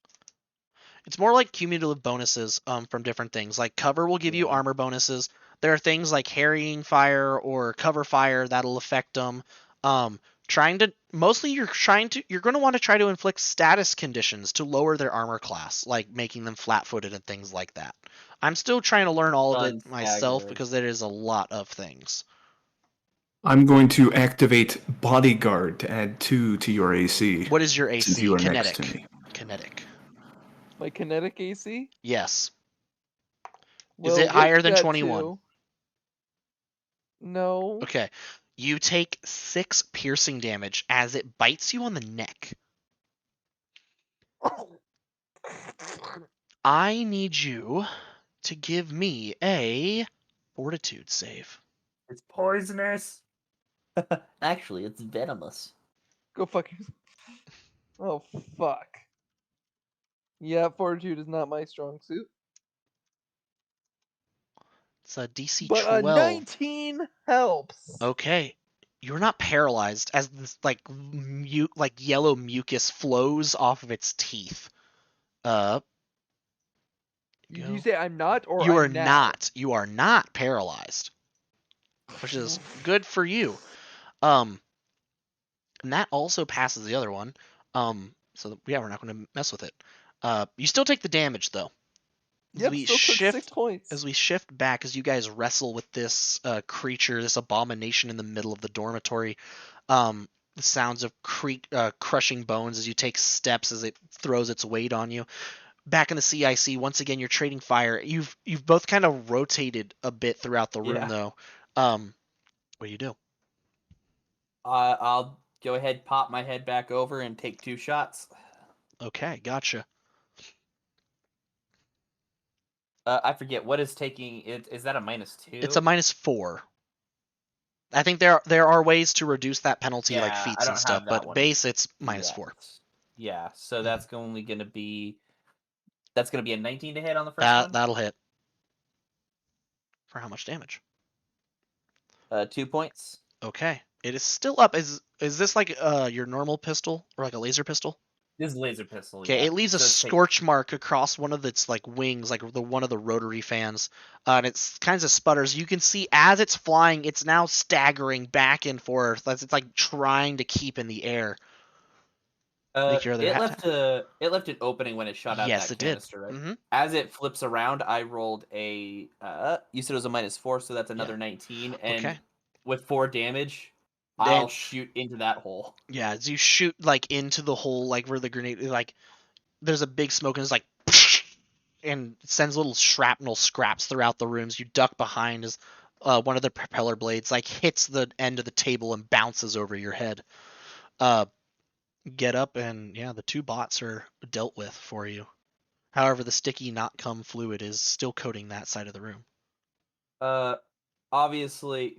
It's more like cumulative bonuses from different things. Like cover will give you Yeah. armor bonuses. There are things like harrying fire or cover fire that'll affect them. You're going to want to try to inflict status conditions to lower their armor class, like making them flat-footed and things like that. I'm still trying to learn all of it myself Unstaggered. because there is a lot of things. I'm going to activate Bodyguard to add 2 to your AC. What is your Since AC? you are Kinetic. next to me. Kinetic. My kinetic AC? Yes. Well, Is it with higher than that 21? too- No. Okay. You take 6 piercing damage as it bites you on the neck. I need you to give me a fortitude save. It's poisonous. Actually, it's venomous. Go fuck yourself. Oh fuck. Yeah, fortitude is not my strong suit. It's a DC But a 12. 19 helps. Okay. You're not paralyzed as this like yellow mucus flows off of its teeth. Uh Did you say I'm not or You I'm are now? not. You are not paralyzed, which is good for you. And that also passes the other one. Yeah, we're not going to mess with it. You still take the damage though. Yep, still took 6 points. As we shift back, as you guys wrestle with this creature, this abomination in the middle of the dormitory, the sounds of crushing bones as you take steps as it throws its weight on you. Back in the CIC, once again, you're trading fire. You've both kind of rotated a bit throughout the room, though. What do you do? I'll go ahead, pop my head back over, and take 2 shots. Okay, gotcha. I forget what is taking it. Is that a -2? It's a -4. I think there are ways to reduce that penalty, like Yeah, I feats don't and stuff, have that but one base it's yet. -4. Yeah, so that's only going to be a 19 to hit on the first one. That'll hit. For how much damage? 2 points. Okay, it is still up. Is this like your normal pistol or like a laser pistol? This is laser pistol. Okay, Yeah. it leaves a scorch mark across one of its like wings, like one of the rotary fans, and it's kinds of sputters. You can see as it's flying, it's now staggering back and forth as it's like trying to keep in the air. It left an opening when it shot out Yes, that it did. canister, right? Mm-hmm. As it flips around, I rolled a. You said it was a -4, so that's another 19. And Okay. with 4 damage, I'll shoot into that hole. Yeah, as you shoot like into the hole, like where the grenade, like there's a big smoke and it's like, and sends little shrapnel scraps throughout the rooms. You duck behind as one of the propeller blades like hits the end of the table and bounces over your head. Get up and yeah, the 2 bots are dealt with for you. However, the sticky not cum fluid is still coating that side of the room. Obviously,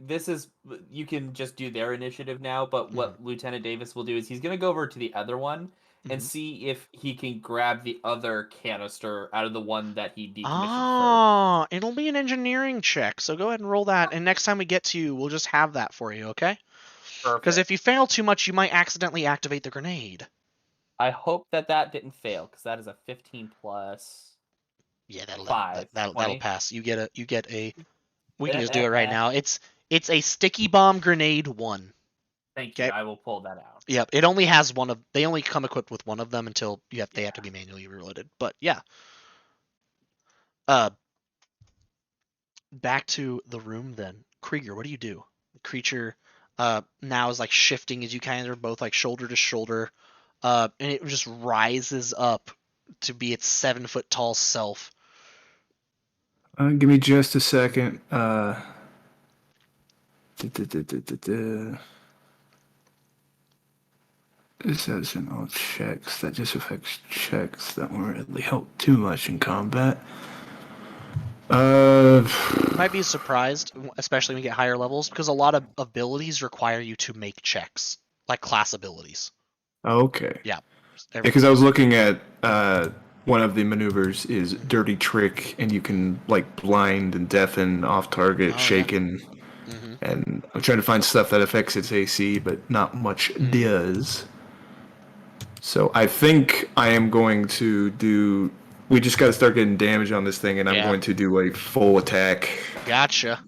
you can just do their initiative now, but what Lieutenant Davis will do is he's going to go over to the other one and see if he can grab the other canister out of the one that he decommissioned first. It'll be an engineering check, so go ahead and roll that, and next time we get to you, we'll just have that for you, okay? Because if you fail too much, you might accidentally activate the grenade. I hope that didn't fail, because that is a 15 plus. Yeah, that'll pass. You get a. We can just do it right now. It's a sticky bomb grenade 1. Thank you. I will pull that out. Yep. It only has one of. They only come equipped with one of them until they have to be manually reloaded. But yeah. Back to the room then. Krieger, what do you do? The creature now is like shifting as you kind of are both like shoulder to shoulder, and it just rises up to be its 7-foot tall self. Give me just a second. This has all checks. That just affects checks that won't really help too much in combat. You might be surprised, especially when you get higher levels, because a lot of abilities require you to make checks, like class abilities. Okay. Yeah. Because I was looking at one of the maneuvers is Dirty Trick, and you can like blind and deafen, off target, shaken. And I'm trying to find stuff that affects its AC, but not much does. So I think I am going to do. We just got to start getting damage on this thing, and I'm going to do a full attack. Gotcha.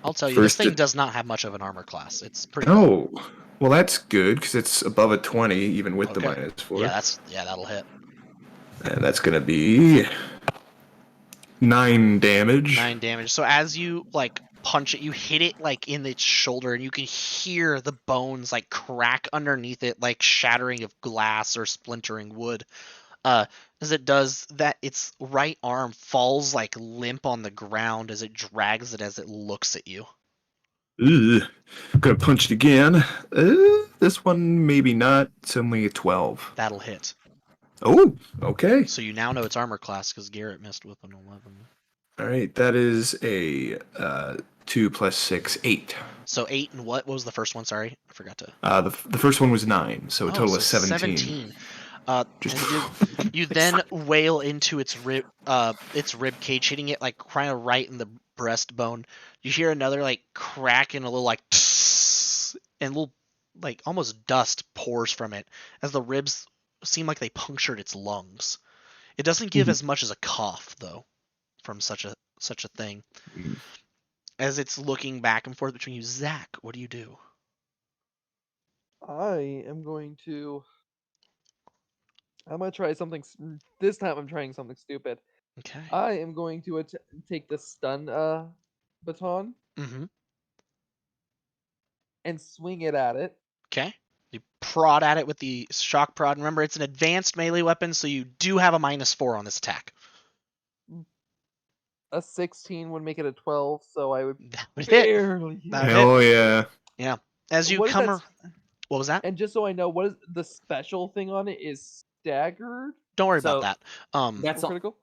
I'll tell you, this thing does not have much of an armor class. It's pretty. Oh, well, that's good because it's above a 20, even with the -4. Yeah, that'll hit. And that's gonna be 9 damage. 9 damage. So as you like punch it, you hit it like in its shoulder, and you can hear the bones like crack underneath it, like shattering of glass or splintering wood. As it does that, its right arm falls like limp on the ground as it drags it as it looks at you. Ugh. Gonna punch it again. This one maybe not. It's only a 12. That'll hit. Oh, okay. So you now know its armor class because Garrett missed with an 11. All right, that is a 2 plus 6, 8. So 8 and what? What was the first one? Sorry, I forgot to. The first one was 9, so a total of 17. You then wail into its rib cage, hitting it like kind of right in the breastbone. You hear another like crack and a little like, and a little like almost dust pours from it as the ribs seem like they punctured its lungs. It doesn't give as much as a cough though, from such a thing. As it's looking back and forth between you, Zach, what do you do? I'm going to try something. This time I'm trying something stupid. Okay. I am going to take the stun baton and swing it at it. Okay. You prod at it with the shock prod. Remember, it's an advanced melee weapon, so you do have a -4 on this attack. A 16 would make it a 12, so I would barely hit. Hell yeah. Yeah. As you come... What was that? And just so I know, what is the special thing on it is staggered? Don't worry about that. That's critical?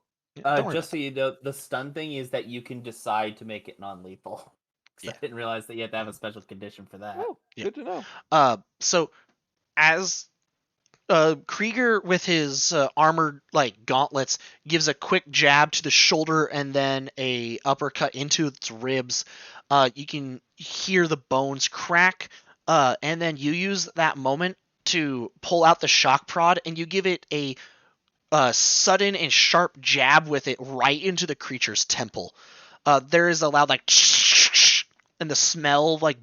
Just so you know, the stun thing is that you can decide to make it non-lethal. I didn't realize that you had to have a special condition for that. Oh, Yeah. good to know. So as Krieger with his armored gauntlets gives a quick jab to the shoulder and then a uppercut into its ribs. You can hear the bones crack, and then you use that moment to pull out the shock prod and you give it a sudden and sharp jab with it right into the creature's temple. There is a loud and the smell of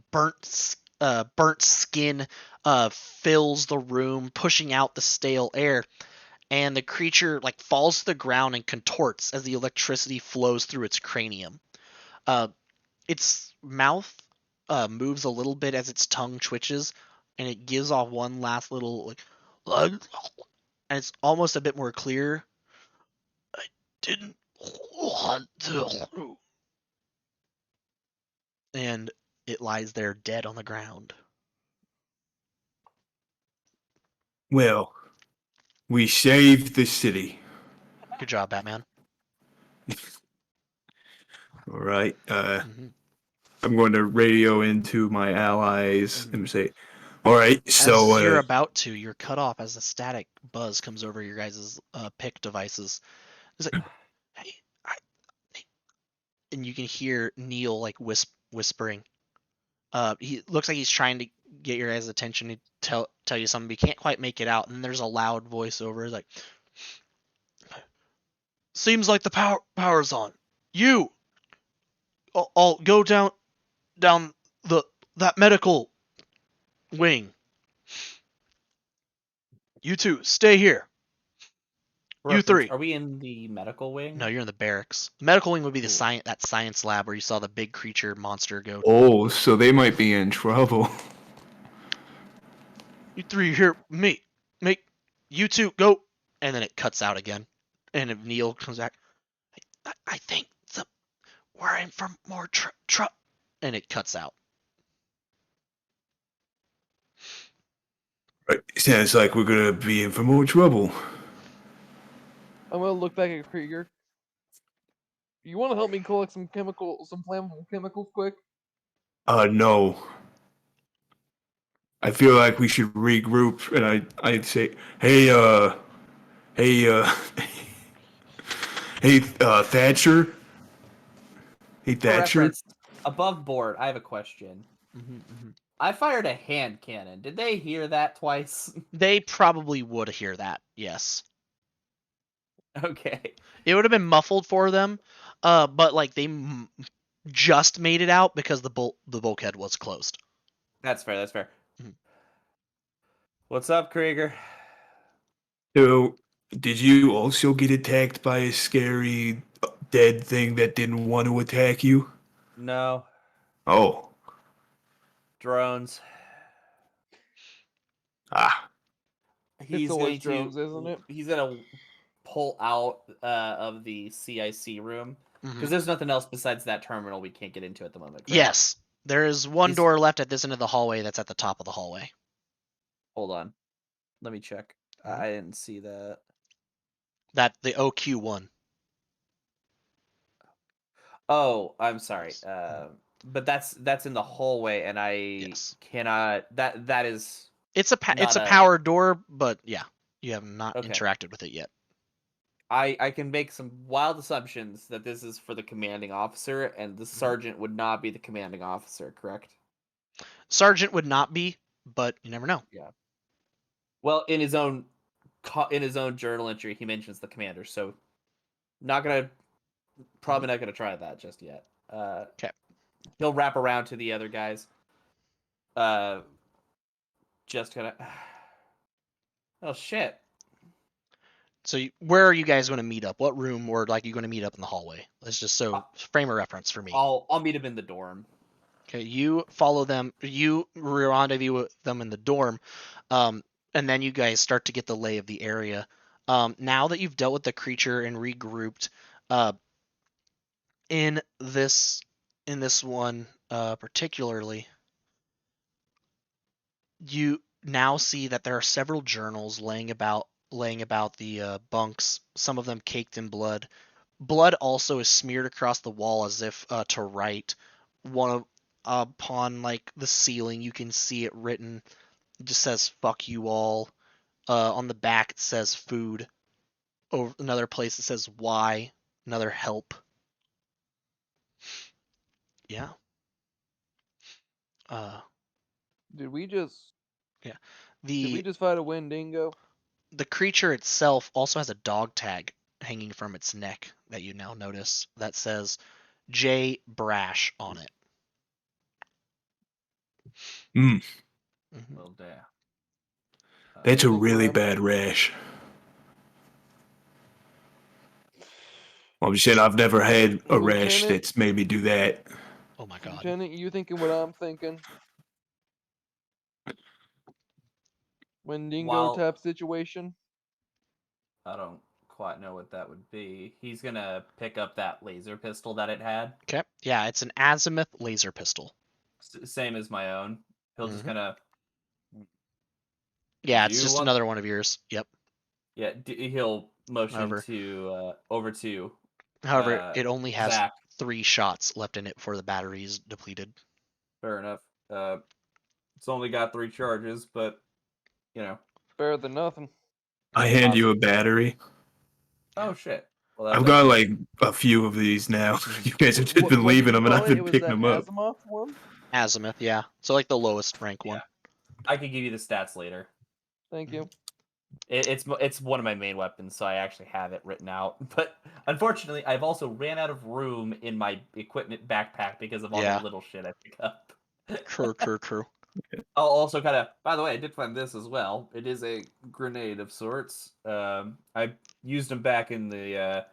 burnt skin fills the room, pushing out the stale air. And the creature falls to the ground and contorts as the electricity flows through its cranium. Its mouth moves a little bit as its tongue twitches, and it gives off one last little and it's almost a bit more clear. I didn't want to. And it lies there dead on the ground. Well, we saved the city. Good job, Batman. All right. Mm-hmm. I'm going to radio into my allies and say, "All right, so As you're about to, you're cut off as a static buzz comes over your guys' pick devices. It's like, hey, and you can hear Neil whispering. He looks like he's trying to get your guys' attention to tell you something, but he can't quite make it out. And there's a loud voiceover like, "Seems like the power's on. You, I'll go down that medical wing. You two, stay here. You three." Are we in the medical wing? No, you're in the barracks. The medical wing would be Cool. that science lab where you saw the big creature monster go. oh, so they might be in trouble." You three here, me. Make you two go. And then it cuts out again. And if Neil comes back, I think we're in for more trouble. And it cuts out. Right. Sounds like we're gonna be in for more trouble. I'm gonna look back at Krieger. You want to help me collect some flammable chemicals, quick? No. I feel like we should regroup, and I'd say, hey, hey, hey, Thatcher. Hey, For Thatcher. reference, above board, I have a question. I fired a hand cannon. Did they hear that twice? They probably would hear that, yes. Okay. It would have been muffled for them, but they just made it out because the bulkhead was closed. That's fair. Mhm. What's up, Krieger? So, did you also get attacked by a scary dead thing that didn't want to attack you? No. Oh. Drones. Ah. He's always going drones, isn't it? He's gonna pull out of the CIC room because there's nothing else besides that terminal we can't get into at the moment. Correct? Yes, there is one door left at this end of the hallway. That's at the top of the hallway. Hold on, let me check. I didn't see that. That the OQ1. Oh, I'm sorry. But that's in the hallway, and I cannot. That is. It's a power door, but yeah, you have not interacted with it yet. I can make some wild assumptions that this is for the commanding officer, and the sergeant would not be the commanding officer, correct? Sergeant would not be, but you never know. Yeah. Well, in his own journal entry, he mentions the commander, so probably not gonna try that just yet. Okay. He'll wrap around to the other guys. Just gonna. Oh shit. So where are you guys going to meet up? What room, or you going to meet up in the hallway? Let's just frame a reference for me. I'll meet him in the dorm. Okay, you follow them. You rendezvous with them in the dorm, and then you guys start to get the lay of the area. Now that you've dealt with the creature and regrouped, in this one particularly, you now see that there are several journals laying about the bunks. Some of them caked in blood. Blood also is smeared across the wall as if to write. upon like the ceiling, you can see it written. It just says "fuck you all." On the back it says "food." Over another place it says "why." Another "help." Yeah. Uh, Did we just yeah. did we The just fight a Wendigo? the creature itself also has a dog tag hanging from its neck that you now notice that says J Brash on it. Mm, Mhm. Well, damn. that's a Thank you, really ma'am. bad rash. Well, I'm just saying I've never had a rash Lieutenant, that's made me do that. Oh my god. Lieutenant, you thinking what I'm thinking? Wendigo While type situation? I don't quite know what that would be, he's gonna pick up that laser pistol that it had. Okay. Yeah, it's an azimuth laser pistol. Same as my own. He'll just Mhm. kind of. Yeah, it's You just want? another one of yours. Yep. Yeah, he'll motion However, to over to however, it only has Zach. 3 shots left in it before the battery's depleted. Fair enough. It's only got 3 charges, but you know. Better than nothing. I hand you Awesome. a battery. Oh shit. Well, I've that's got actually like a few of these now. Mhm. You guys have just been What did leaving you them, and call I've it? It been was picking that them up. Azimuth one? Azimuth, yeah. So like the lowest rank yeah. one. I could give you the stats later. Thank you. It's one of my main weapons, so I actually have it written out. But unfortunately, I've also ran out of room in my equipment backpack because of all the Yeah. little shit I pick up. True. I'll also kind of. By the way, I did find this as well. It is a grenade of sorts. I used them back in the.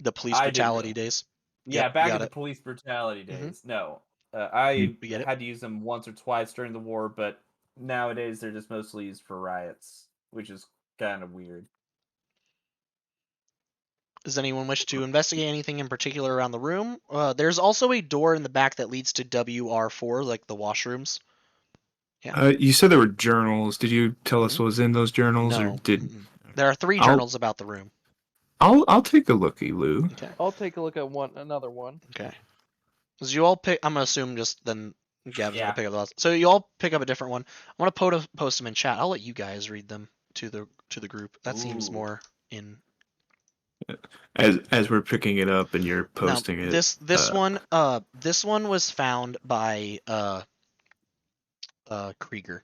The police I didn't brutality really. days. Yeah, Yep, we back in got the it. police brutality Mhm. days. No, I We get it. had to use them once or twice during the war, but nowadays they're just mostly used for riots, which is kind of weird. Does anyone wish to investigate anything in particular around the room? There's also a door in the back that leads to WR4, like the washrooms. Yeah. You said there were journals. Did you tell us Mhm. what was in those journals, or No. did Mm-mm. There are 3 I'll journals about the room. I'll take a looky, Lou. Okay. I'll take a look at another one. Okay. As you all pick, I'm gonna assume just then Gavin's gonna Yeah. pick up the last. So you all pick up a different one. I want to post them in chat. I'll let you guys read them to the group. That seems Ooh. more in. As we're picking it up and you're Now posting it. this one was found by Krieger.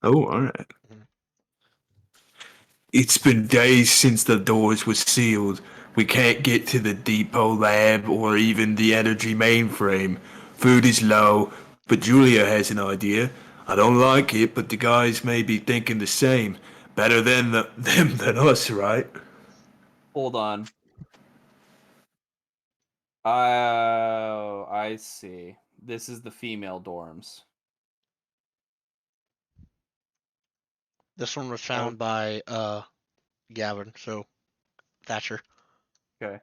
Oh, all right. Mhm. It's been days since the doors were sealed. We can't get to the depot lab or even the energy mainframe. Food is low, but Julia has an idea. I don't like it, but the guys may be thinking the same. Better them than us, right? Hold on. Oh, I see. This is the female dorms. This one was Oh, found by Gavin, so Thatcher. okay.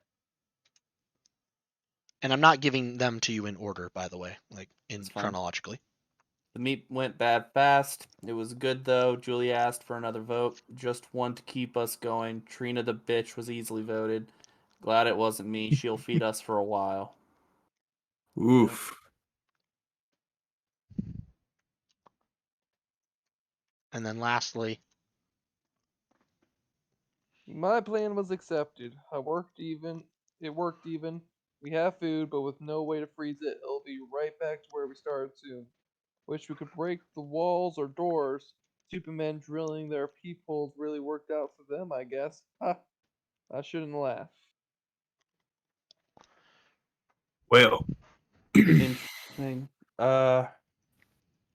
And I'm not giving them to you in order, by the way, like in That's fine. chronologically. The meet went bad fast. It was good though. Julie asked for another vote. Just one to keep us going. Trina the bitch was easily voted. Glad it wasn't me. She'll feed us for a while. Yep. Oof. And then lastly, My plan was accepted. It worked even. We have food, but with no way to freeze it. It'll be right back to where we started soon. Wish we could break the walls or doors. Supermen drilling their peepholes really worked out for them, I guess. Ha! I shouldn't laugh. Well, Interesting.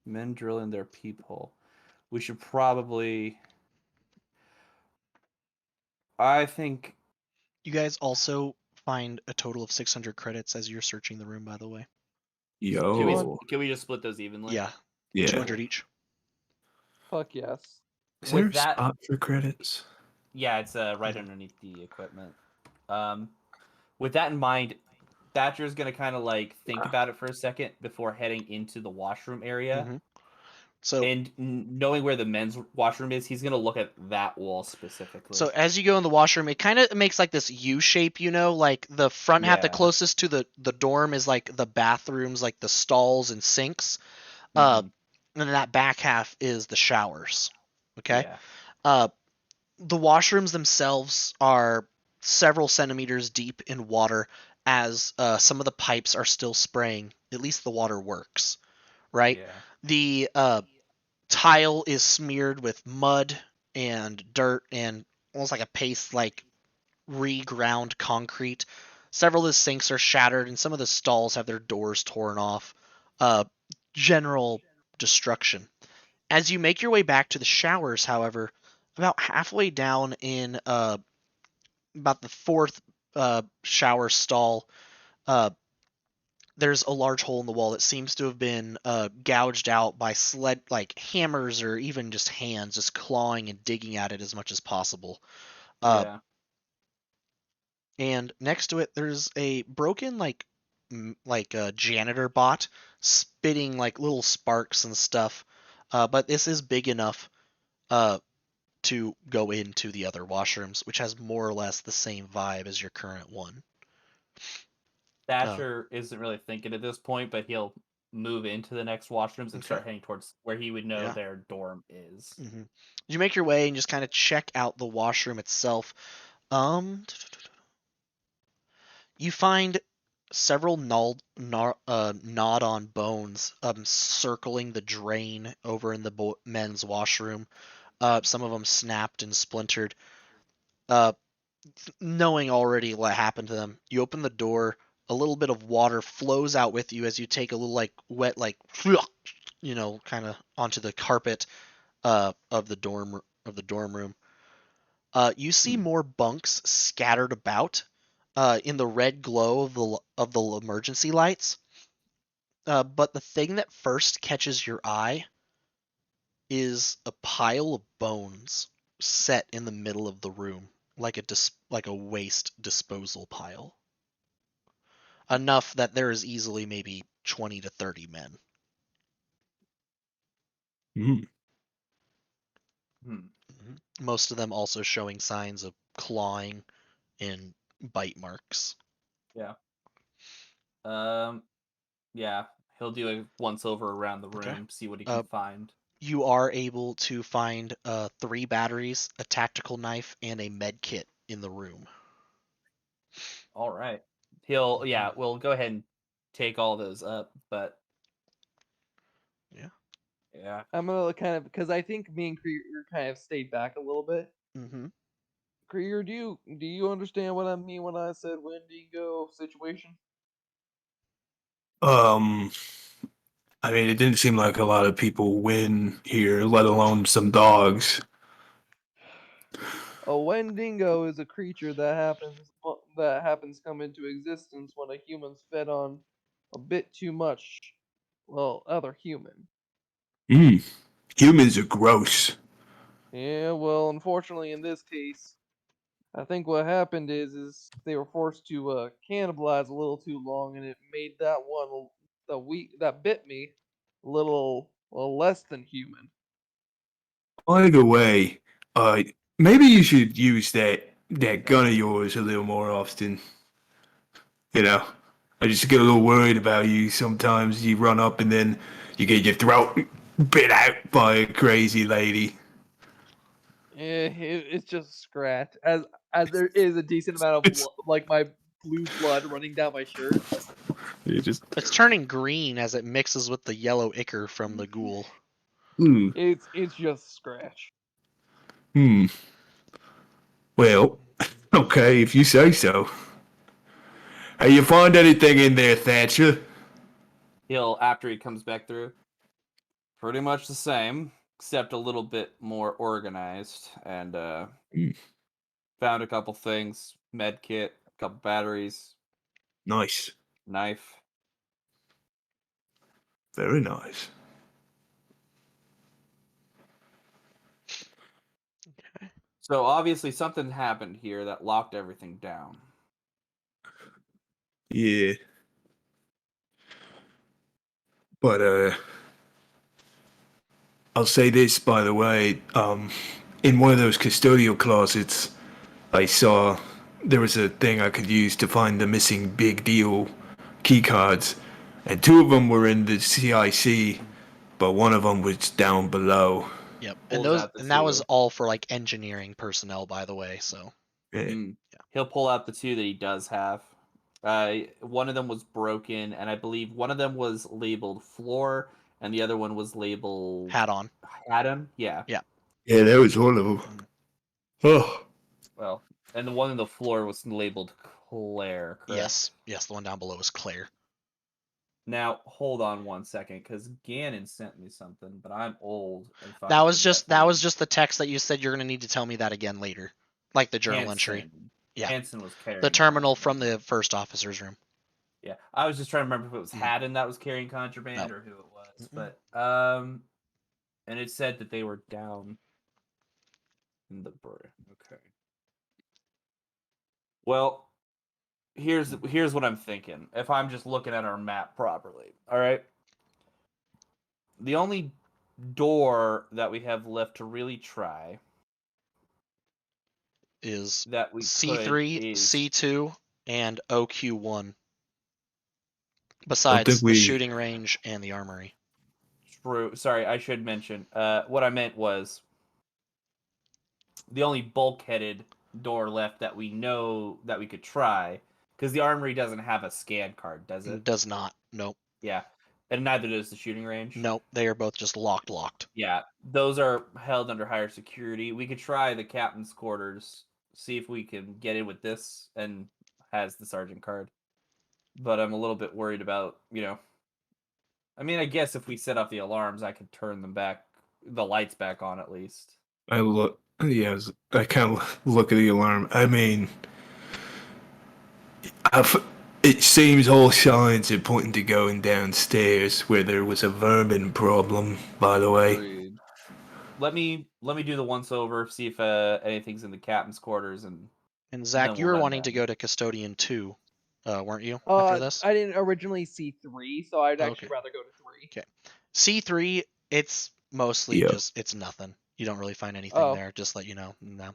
Men drilling their peephole. We should probably. I think. you guys also find a total of 600 credits as you're searching the room, by the way. Fun. Can we just split those evenly? Yeah, yeah. 200 each. Fuck yes. Is there With a that, spot for credits? yeah, it's right Mhm. underneath the equipment. With that in mind, Thatcher's gonna kind of like think about it for a second before heading into the washroom area. Mm-hmm. So, and knowing where the men's washroom is, he's gonna look at that wall specifically. So as you go in the washroom, it kind of makes like this U shape, like the front half, the closest to the dorm is like the bathrooms, like the stalls and sinks. And then that back half is the showers. Okay. Yeah. The washrooms themselves are several centimeters deep in water as some of the pipes are still spraying. At least the water works, right? Yeah. The tile is smeared with mud and dirt and almost like a paste, like reground concrete. Several of the sinks are shattered, and some of the stalls have their doors torn off. Uh, General destruction. As you make your way back to the showers, however, about halfway down in about the fourth shower stall, uh, there's a large hole in the wall that seems to have been gouged out by like hammers or even just hands, just clawing and digging at it as much as possible. Uh, Yeah. and next to it, there's a broken like a janitor bot spitting like little sparks and stuff. But this is big enough uh, to go into the other washrooms, which has more or less the same vibe as your current one. Thatcher isn't really thinking at this point, but he'll move into the next washrooms and Okay. start heading towards where he would know Yeah. their dorm is. Mm-hmm. You make your way and just kind of check out the washroom itself. You find several gnawed-on bones circling the drain over in the men's washroom. Some of them snapped and splintered. Uh, Knowing already what happened to them, you open the door. A little bit of water flows out with you as you take a little like wet kind of onto the carpet of the dorm room. You see more bunks scattered about in the red glow of the emergency lights. But the thing that first catches your eye is a pile of bones set in the middle of the room, like a waste disposal pile. Enough that there is easily maybe 20 to 30 men. Mm. Most of them also showing signs of clawing and bite marks. Yeah. Yeah. He'll do a once over around the room, Okay. see what he can find. You are able to find 3 batteries, a tactical knife, and a med kit in the room. All right. We'll go ahead and take all those up, but Yeah. yeah. I'm gonna kind of, because I think me and Krieger kind of stayed back a little bit. Mm-hmm. Krieger, do you understand what I mean when I said Wendigo situation? I mean, it didn't seem like a lot of people win here, let alone some dogs. A Wendigo is a creature that happens come into existence when a human's fed on a bit too much, well, other human. Mm. Humans are gross. Yeah, well, unfortunately, in this case, I think what happened is they were forced to cannibalize a little too long, and it made that one that bit me a little less than human. By the way, uh, maybe you should use that gun of yours a little more often. You know, I just get a little worried about you. Sometimes you run up and then you get your throat bit out by a crazy lady. It's just a scratch, as there is a decent amount of like my blue blood running down my shirt. You just It's turning green as it mixes with the yellow ichor from the ghoul. hmm. It's just a scratch. Hmm. Well, okay, if you say so. Hey, you find anything in there, Thatcher? He'll, after he comes back through, pretty much the same, except a little bit more organized. And found a couple things: med kit, a couple batteries, Nice. knife. Very nice. So obviously something happened here that locked everything down. Yeah. But I'll say this, by the way. In one of those custodial closets, I saw there was a thing I could use to find the missing big deal key cards, and two of them were in the CIC, but one of them was down below. Yep. Pulls out the And that was two. all for like engineering personnel, by the way. So Yeah. He'll pull out the two that he does have. One of them was broken, and I believe one of them was labeled floor, and the other one was labeled hat on. Adam. Yeah. Yeah. Yeah, that was one of them. Oh. Well, and the one on the floor was labeled Claire. Correct? Yes. Yes. The one down below is Claire. Now hold on one second, because Gannon sent me something, but I'm old and That was just forgetful. the text that you said you're gonna need to tell me that again later, like the journal entry. Yeah. Hanson was carrying The terminal from contraband. the first officer's room. Yeah, I was just trying to remember if it was Haddon that was carrying contraband or who it was, but and it said that they were down in the bird. Okay. Well, here's what I'm thinking. If I'm just looking at our map properly, all right. The only door that we have left to really try is that we C3, is... C2, and OQ1. I Besides think the shooting range and the armory. True. Sorry, I should mention. What I meant was the only bulkheaded door left that we know that we could try, because the armory doesn't have a scan card, does it? It does not. Nope. Yeah, and neither does the shooting range. Nope. They are both just locked. Yeah, those are held under higher security. We could try the captain's quarters, see if we can get in with this, and has the sergeant card. But I'm a little bit worried about, I mean, I guess if we set off the alarms, I could turn the lights back on at least. I look. Yes, I kind of look at the alarm. I mean, it seems all signs are pointing to going downstairs where there was a vermin problem. By the way, Agreed. Let me do the once over, see if anything's in the captain's quarters, and Zach, you we'll were run wanting back. to go to Custodian 2, weren't you? After this, I didn't originally see 3, so I'd actually Okay. rather go to 3. Okay. C3, it's mostly just it's nothing. You don't really find anything there. Just let you know. No,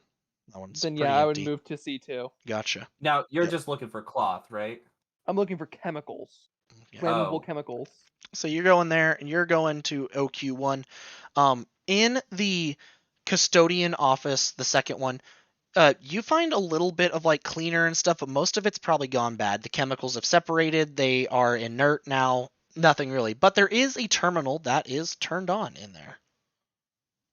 that one's Then pretty yeah, I would empty. move to C2. Gotcha. Now you're Yep. just looking for cloth, right? I'm looking for chemicals, Yeah. flammable chemicals. So you're going there, and you're going to OQ1. In the custodian office, the second one, you find a little bit of like cleaner and stuff, but most of it's probably gone bad. The chemicals have separated; they are inert now. Nothing really, but there is a terminal that is turned on in there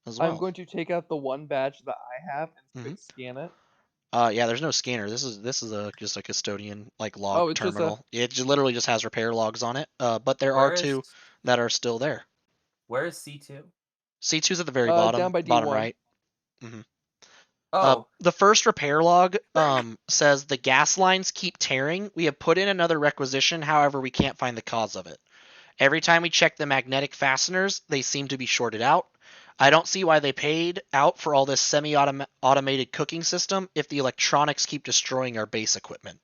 as well. I'm going to take out the one badge that I have and scan it. Yeah, there's no scanner. This is just a custodian like log it's terminal. It literally just has repair logs on it. But there are two that are still there. Where is C2? C2's at the very bottom, down by bottom D1. right. Oh, The first repair log says the gas lines keep tearing. We have put in another requisition, however, we can't find the cause of it. Every time we check the magnetic fasteners, they seem to be shorted out. I don't see why they paid out for all this semi-automated cooking system if the electronics keep destroying our base equipment.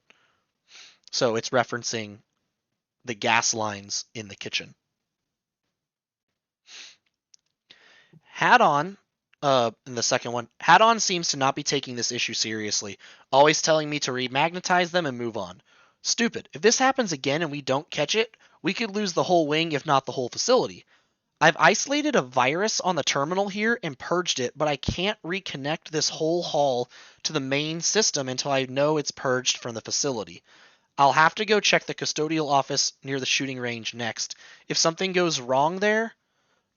So it's referencing the gas lines in the kitchen. Had-on, in the second one, Had-on seems to not be taking this issue seriously, always telling me to remagnetize them and move on. Stupid. If this happens again and we don't catch it, we could lose the whole wing, if not the whole facility. I've isolated a virus on the terminal here and purged it, but I can't reconnect this whole hall to the main system until I know it's purged from the facility. I'll have to go check the custodial office near the shooting range next. If something goes wrong there,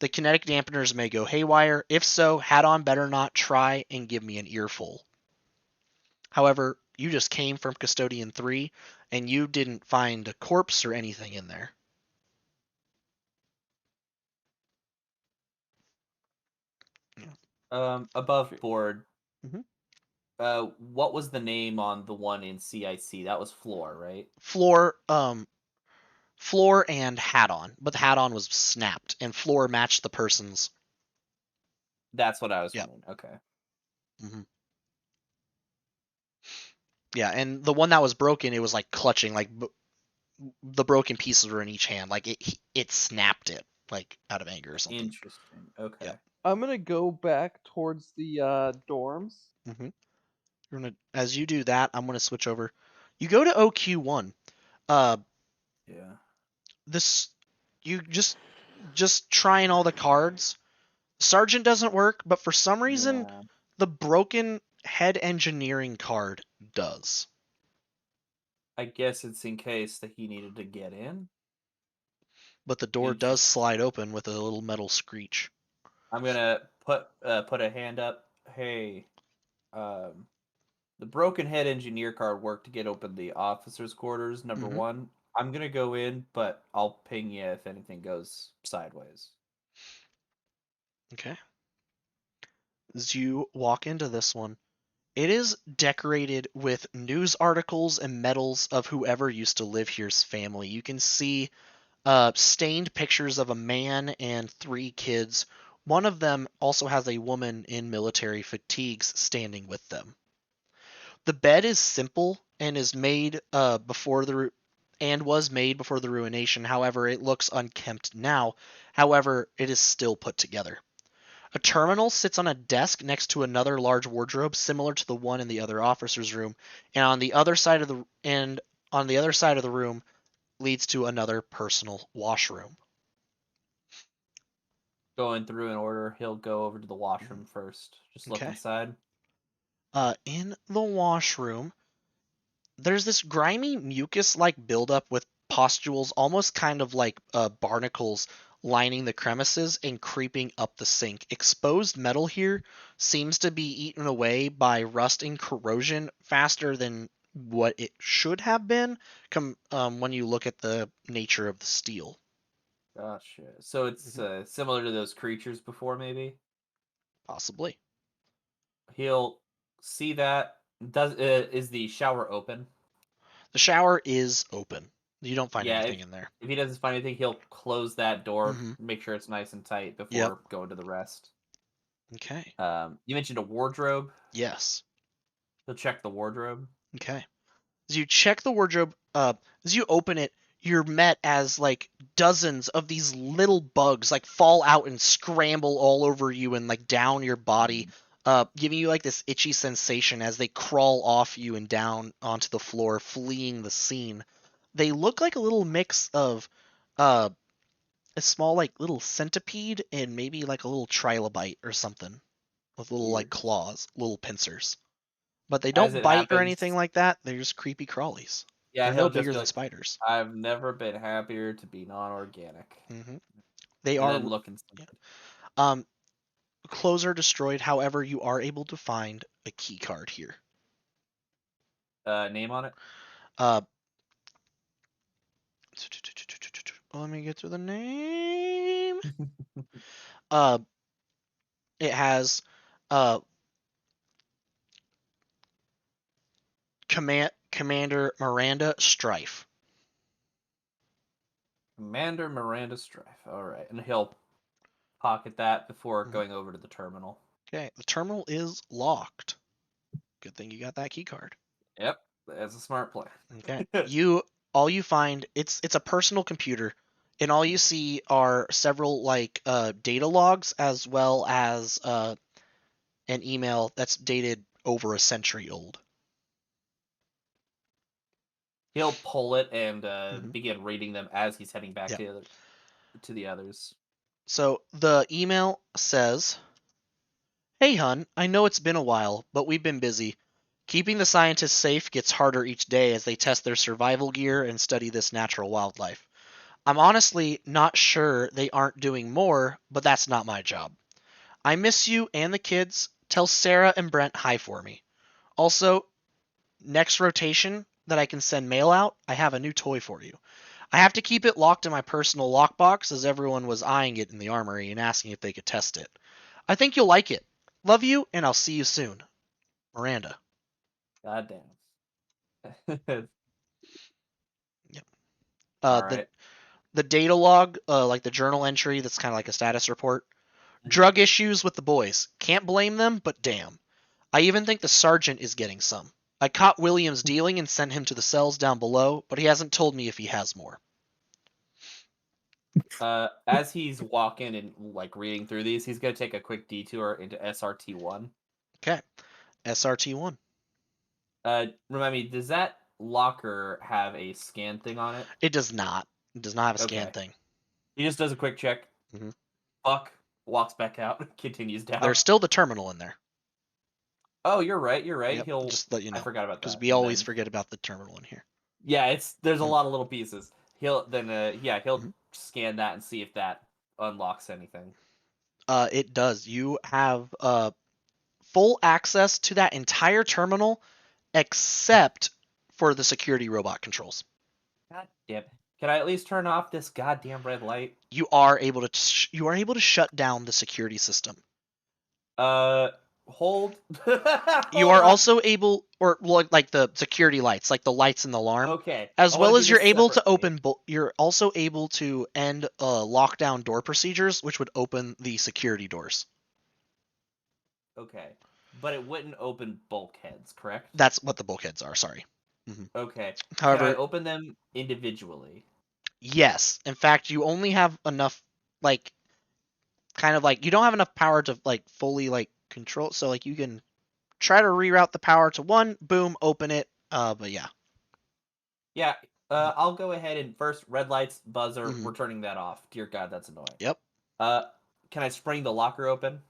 the kinetic dampeners may go haywire. If so, Had-on better not try and give me an earful. However, you just came from Custodian 3, and you didn't find a corpse or anything in there. above board. Mhm. What was the name on the one in CIC? That was Floor, right? Floor and Had-on, but the Had-on was snapped, and Floor matched the person's. That's what I was wondering. Okay. Mm-hmm. Yeah, and the one that was broken, it was like clutching, like the broken pieces were in each hand, like it snapped it. like out of anger or something. Interesting. Okay. Yep. I'm gonna go back towards the dorms. Mm-hmm. As you do that, I'm gonna switch over. You go to OQ1. Uh, Yeah. this you just trying all the cards. Sergeant doesn't work, but for some reason, Yeah. the broken head engineering card does. I guess it's in case that he needed to get in. But the door does Interesting. slide open with a little metal screech. I'm gonna put a hand up. Hey, the broken head engineer card worked to get open the officers' quarters. Number Mm-hmm. one, I'm gonna go in, but I'll ping you if anything goes sideways. Okay. As you walk into this one, it is decorated with news articles and medals of whoever used to live here's family. You can see stained pictures of a man and 3 kids. One of them also has a woman in military fatigues standing with them. The bed is simple and is made and was made before the ruination. However, it looks unkempt now. However, it is still put together. A terminal sits on a desk next to another large wardrobe similar to the one in the other officer's room, and on the other side of the room leads to another personal washroom. Going through in order, he'll go over to the washroom first. Just look Okay. inside. In the washroom, there's this grimy mucus-like buildup with pustules, almost kind of like barnacles lining the crevices and creeping up the sink. Exposed metal here seems to be eaten away by rust and corrosion faster than what it should have been when you look at the nature of the steel. Gotcha. So it's Mhm. similar to those creatures before, maybe. Possibly. He'll see that. Does is the shower open? The shower is open. You don't find Yeah. anything in there. If he doesn't find anything, he'll close that door, Mm-hmm. make sure it's nice and tight Yep. before going to the rest. Okay. You mentioned a wardrobe. Yes. He'll check the wardrobe. Okay. As you check the wardrobe, as you open it, you're met as like dozens of these little bugs like fall out and scramble all over you and like down your body, giving you like this itchy sensation as they crawl off you and down onto the floor, fleeing the scene. They look like a little mix of uh, a small like little centipede and maybe like a little trilobite or something with little like Weird. claws, little pincers. But they As don't it bite or anything happens, like that. They're just creepy crawlies. yeah, They're no he'll just bigger be than like, spiders. "I've never been happier to be non-organic," They and are. then look inside. Yeah. Um, Clothes are destroyed. However, you are able to find a key card here. Name on it. Uh, Let me get to the name. Uh, it has Commander Miranda Strife. Commander Miranda Strife. All right, and he'll pocket that before Mhm. going over to the terminal. Okay, the terminal is locked. Good thing you got that key card. Yep, that's a smart play. Okay. All you find it's a personal computer, and all you see are several like data logs as well as an email that's dated over a century old. He'll pull it and Mhm. begin reading them as he's heading back Yeah. to the others. So the email says, "Hey hun, I know it's been a while, but we've been busy. Keeping the scientists safe gets harder each day as they test their survival gear and study this natural wildlife. I'm honestly not sure they aren't doing more, but that's not my job. I miss you and the kids. Tell Sarah and Brent hi for me. Also, next rotation that I can send mail out, I have a new toy for you. I have to keep it locked in my personal lockbox as everyone was eyeing it in the armory and asking if they could test it. I think you'll like it. Love you, and I'll see you soon. Miranda." God damn. Yep. All The right. data log, like the journal entry, that's kind of like a status report. Mhm. Drug issues with the boys. Can't blame them, but damn. I even think the sergeant is getting some. I caught Williams dealing and sent him to the cells down below, but he hasn't told me if he has more. As he's walking and like reading through these, he's gonna take a quick detour into SRT1. Okay. SRT1. Remind me, does that locker have a scan thing on it? It does not. It does not have a scan Okay. thing. He just does a quick check. Mhm. Fuck. Walks back out. Continues down. There's still the terminal in there. Oh, you're right. You're right. Yep, He'll just let you know. I forgot about that. Because we And always then- forget about the terminal in here. Yeah, there's a Mhm. lot of little pieces. He'll Mhm. scan that and see if that unlocks anything. It does. You have full access to that entire terminal except for the security robot controls. God damn it. Can I at least turn off this goddamn red light? You are able to shut down the security system. Hold. You Hold are on. also able, or like the security lights, like the lights in the alarm, Okay. as I wanna well do as you're this able to separately. open. You're also able to end lockdown door procedures, which would open the security doors. Okay. But it wouldn't open bulkheads, correct? That's what the bulkheads are. Sorry. Okay. Can I However, open them individually? yes. In fact, you only have enough, like, kind of like you don't have enough power to like fully like control. So like you can try to reroute the power to one. Boom, open it. But yeah. Yeah. I'll go ahead and first red lights, buzzer, Mhm. we're turning that off. Dear God, that's annoying. Yep. Can I spring the locker open?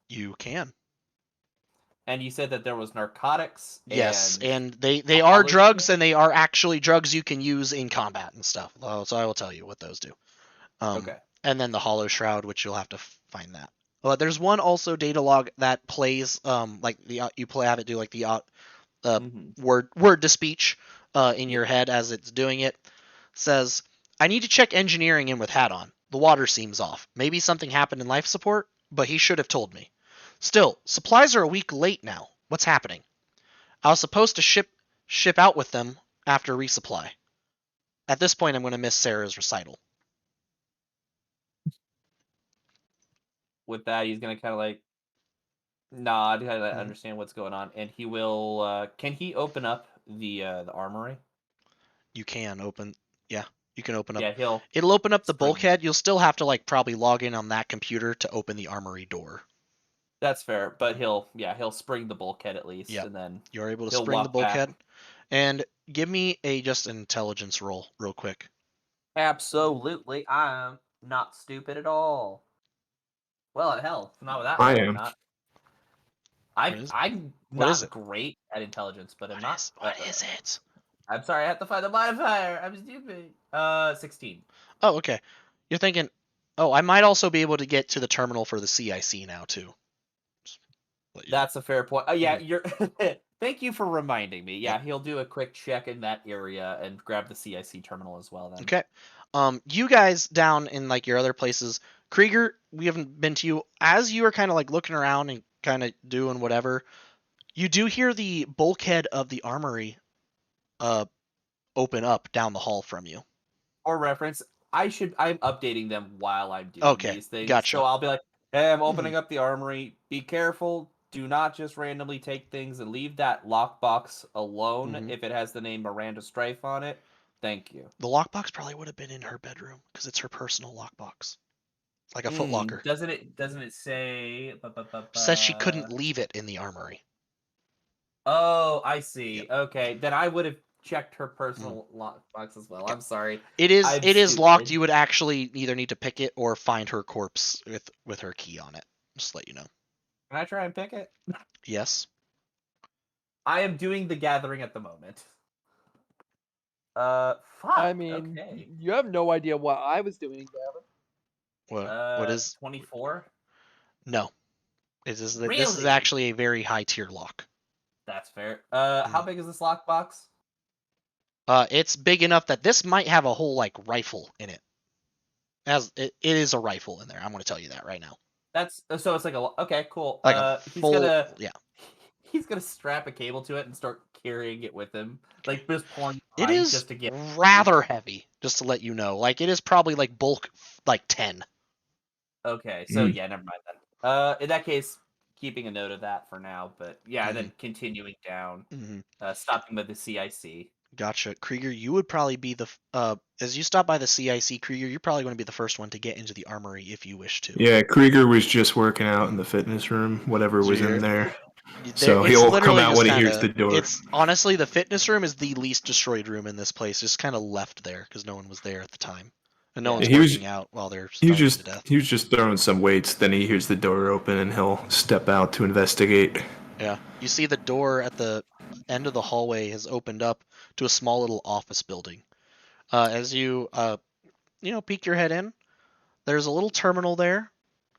You can. And you said that there was narcotics Yes, and and they a are hollow drugs, shell? and they are actually drugs you can use in combat and stuff. So I will tell you what those do. Okay. And then the Hollow Shroud, which you'll have to find that. But there's one also data log that plays like the you play have it do like the Mm-hmm. word to speech in Yep. your head as it's doing it. Says, I need to check engineering in with hat on. The water seems off. Maybe something happened in life support, but he should have told me. Still, supplies are a week late now. What's happening? I was supposed to ship out with them after resupply. At this point, I'm going to miss Sarah's recital. With that, he's gonna kind of like nod, kind of Mhm. understand what's going on, and he will. Can he open up the armory? You can open, yeah, you can open up. Yeah, he'll. It'll open up the spring bulkhead. it. You'll still have to like probably log in on that computer to open the armory door. That's fair, but he'll spring the bulkhead at least, Yep. and then You're able to he'll spring the walk back. bulkhead. And give me a just intelligence roll real quick. Absolutely, I'm not stupid at all. Well, hell, not with that I one. I'm am. not. What is I'm what is not it? great at intelligence, but I'm not. What is it? I'm sorry, I have to find the modifier. I'm stupid. 16. Oh, okay. You're thinking, oh, I might also be able to get to the terminal for the CIC now too. Just let you know. That's a fair point. Oh yeah, Mhm. you're. Thank you for reminding me. Yeah, Yep. he'll do a quick check in that area and grab the CIC terminal as well. Then. Okay. You guys down in like your other places, Krieger, we haven't been to you. As you are kind of like looking around and kind of doing whatever, you do hear the bulkhead of the armory open up down the hall from you. For reference, I'm updating them while I'm doing Okay, these things. gotcha. So I'll be like, hey, I'm Mhm. opening up the armory. Be careful. Do not just randomly take things and leave that lockbox alone Mhm. if it has the name Miranda Strife on it. Thank you. The lockbox probably would have been in her bedroom because it's her personal lockbox, like a footlocker. Doesn't it say Says she couldn't leave it in the armory. Oh, I see. Yep. Okay, then I would have checked her personal lockbox as well. Okay. I'm sorry. It is I'm locked. stupid. You would actually either need to pick it or find her corpse with her key on it. Just to let you know. Can I try and pick it? Yes. I am doing the gathering at the moment. Fuck. I mean, okay. you have no idea what I was doing in Gavin. What is 24? no? This is Really? actually a very high tier lock. That's fair. How big is this lockbox? It's big enough that this might have a whole like rifle in it. As it is a rifle in there. I'm going to tell you that right now. That's so it's like a okay, cool. Like a full, yeah. He's gonna strap a cable to it and start carrying it with him, like just pulling It behind is just to get rather heavy. Just to let you know, like it is probably like bulk like 10. Okay, so yeah, never mind then. In that case, keeping a note of that for now, but yeah, then continuing down, stopping by the CIC. Gotcha. Krieger, you would probably be the as you stop by the CIC, Krieger, you're probably going to be the first one to get into the armory if you wish to. Yeah, Krieger was just working out in the fitness room, whatever So was you're- in there. There, So it's he'll come literally out just when he kind hears the of. door. It's honestly the fitness room is the least destroyed room in this place. Just kind of left there because no one was there at the time, and no Yeah. one's He was- working out while they're He was starving to just death. he was just throwing some weights. Then he hears the door open and he'll step out to investigate. Yeah, you see the door at the end of the hallway has opened up to a small little office building. As you peek your head in, there's a little terminal there,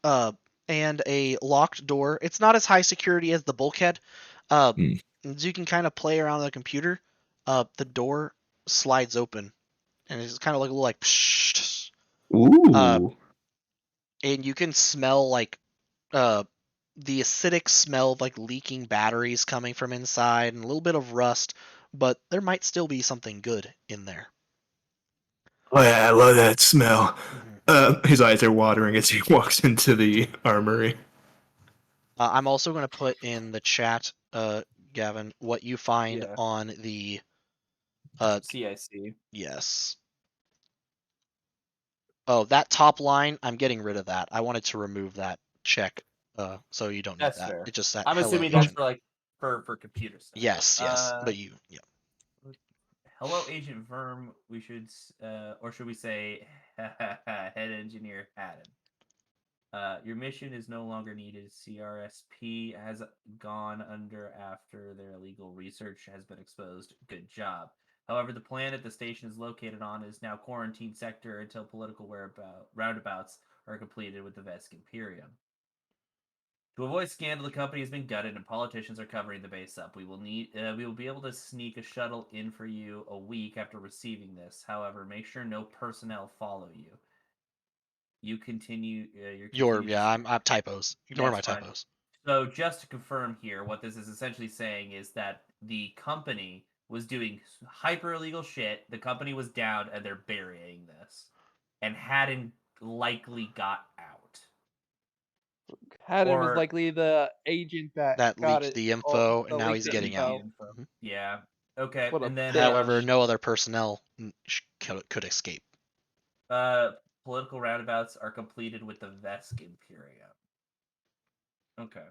uh, and a locked door. It's not as high security as the bulkhead. Hmm. As you can kind of play around on the computer, the door slides open, and it's kind of like a little like, psh, Ooh. and you can smell like uh, the acidic smell of like leaking batteries coming from inside and a little bit of rust, but there might still be something good in there. Oh yeah, I love that smell. Mm-hmm. His eyes are watering as he walks into the armory. I'm also going to put in the chat, Gavin, what you find Yeah. on the. CIC. Yes. Oh, that top line, I'm getting rid of that. I wanted to remove that check, so you don't need That's that. fair. It's just that I'm hello assuming that's agent. for like for computer stuff. Yes, but you, yeah. Hello, Agent Verm. We should, or should we say, Head Engineer Haddon. Your mission is no longer needed. CRSP has gone under after their illegal research has been exposed. Good job. However, the planet the station is located on is now quarantined sector until political roundabouts are completed with the Vesk Imperium. To avoid scandal, the company has been gutted and politicians are covering the base up. We will be able to sneak a shuttle in for you a week after receiving this. However, make sure no personnel follow you. You continue. I'm typos. Ignore my That's fine. typos. So just to confirm here, what this is essentially saying is that the company was doing hyper illegal shit. The company was down, and they're burying this, and hadn't likely got out. Haddon was likely the agent that got leaked it. the info, and now leaked he's the getting out. info. Mhm. Yeah. Okay. What a And then However, no other personnel could escape. Political roundabouts are completed with the Vesk Imperium. Okay.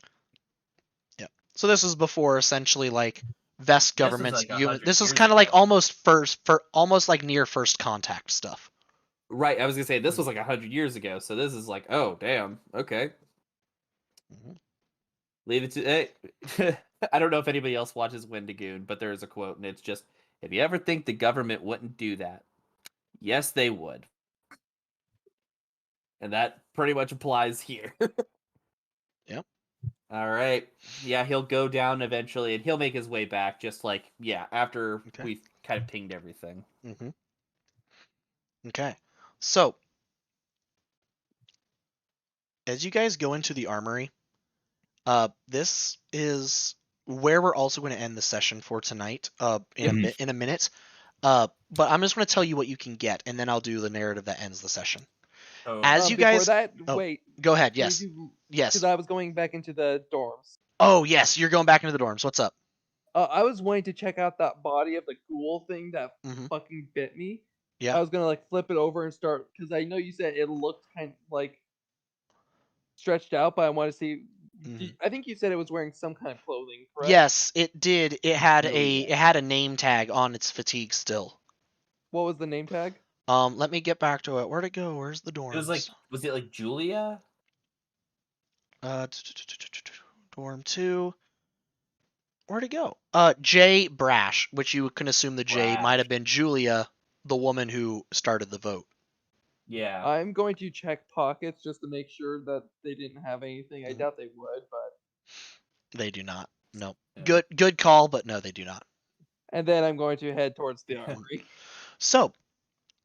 Yeah. So this is before essentially like Vest This was governments. like 100 This is years kind of like ago. almost like near first contact stuff. Right. I was gonna say this was like 100 years ago, so this is like, oh damn. Okay. Mm-hmm. Leave it to. Hey, I don't know if anybody else watches Wendigoon, but there is a quote, and it's just, "If you ever think the government wouldn't do that, yes, they would." And that pretty much applies here. Yep. All right. Yeah, he'll go down eventually, and he'll make his way back. Just like after we've kind of pinged everything. Mm-hmm. Okay. So as you guys go into the armory, this is where we're also going to end the session for tonight. In a minute. But I'm just going to tell you what you can get, and then I'll do the narrative that ends the session. As you before guys, that, wait. Go ahead. Yes. Yes. Because I was going back into the dorms. Oh yes, you're going back into the dorms. What's up? I was wanting to check out that body of the ghoul thing that Mhm. fucking bit me. Yeah. I was gonna like flip it over and start because I know you said it looked kind of like stretched out, but I want to see. I think you said it was wearing some kind of clothing, correct? Yes, it did. It had Oh, it had a name tag on its fatigue still. What was the name tag? Let me get back to it. Where'd it go? Where's the dorms? It was like, was it like Julia? Dorm 2. Where'd it go? J Brash, which you can assume the J might have been Julia, the woman who started the vote. Yeah. I'm going to check pockets just to make sure that they didn't have anything. I doubt they would, but they do not. No. Yeah. Good call, but no, they do not. And then I'm going to head towards the armory. So.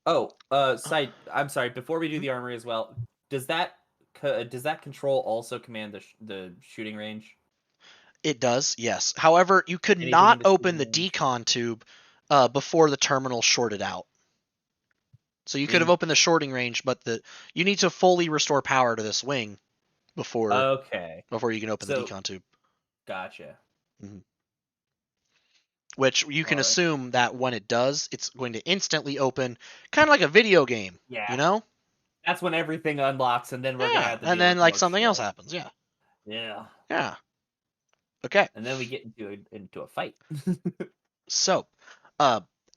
Oh, I'm sorry. Before we do the armory as well, does that control also command the shooting range? It does, yes. However, you could Anything not in the open the shooting range? decon tube before the terminal shorted out. So you could have opened the shorting range, but you need to fully restore power to this wing before you can open the decon tube. Gotcha. Mm-hmm. which you can Alright. assume that when it does, it's going to instantly open, kind of like a video game. Yeah. You know? That's when everything unlocks, and then we're gonna Yeah, have to. and deal then with like more something else shit. happens. Yeah. Yeah. Yeah. Okay. And then we get into a fight. So,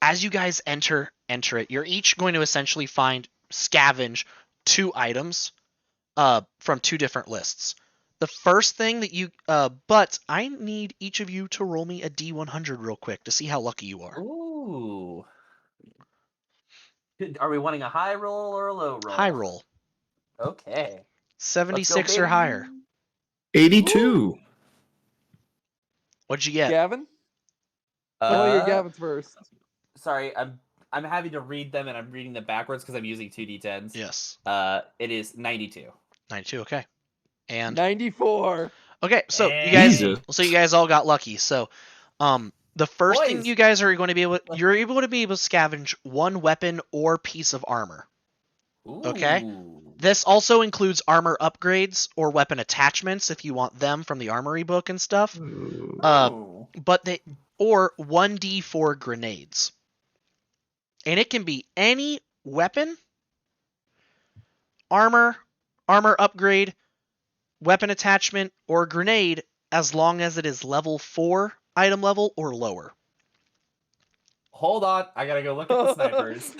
as you guys enter it, you're each going to essentially scavenge 2 items from 2 different lists. The first thing that you but I need each of you to roll me a D100 real quick to see how lucky you are. Ooh. Are we wanting a high roll or a low roll? High roll. Okay. 76 Let's go, or higher. 82. What'd you get? Gavin? Uh, Oh, you're Gavin's first. Sorry, I'm having to read them, and I'm reading them backwards because I'm using 2d10s. Yes. It is 92. 92, okay. And 94. okay, so Hey. you guys all got lucky. So, the first thing Boys. you guys are going to be able you're able to scavenge 1 weapon or piece of armor. Ooh. Okay? This also includes armor upgrades or weapon attachments if you want them from the armory book and stuff. Ooh. But or 1d4 grenades. And it can be any weapon, armor upgrade, weapon attachment, or grenade as long as it is level 4 item level or lower. Hold on, I gotta go look at the snipers.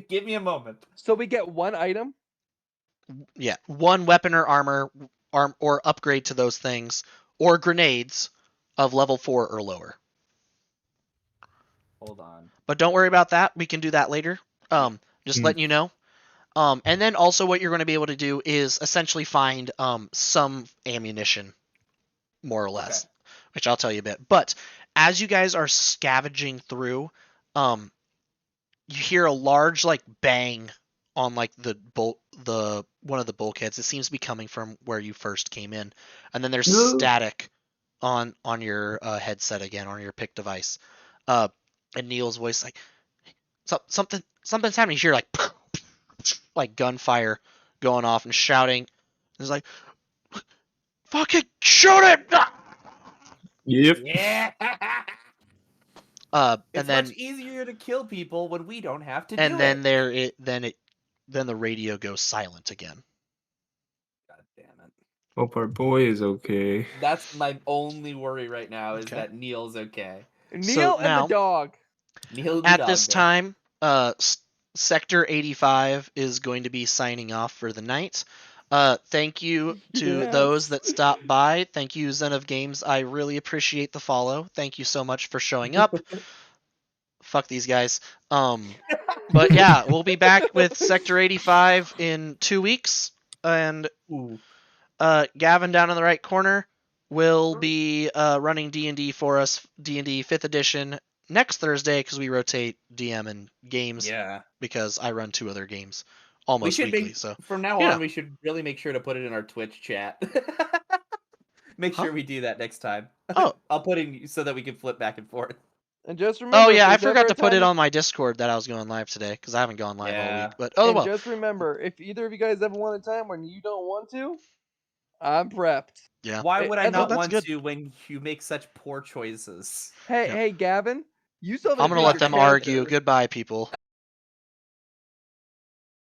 Give me a moment. So we get 1 item? Yeah, 1 weapon or armor or upgrade to those things, or grenades of level 4 or lower. Hold on. But don't worry about that. We can do that later. Just letting you know. And then also what you're going to be able to do is essentially find some ammunition, more or less, which I'll tell you a bit. But as you guys are scavenging through, you hear a large like bang on like the one of the bulkheads. It seems to be coming from where you first came in, and then there's static on your headset again, on your PIC device. And Neil's voice like something's happening. You hear like gunfire going off and shouting. It's like, fucking shoot it! Yep. Yeah. And It's then much easier to kill people when we don't have to and do then it. then the radio goes silent again. God damn it. Hope our boy is okay. That's my only worry right now is Okay. that Neil's okay. Neil and now- the dog. Neil the At dog this there. time, Sector 85 is going to be signing off for the night. Thank you to Yes. those that stopped by. Thank you, Zen of Games. I really appreciate the follow. Thank you so much for showing up. Fuck these guys. But yeah, we'll be back with Sector 85 in 2 weeks, and Ooh. Gavin down in the right corner will be running D&D for us, D&D 5th edition, next Thursday because we rotate DM and games. Yeah. Because I run 2 other games almost weekly. So from now yeah. on, we should really make sure to put it in our Twitch chat. Make sure we do that next time. Oh. I'll put in so that we can flip back and forth. And just remember. Oh yeah, I if there's forgot ever to a put it time- on my Discord that I was going live today because I haven't gone live all Yeah. week. But And well, just remember, if either of you guys ever want a time when you don't want to, I'm prepped. yeah. Why would I and not that's want good. to when you make such poor choices? Hey, Yep. hey, Gavin, you still I'm gonna let them argue. Goodbye, people.